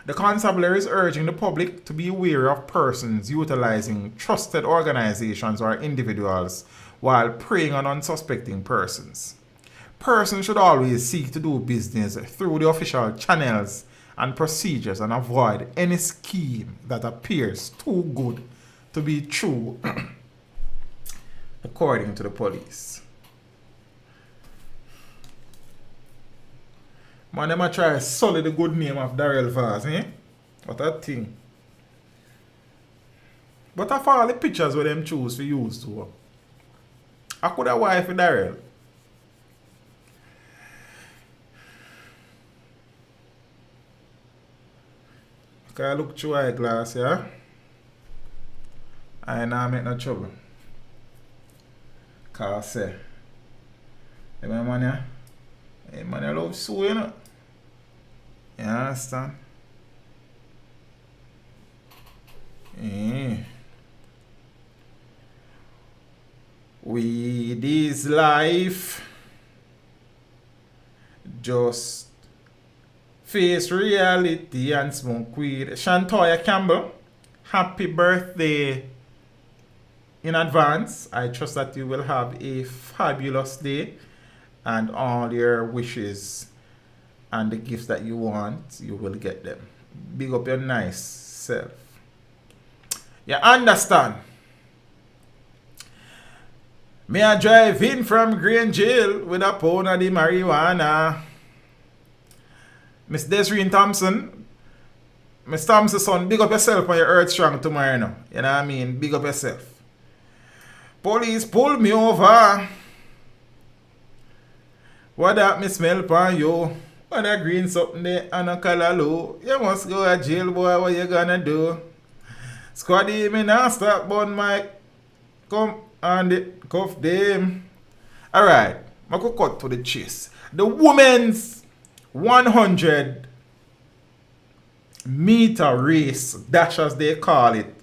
S3: The constabulary is urging the public to be wary of persons utilizing trusted organizations or individuals while preying on unsuspecting persons. Persons should always seek to do business through the official channels and procedures and avoid any scheme that appears too good to be true, according to the police. Man, them a try to sully the good name of Daryl Vaz, eh? What a thing. But of all the pictures where them choose to use to, I could have wife for Daryl. Can I look through eyeglass, yeah? I ain't make no trouble. Cause say, hey man, yeah? Hey man, I love Sue, you know? You understand? Weed is life. Just face reality and smoke weed. Shantoya Campbell, happy birthday in advance. I trust that you will have a fabulous day and all your wishes and the gifts that you want, you will get them. Big up your nice self. You understand? Me I drive in from Green Jail with a pound of the marijuana. Miss Desiree Thompson, Miss Thompson's son, big up yourself on your earth strong tomorrow now. You know what I mean? Big up yourself. Police pull me over. What that me smell pan you? What that green something there and a color low? You must go to jail, boy. What you gonna do? Squaddy, me now stop bun Mike. Come and it cuff them. Alright, I go cut to the chase. The women's 100-meter race, dash as they call it,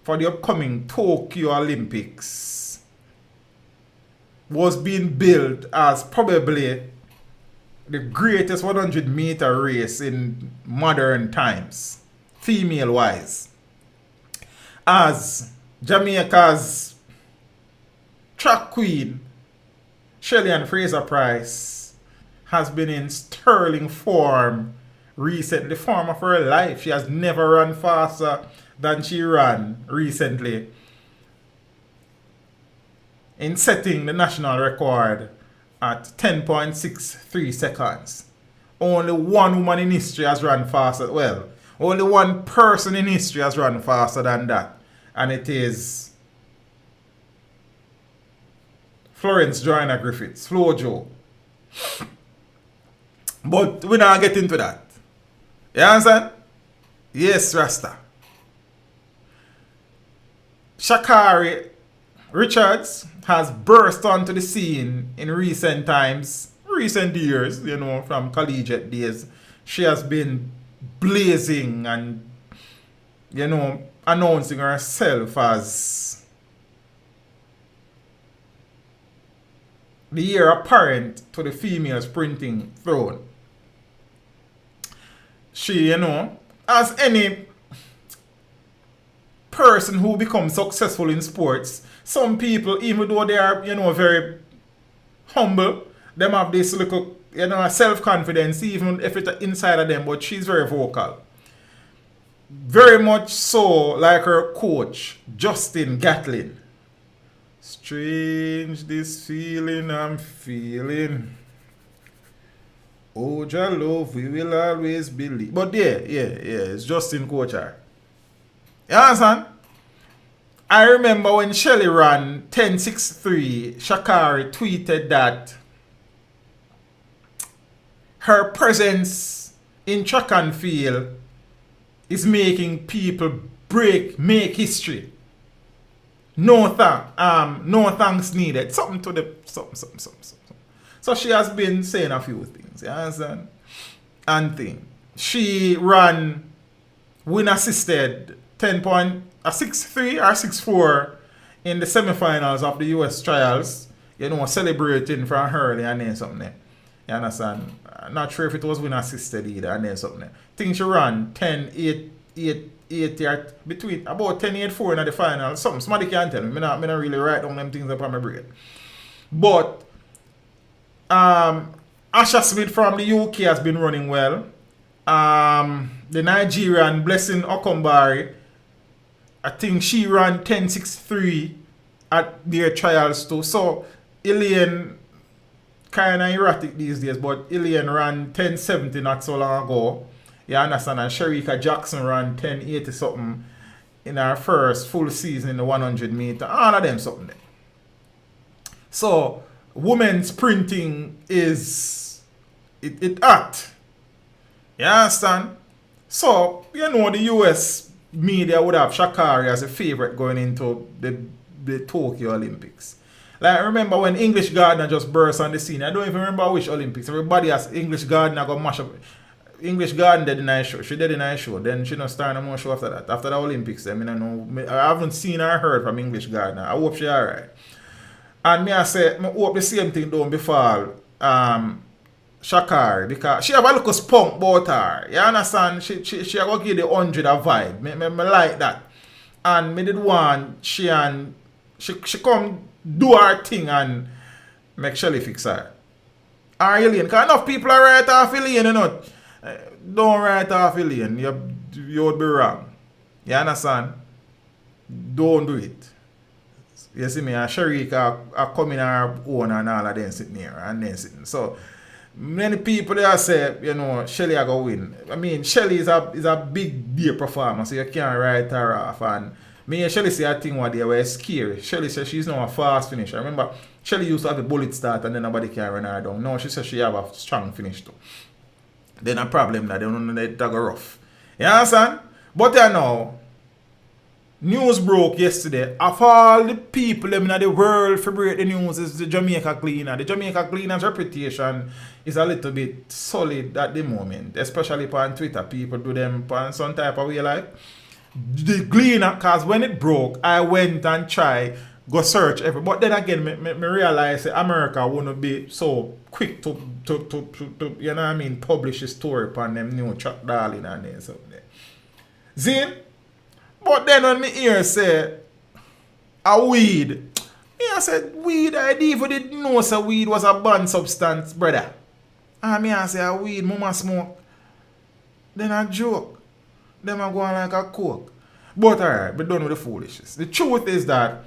S3: for the upcoming Tokyo Olympics was being billed as probably the greatest 100-meter race in modern times, female-wise. As Jamaica's track queen, Shelly-Ann Fraser-Pryce, has been in sterling form recently, form of her life. She has never run faster than she ran recently in setting the national record at 10.63 seconds. Only one woman in history has run faster. Well, only one person in history has run faster than that. And it is Florence Joyner Griffiths, Flojo. But we're not getting into that. You understand? Yes, Rasta. Sha'Carri Richards has burst onto the scene in recent times, recent years, you know, from collegiate days. She has been blazing and, you know, announcing herself as the heir apparent to the female sprinting throne. She, you know, as any person who becomes successful in sports, some people, even though they are, you know, very humble, them have this little, you know, self-confidence, even if it's inside of them, but she's very vocal. Very much so like her coach, Justin Gatlin. Strange this feeling I'm feeling. Oh, your love, we will always believe. But yeah, it's Justin Coachar. You understand? I remember when Shelly ran 10.63, Sha'Carri tweeted that her presence in track and field is making people make history. No thanks needed. Something to the something. So she has been saying a few things, you understand? And thing. She ran win assisted 10.63 or 6.4 in the semifinals of the US trials, you know, celebrating from Hurley and then something there. You understand? I'm not sure if it was win assisted either and then something there. I think she ran 10.8 between about 10.84 in the final. Somebody can tell me. I not really write down them things up on my brain. But Asha Smith from the UK has been running well. The Nigerian Blessing Okombari, I think she ran 10.63 at their trials too. So Elaine, kind of erratic these days, but Elaine ran 10.70 not so long ago. You understand? And Sherika Jackson ran 10.80 something in her first full season in the 100 meter. All of them something there. So women's sprinting is it hot. You understand? So, you know, the US media would have Sha'Carri as a favorite going into the Tokyo Olympics. Like, remember when English Gardner just burst on the scene? I don't even remember which Olympics. Everybody has English Gardner got mash up. English Garden did a nice show. She did a nice show. Then she not start no more show after that. After the Olympics, I mean, I haven't seen or heard from English Gardner. I hope she alright. And me I say, I hope the same thing don't befall Sha'Carri, because she have a little spunk about her. You understand? She have to give the 100 a vibe. Me like that. And me did want she come do her thing and make Shelly fix her. Or alien. Because enough people are right off alien, you know. Don't write off alien. You would be wrong. You understand? Don't do it. You see me, and Sharika are coming her own and all of them sitting here and then sitting. So many people there say, you know, Shelly are going to win. I mean, Shelly is a big day performer, so you can't write her off. And me and Shelly say a thing one day where it's scary. Shelly says she's not a fast finisher. Remember, Shelly used to have a bullet start and then nobody can run her down. No, she says she have a strong finish too. Then a problem that they don't know they go rough. You understand? But you know, news broke yesterday. Of all the people in the world for break the news is the Jamaica Cleaner. The Jamaica Cleaner's reputation is a little bit solid at the moment. Especially on Twitter. People do them on some type of way like. The Cleaner, because when it broke, I went and tried go search every. But then again, me realize that America wouldn't be so quick to you know what I mean, publish a story upon them new Chuck Darling and then something. See? But then when me hear say a weed, me I said weed, I even didn't know so weed was a banned substance, brother. And me I say a weed, mama smoke. Then a joke. Them are going like a coke. But alright, we're done with the foolishness. The truth is that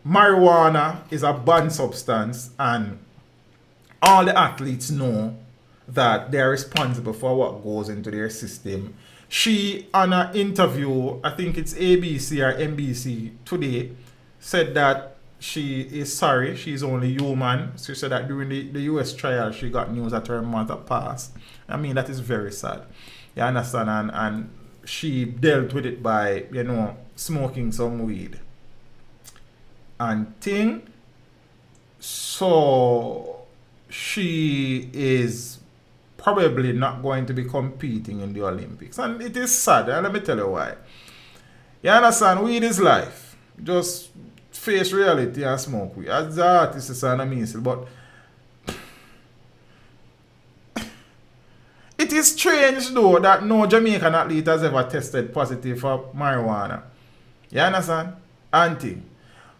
S3: marijuana is a banned substance and all the athletes know that they're responsible for what goes into their system. She, on an interview, I think it's ABC or NBC today, said that she is sorry, she's only human. She said that during the US trial, she got news that her mother passed. I mean, that is very sad. You understand? And she dealt with it by, you know, smoking some weed. And thing. So she is probably not going to be competing in the Olympics. And it is sad. And let me tell you why. You understand? Weed is life. Just face reality and smoke weed. As the artist is an amazing, but it is strange though that no Jamaican athlete has ever tested positive for marijuana. You understand? Anti.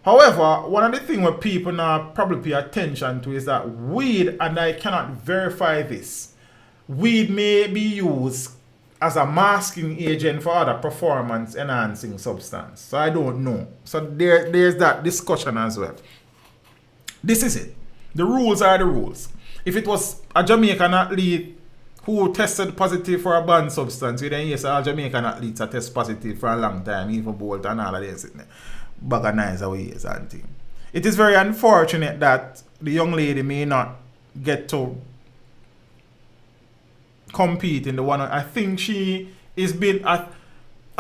S3: However, one of the things where people now probably pay attention to is that weed, and I cannot verify this, weed may be used as a masking agent for other performance enhancing substance. So I don't know. So there's that discussion as well. This is it. The rules are the rules. If it was a Jamaican athlete who tested positive for a banned substance, then yes, all Jamaican athletes are test positive for a long time, even Bolt and all of this. Bag of nice ways and thing. It is very unfortunate that the young lady may not get to compete in the one. I think she is been at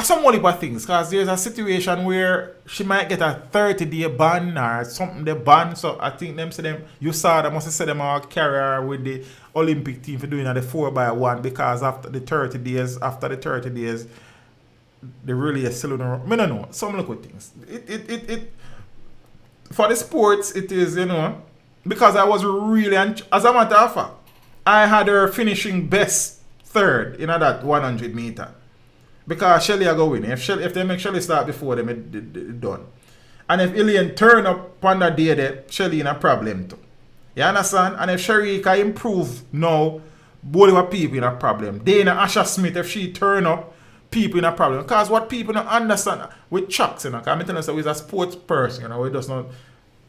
S3: some of things, because there's a situation where she might get a 30-day ban or something they ban. So I think them say them, you saw them must have said them our carrier with the Olympic team for doing the 4x1, because after the 30 days they really are still on the road. I don't know. Some look at things. It for the sports it is, you know, because I was really, as a matter of fact, I had her finishing best third in that 100 meter. Because Shelly are going win. If they make Shelly start before them, it done. And if Ilian turn up on that day there, Shelly in a problem too. You understand? And if Sharika improve now, both of people in a problem. Dana Asha Smith, if she turn up, people in a problem. Because what people don't understand with Chucks, you know, because I'm telling you, so he's a sports person, you know, we just not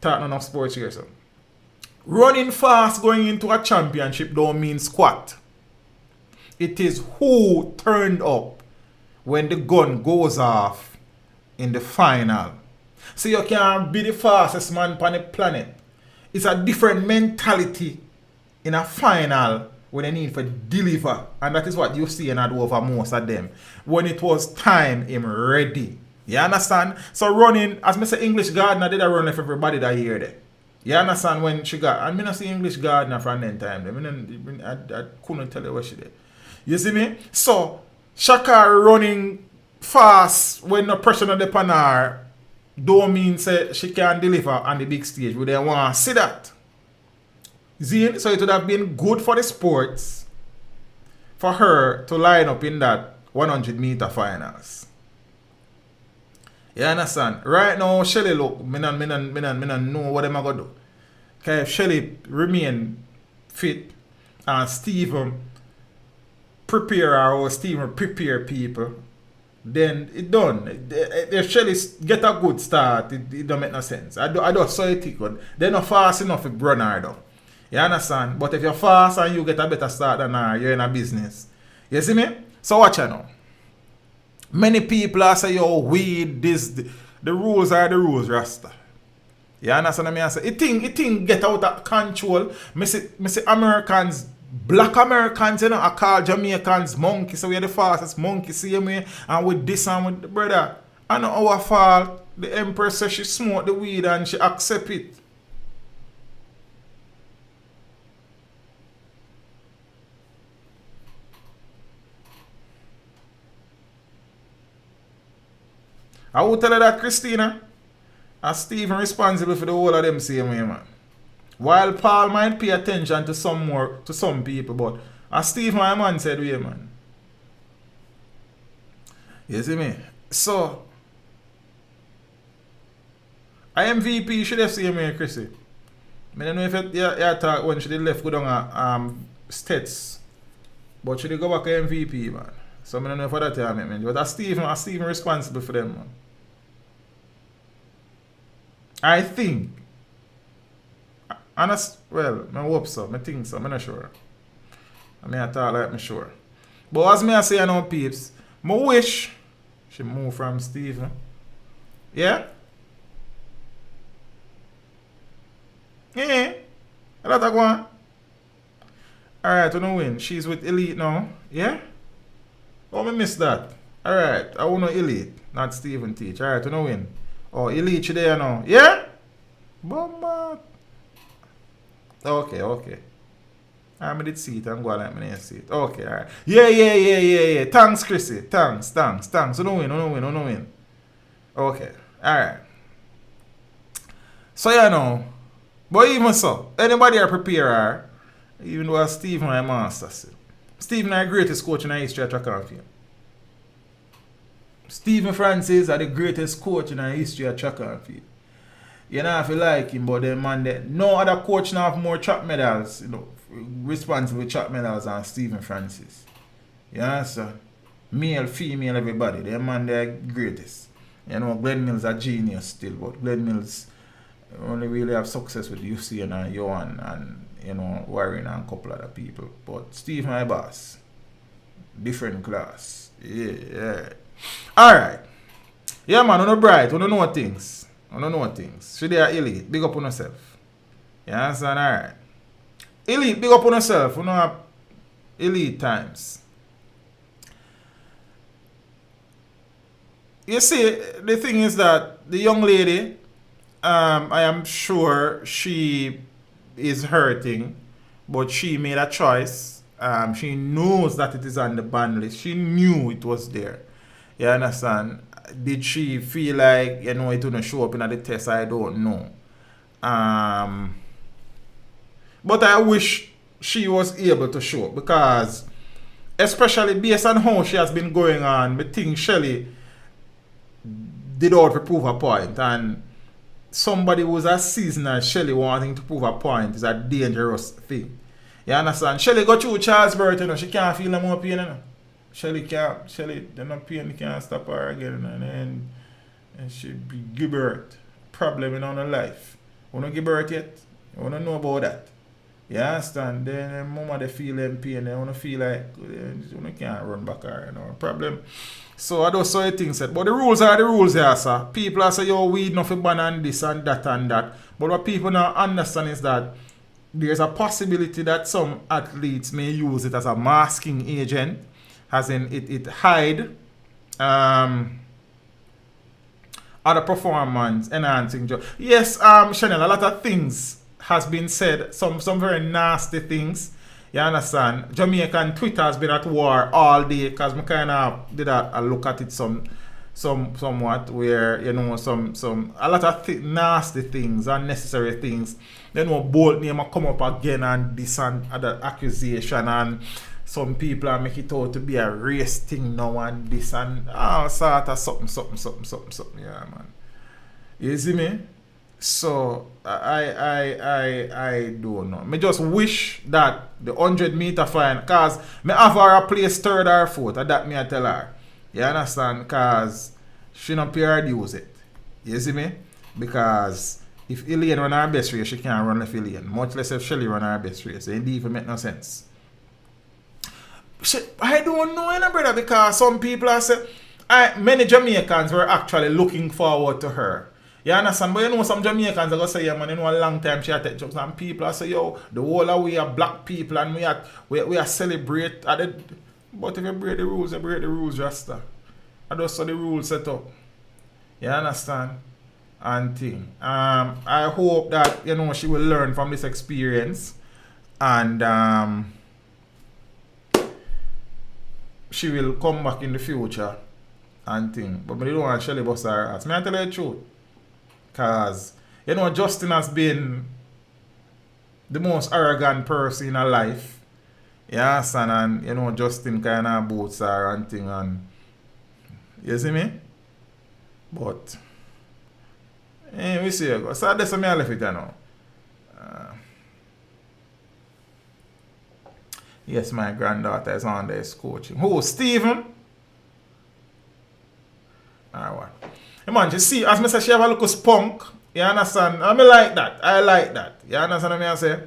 S3: talk enough sports here. So running fast going into a championship don't mean squat. It is who turned up when the gun goes off in the final. So you can't be the fastest man on the planet. It's a different mentality in a final when they need to deliver. And that is what you see in over most of them. When it was time, him ready. You understand? So running, as I say, English Gardener did a run for everybody that year there. You understand when she got, and I not see English Gardener from that time. I couldn't tell you what she did. You see me? So, Sha'Carri running fast when no pressure on the panel don't mean say she can deliver on the big stage. We don't want to see that. See? So it would have been good for the sports for her to line up in that 100-meter finals. You understand? Right now, Shelly look, me not know what am I gonna do. Because if Shelly remain fit and Steven prepare her or Steven prepare people, then it done. If Shelly get a good start, it don't make no sense. I just saw it good. They're not fast enough to run her though. You understand? But if you're fast and you get a better start than her, you're in a business. You see me? So watch her now. Many people are saying, yo, weed, this, the rules are the rules, Rasta. You understand what I mean? I say, it thing get out of control. Me say Americans, black Americans, you know, I call Jamaicans monkey, so we're the fastest monkey, see me? And with this and with the brother, I know our fault. The Empress says she smoked the weed and she accept it. I will tell her that Christina and Stephen responsible for the whole of them same way, man. While Paul might pay attention to some people, but as Steve, my man, said we, man. You see me? So I MVP should have seen me, Chrissy. I don't know if you talk when she did left go down States. But she did go back to MVP, man. So I don't know if that time I mean. But as Stephen responsible for them, man. I think. Honest, well, I hope so. I think so. I'm not sure. I mean, I thought like I'm sure. But as me I say, I know peeps, I wish she move from Stephen. Yeah? Yeah. A lot of one. Alright, I don't win. She's with Elite now. Yeah? Oh, I missed that. Alright, I want to Elite, not Stephen teach. Alright, I don't win. Oh, Elite you there now. Yeah? Bomba. Okay. I did see it. I'm going to let me see it. Okay, alright. Yeah. Thanks, Chrissy. Thanks. I don't win. Okay, alright. So, you know, but even so, anybody are prepared, even though Stephen my master. Stephen is the greatest coach in the history of track and field. Stephen Francis is the greatest coach in the history of track and field. You know, if you like him, but then man, no other coach now have more track medals, you know, responsible track medals than Stephen Francis. You understand? Male, female, everybody. They man, they're greatest. You know, Glenn Mills a genius still, but Glenn Mills only really have success with Usain and Johan and, you know, Warren and a couple other people. But Steve, my boss, different class. Yeah. Alright. Yeah, man, on the bright, on the know things. Should they are Elite, big up on yourself. You understand? Alright. Elite, big up on yourself. You know have Elite times. You see, the thing is that the young lady, I am sure she is hurting, but she made a choice. She knows that it is on the ban list. She knew it was there. You understand? Did she feel like, you know, it wouldn't show up in the test? I don't know. But I wish she was able to show up because, especially based on how she has been going on, I think Shelly did all to prove a point, and somebody who's as seasoned as Shelly wanting to prove a point is a dangerous thing. You understand? Shelly got through Charles Burton, you know, she can't feel no more pain, you know. Shelly, the no pain can't stop her again, and she give birth. Problem in her life. You don't give birth yet? You don't know about that. You understand? Then mama they feel them pain, they want to feel like you can't run back her, you know. Problem. So I don't saw things said. But the rules are the rules here, sir. People are saying, yo, weed nothing ban and this and that and that. But what people now understand is that there's a possibility that some athletes may use it as a masking agent, as in it hide other performance enhancing job. Yes, Chanel, a lot of things has been said, some very nasty things. You understand? Jamaican Twitter has been at war all day because I kind of did a look at it some somewhat where you know some a lot of nasty things, unnecessary things. Then one bold name come up again and this and other accusation, and some people are make it out to be a race thing now and this and all sort of something. Yeah, man. You see me? So I don't know. Me just wish that the 100-meter final, cause me have her a place third or fourth, and that me I tell her. You understand? Cause she not pay use it. You see me? Because if Elaine run her best race, she can't run left Elaine. Much less if Shelly run her best race. It even make no sense. I don't know any brother, because some people are saying many Jamaicans were actually looking forward to her. You understand? But you know some Jamaicans are gonna say, yeah man, you know a long time she had take jokes, and people are say, yo, the whole of we are black people and we are celebrate at the, but if you break the rules, you break the rules, Rasta. I just saw the rules set up. You understand? And thing. I hope that you know she will learn from this experience, and she will come back in the future and thing. But I don't want Shelly bust her ass. May I tell you the truth? Because, you know, Justin has been the most arrogant person in her life. You understand? And, you know, Justin kind of boots her and thing. And, you see me? But, we see you go. So that's what I left it, you know. Yes, my granddaughter is on this coaching. Who? Stephen? Alright. Hey man, you see, as I say, she have a little spunk. You understand? I like that. I like that. You understand what I say?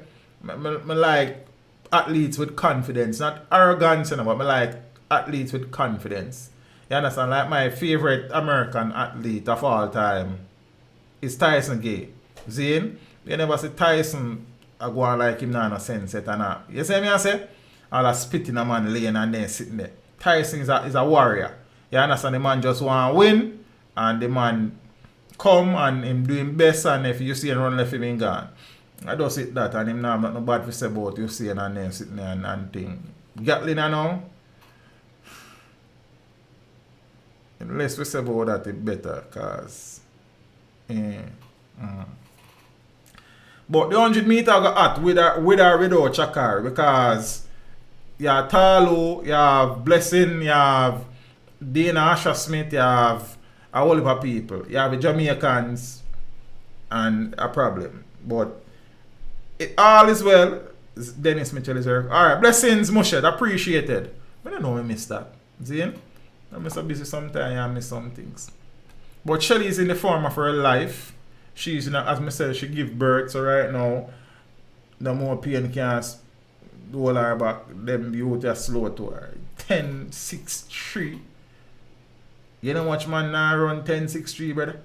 S3: I like athletes with confidence. Not arrogance, you know, but I like athletes with confidence. You understand? Like my favorite American athlete of all time is Tyson Gay. Zane, you never see Tyson go on like him now, no sense it and that. You see me I say? All a spitting a man laying and then sitting there. Tyson is a warrior. You understand? The man just want to win, and the man come and him doing best, and if you see him run left him in gone. I just see that, and him now not no bad to say about you see and then sitting there and thing. Gatlin I know. The less we say about that, the better, cause But the 100 meter got hot with or without Sha'Carri, because you have Talu, you have Blessing, you have Dana Asher Smith, you have a whole heap of people. You have the Jamaicans and a problem. But it all is well. Dennis Mitchell is here. Alright, blessings, Mushed, appreciated. I don't know I missed that. See? I'm so busy sometimes I miss some things. But Shelly is in the form of her life. She's, as I said, she give birth, so right now, the more pain can't do all her back, them beauty are slow to her. 10.63. You know much man now run 10.63, brother?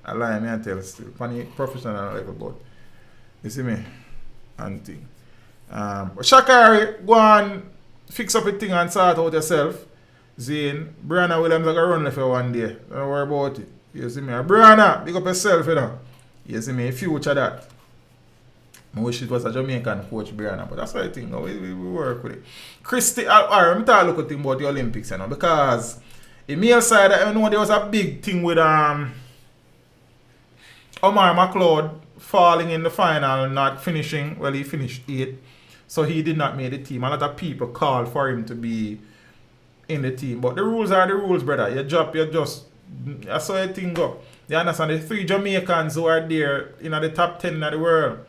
S3: I lie, me I tell still. Funny professional level, but you see me? And thing. But Sha'Carri, go on, fix up a thing and sort out yourself. Zane, Brianna Williams are going to run left for one day. Don't worry about it. You see me? Brianna, big up yourself, you know. You see me? Future that. I wish it was a Jamaican coach, Brianna, but that's what I think. We work with it. Christy, alright, let me look at thing about the Olympics, you know, because the male side, I know there was a big thing with Omar McLeod falling in the final, not finishing. Well, he finished 8th, so he did not make the team. A lot of people called for him to be in the team, but the rules are the rules, brother. You drop, you just, that's how the thing go. You understand? The 3 Jamaicans who are there in the top 10 of the world,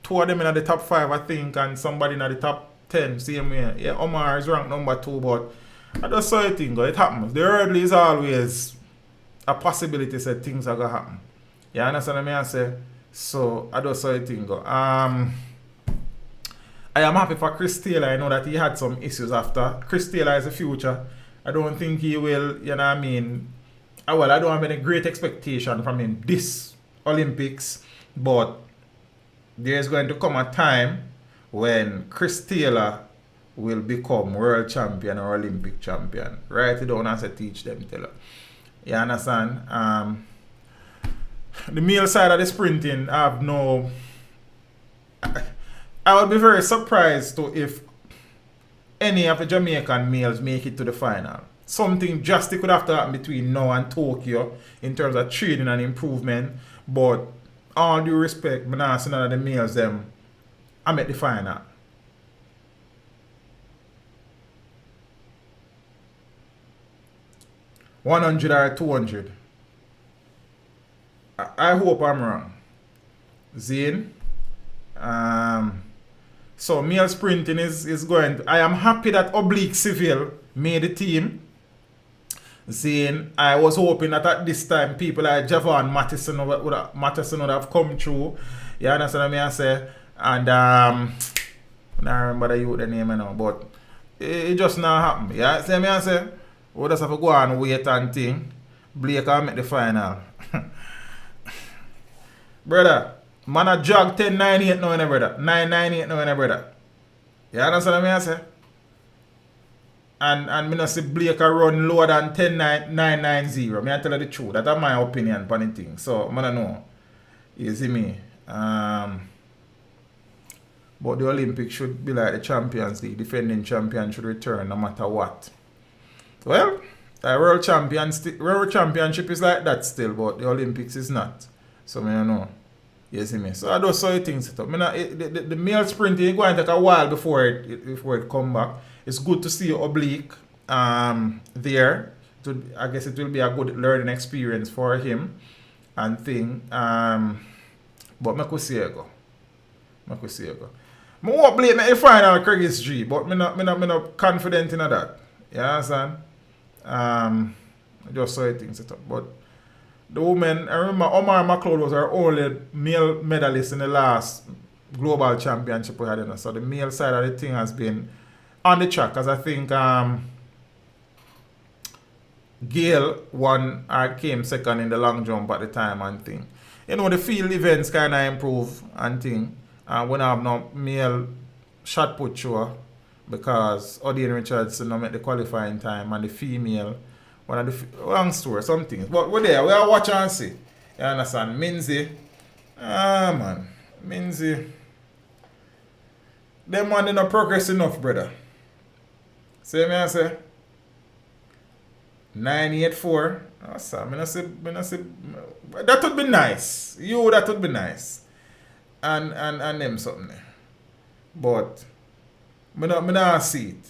S3: 2 of them in the top 5, I think, and somebody in the top 10, same way. Yeah, Omar is ranked number 2, but I just saw the thing go. It happens. The early is always a possibility that things are going to happen. You understand what I say? So, I just saw the thing go. I am happy for Chris Taylor. I know that he had some issues after. Chris Taylor is the future. I don't think he will, you know what I mean? Well, I don't have any great expectation from him this Olympics, but there's going to come a time when Chris Taylor will become world champion or Olympic champion. Write it down and say teach them, tell her. You understand? The male side of the sprinting, I have no... I would be very surprised if any of the Jamaican males make it to the final. something drastic would have to happen between now and Tokyo in terms of training and improvement. But all due respect, I'm not saying none of the males them, I'm at the final. $100 or $200. I hope I'm wrong. Zane. So male sprinting is going. I am happy that Oblique Civil made the team. Zane, I was hoping that at this time people like Javon Matheson would have come through. You understand what I say? And I don't remember the name now, but it just not happened. Yeah, see me I say? We just have to go and wait and thing. Blake can make the final. Brother, man a jog 10.98 now, brother. 9.98 now, brother. You understand what I say? And me not see Blake a run lower than 10.990. Me I tell you the truth. That's my opinion on the thing. So, I don't know. You see me? But the Olympics should be like the Champions League. Defending champion should return no matter what. Well, the World Championship is like that still, but the Olympics is not. So, I don't know. You see me? So, I just saw the things set up. The male sprinting is going to take a while before it come back. It's good to see Oblique there. I guess it will be a good learning experience for him and thing. But I could see it go. I won't blame the final Craig's G, but I'm not confident in that. You understand? I just saw the things set up. But the women, I remember Omar McLeod was our only male medalist in the last global championship we had. So the male side of the thing has been on the track, as I think Gail won or came second in the long jump at the time and thing. You know, the field events kind of improve and thing. We don't have no male shot put show because Odin Richardson don't make the qualifying time, and the female, one of the long story, some things. But we're there, we are watch and see. You understand? Minzy, Minzy, them man they not progress enough, brother. See me I say 984. Awesome. I say that would be nice. That would be nice. And them something there. But I not see it.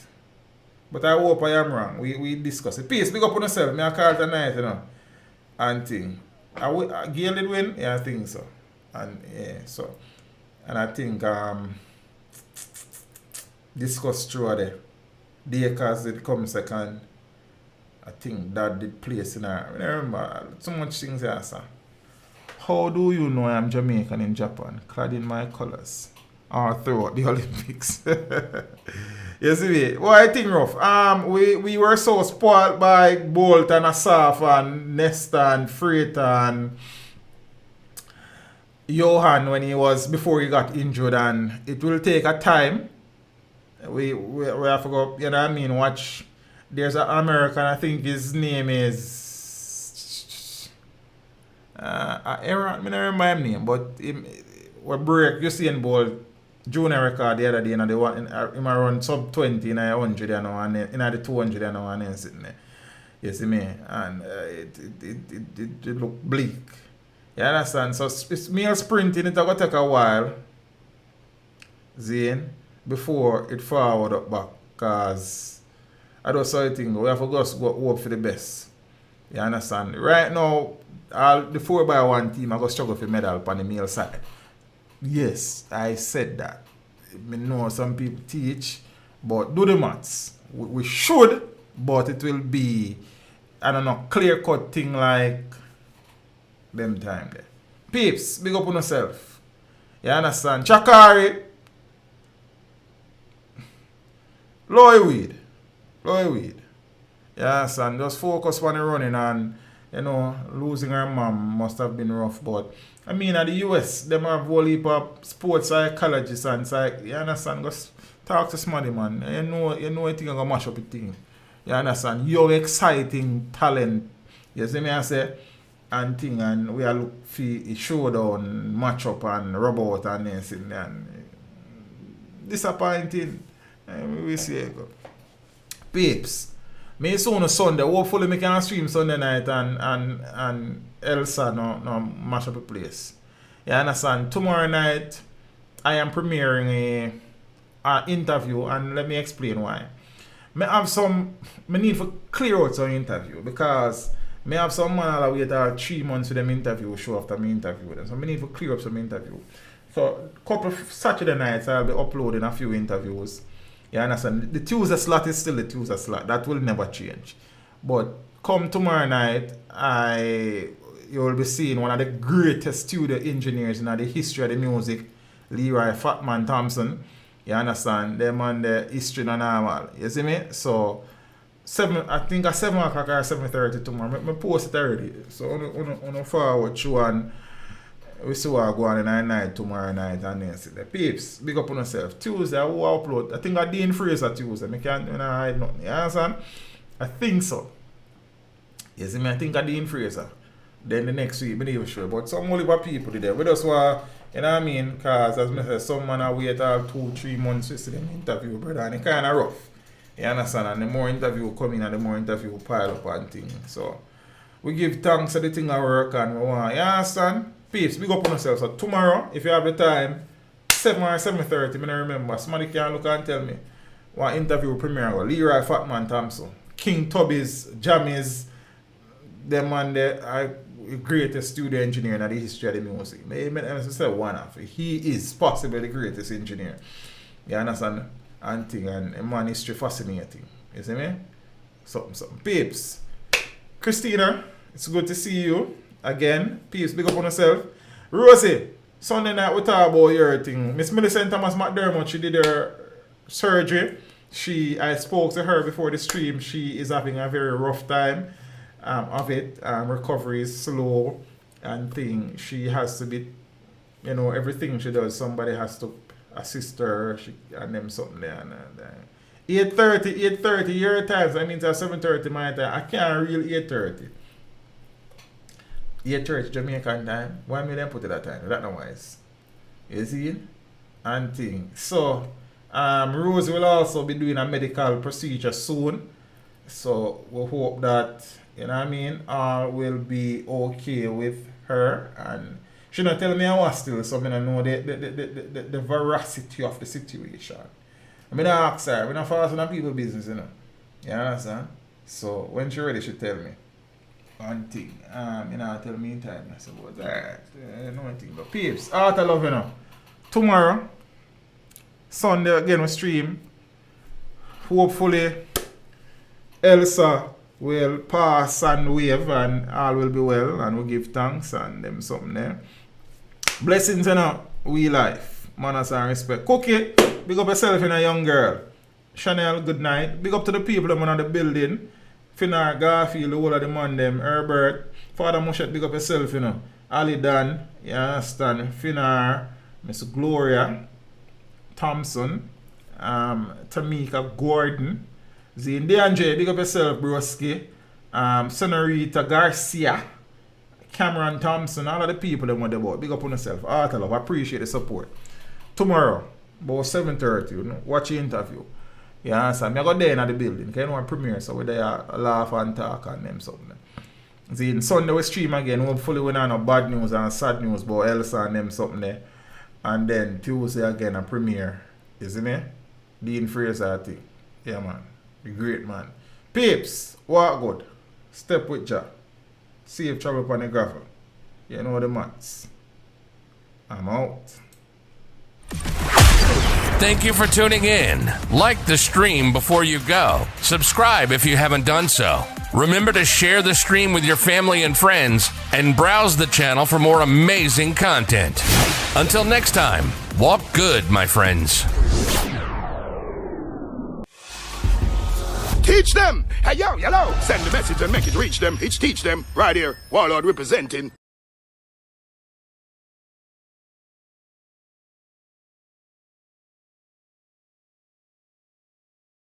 S3: But I hope I am wrong. We discuss it. Peace, big up on yourself. I call tonight, you know. And thing. Gail did win? Yeah, I think so. And yeah, so. And I think discuss through there. Dakers did come second. I think that did place in her. I remember so much things here, sir. How do you know I am Jamaican in Japan? Clad in my colors. Or throughout the Olympics. You see me? Well, I think rough. We were so spoiled by Bolt and Asaf and Nesta and Freighter and Johan before he got injured, and it will take a time. We have to go, you know what I mean, watch. There's an American, I think his name is Aaron, I don't remember his name, but we break Usain Bolt junior record the other day, and the one him run sub 20 in 100 and in the 200 and then sitting there. You see me? And it look bleak. You understand? So it's male sprinting, it's going to take a while, Zane, before it forward up back, because I don't saw anything. We have to just go hope for the best. You understand? Right now, all the 4x1 team are going to struggle for medal on the male side. Yes, I said that. I know some people teach, but do the maths. We should, but it will be, I don't know, clear-cut thing like them time there. Peeps, big up on yourself. You understand? Sha'Carri, low weed. You understand? Just focus on the running, and, you know, losing her mom must have been rough, but I mean, at the US, them have whole heap of sports psychologists and you understand? Just talk to somebody, man. You know you think I'm going to mash up the thing. You understand? You're exciting talent. You see me I say? And thing, and we are look for a showdown, match up and rub out and anything. And disappointing. And we see it go. Peeps, Me soon on Sunday. Hopefully me can stream Sunday night and Elsa no mash up the place. You understand? Tomorrow night I am premiering a interview, and let me explain why. Me need to clear out some interview because me have some man that wait 3 months for them interview show after me interview them. So me need to clear up some interview. So couple of Saturday nights I'll be uploading a few interviews. You understand? The Tuesday slot is still the Tuesday slot. That will never change. But come tomorrow night, you will be seeing one of the greatest studio engineers in the history of the music, Leroy Fatman Thompson. You understand? Them on the history and normal. You see me? So I think at 7 o'clock or 7:30 tomorrow. I post it already. So on forward through, and we see what go on in the night tomorrow night, and then see the peeps. Big up on yourself. Tuesday I will upload. I think I Dean Fraser Tuesday. I can't hide nothing. You understand? I think so. You see me? I think I Dean Fraser. Then the next week, I'm not even sure. But some only people there. We just want, you know what I mean? Because as I said, some man wait 2-3 months to see them interview, brother. And it's kind of rough. You understand? And the more interview come in and the more interview pile up and things. So we give thanks to the thing I work and we want. You understand? Peeps, big up on yourself. So tomorrow, if you have the time, 7 or 7:30, I don't remember. Somebody can look and tell me what interview premiere was. Leroy Fatman Thompson, King Tubby's, Jammies, them man there. Greatest studio engineer in the history of the music. I say one of. He is possibly the greatest engineer. You understand? And man history fascinating. You see me? Something. Peeps. Christina, it's good to see you again. Peeps, big up on yourself. Rosie, Sunday night we talk about your thing. Miss Millicent Thomas McDermott, she did her surgery. I spoke to her before the stream. She is having a very rough time. Of it, recovery is slow and thing. She has to be, everything she does, somebody has to assist her and them something there. And 8:30 your times, I mean to 7:30 my time. I can't real 8:30. 8:30 Jamaican time. Why me then put it that time? That no wise. You see? And thing. So, Rose will also be doing a medical procedure soon. So we hope that, you know what I mean, all will be okay with her. And she not tell me I was still, so I don't know the veracity of the situation. I mean, I ask her, I'm not fast on people's business, you know. You understand? So when she ready, she tell me one thing. Tell me in time. I said, what's that? No one thing. But peeps, art I love, tomorrow, Sunday again we stream. Hopefully Elsa will pass and wave and all will be well, and we give thanks and them something there. Blessings we life. Manners and respect. Cookie, big up yourself in a young girl. Chanel, good night. Big up to the people them on the building. Finar, Garfield, the whole of the man them. Herbert, Father Mushet, big up yourself, Ali Dan, you understand? Finar, Miss Gloria, Thompson, Tamika Gordon, Zane DeAndre, big up yourself, broski. Senorita Garcia, Cameron Thompson, all of the people that want about. Big up on yourself. Art love. I appreciate the support. Tomorrow, about 7:30, watch the interview. You understand? I got there in the building. Okay, I premiere, so we're there laugh and talk and them something. Zane, Sunday we stream again. Hopefully we don't have bad news and sad news about Elsa and them something there. And then Tuesday again a premiere. You see me? Dean Fraser thing. Yeah man. The great man. Peeps, walk good. Step with Jah. Safe travel upon the gravel. You know the mats. I'm out.
S2: Thank you for tuning in. Like the stream before you go. Subscribe if you haven't done so. Remember to share the stream with your family and friends, and browse the channel for more amazing content. Until next time, walk good, my friends.
S1: Teach them! Hey, yo, hello! Send the message and make it reach them. It's Teach Them, right here. Warlord representing.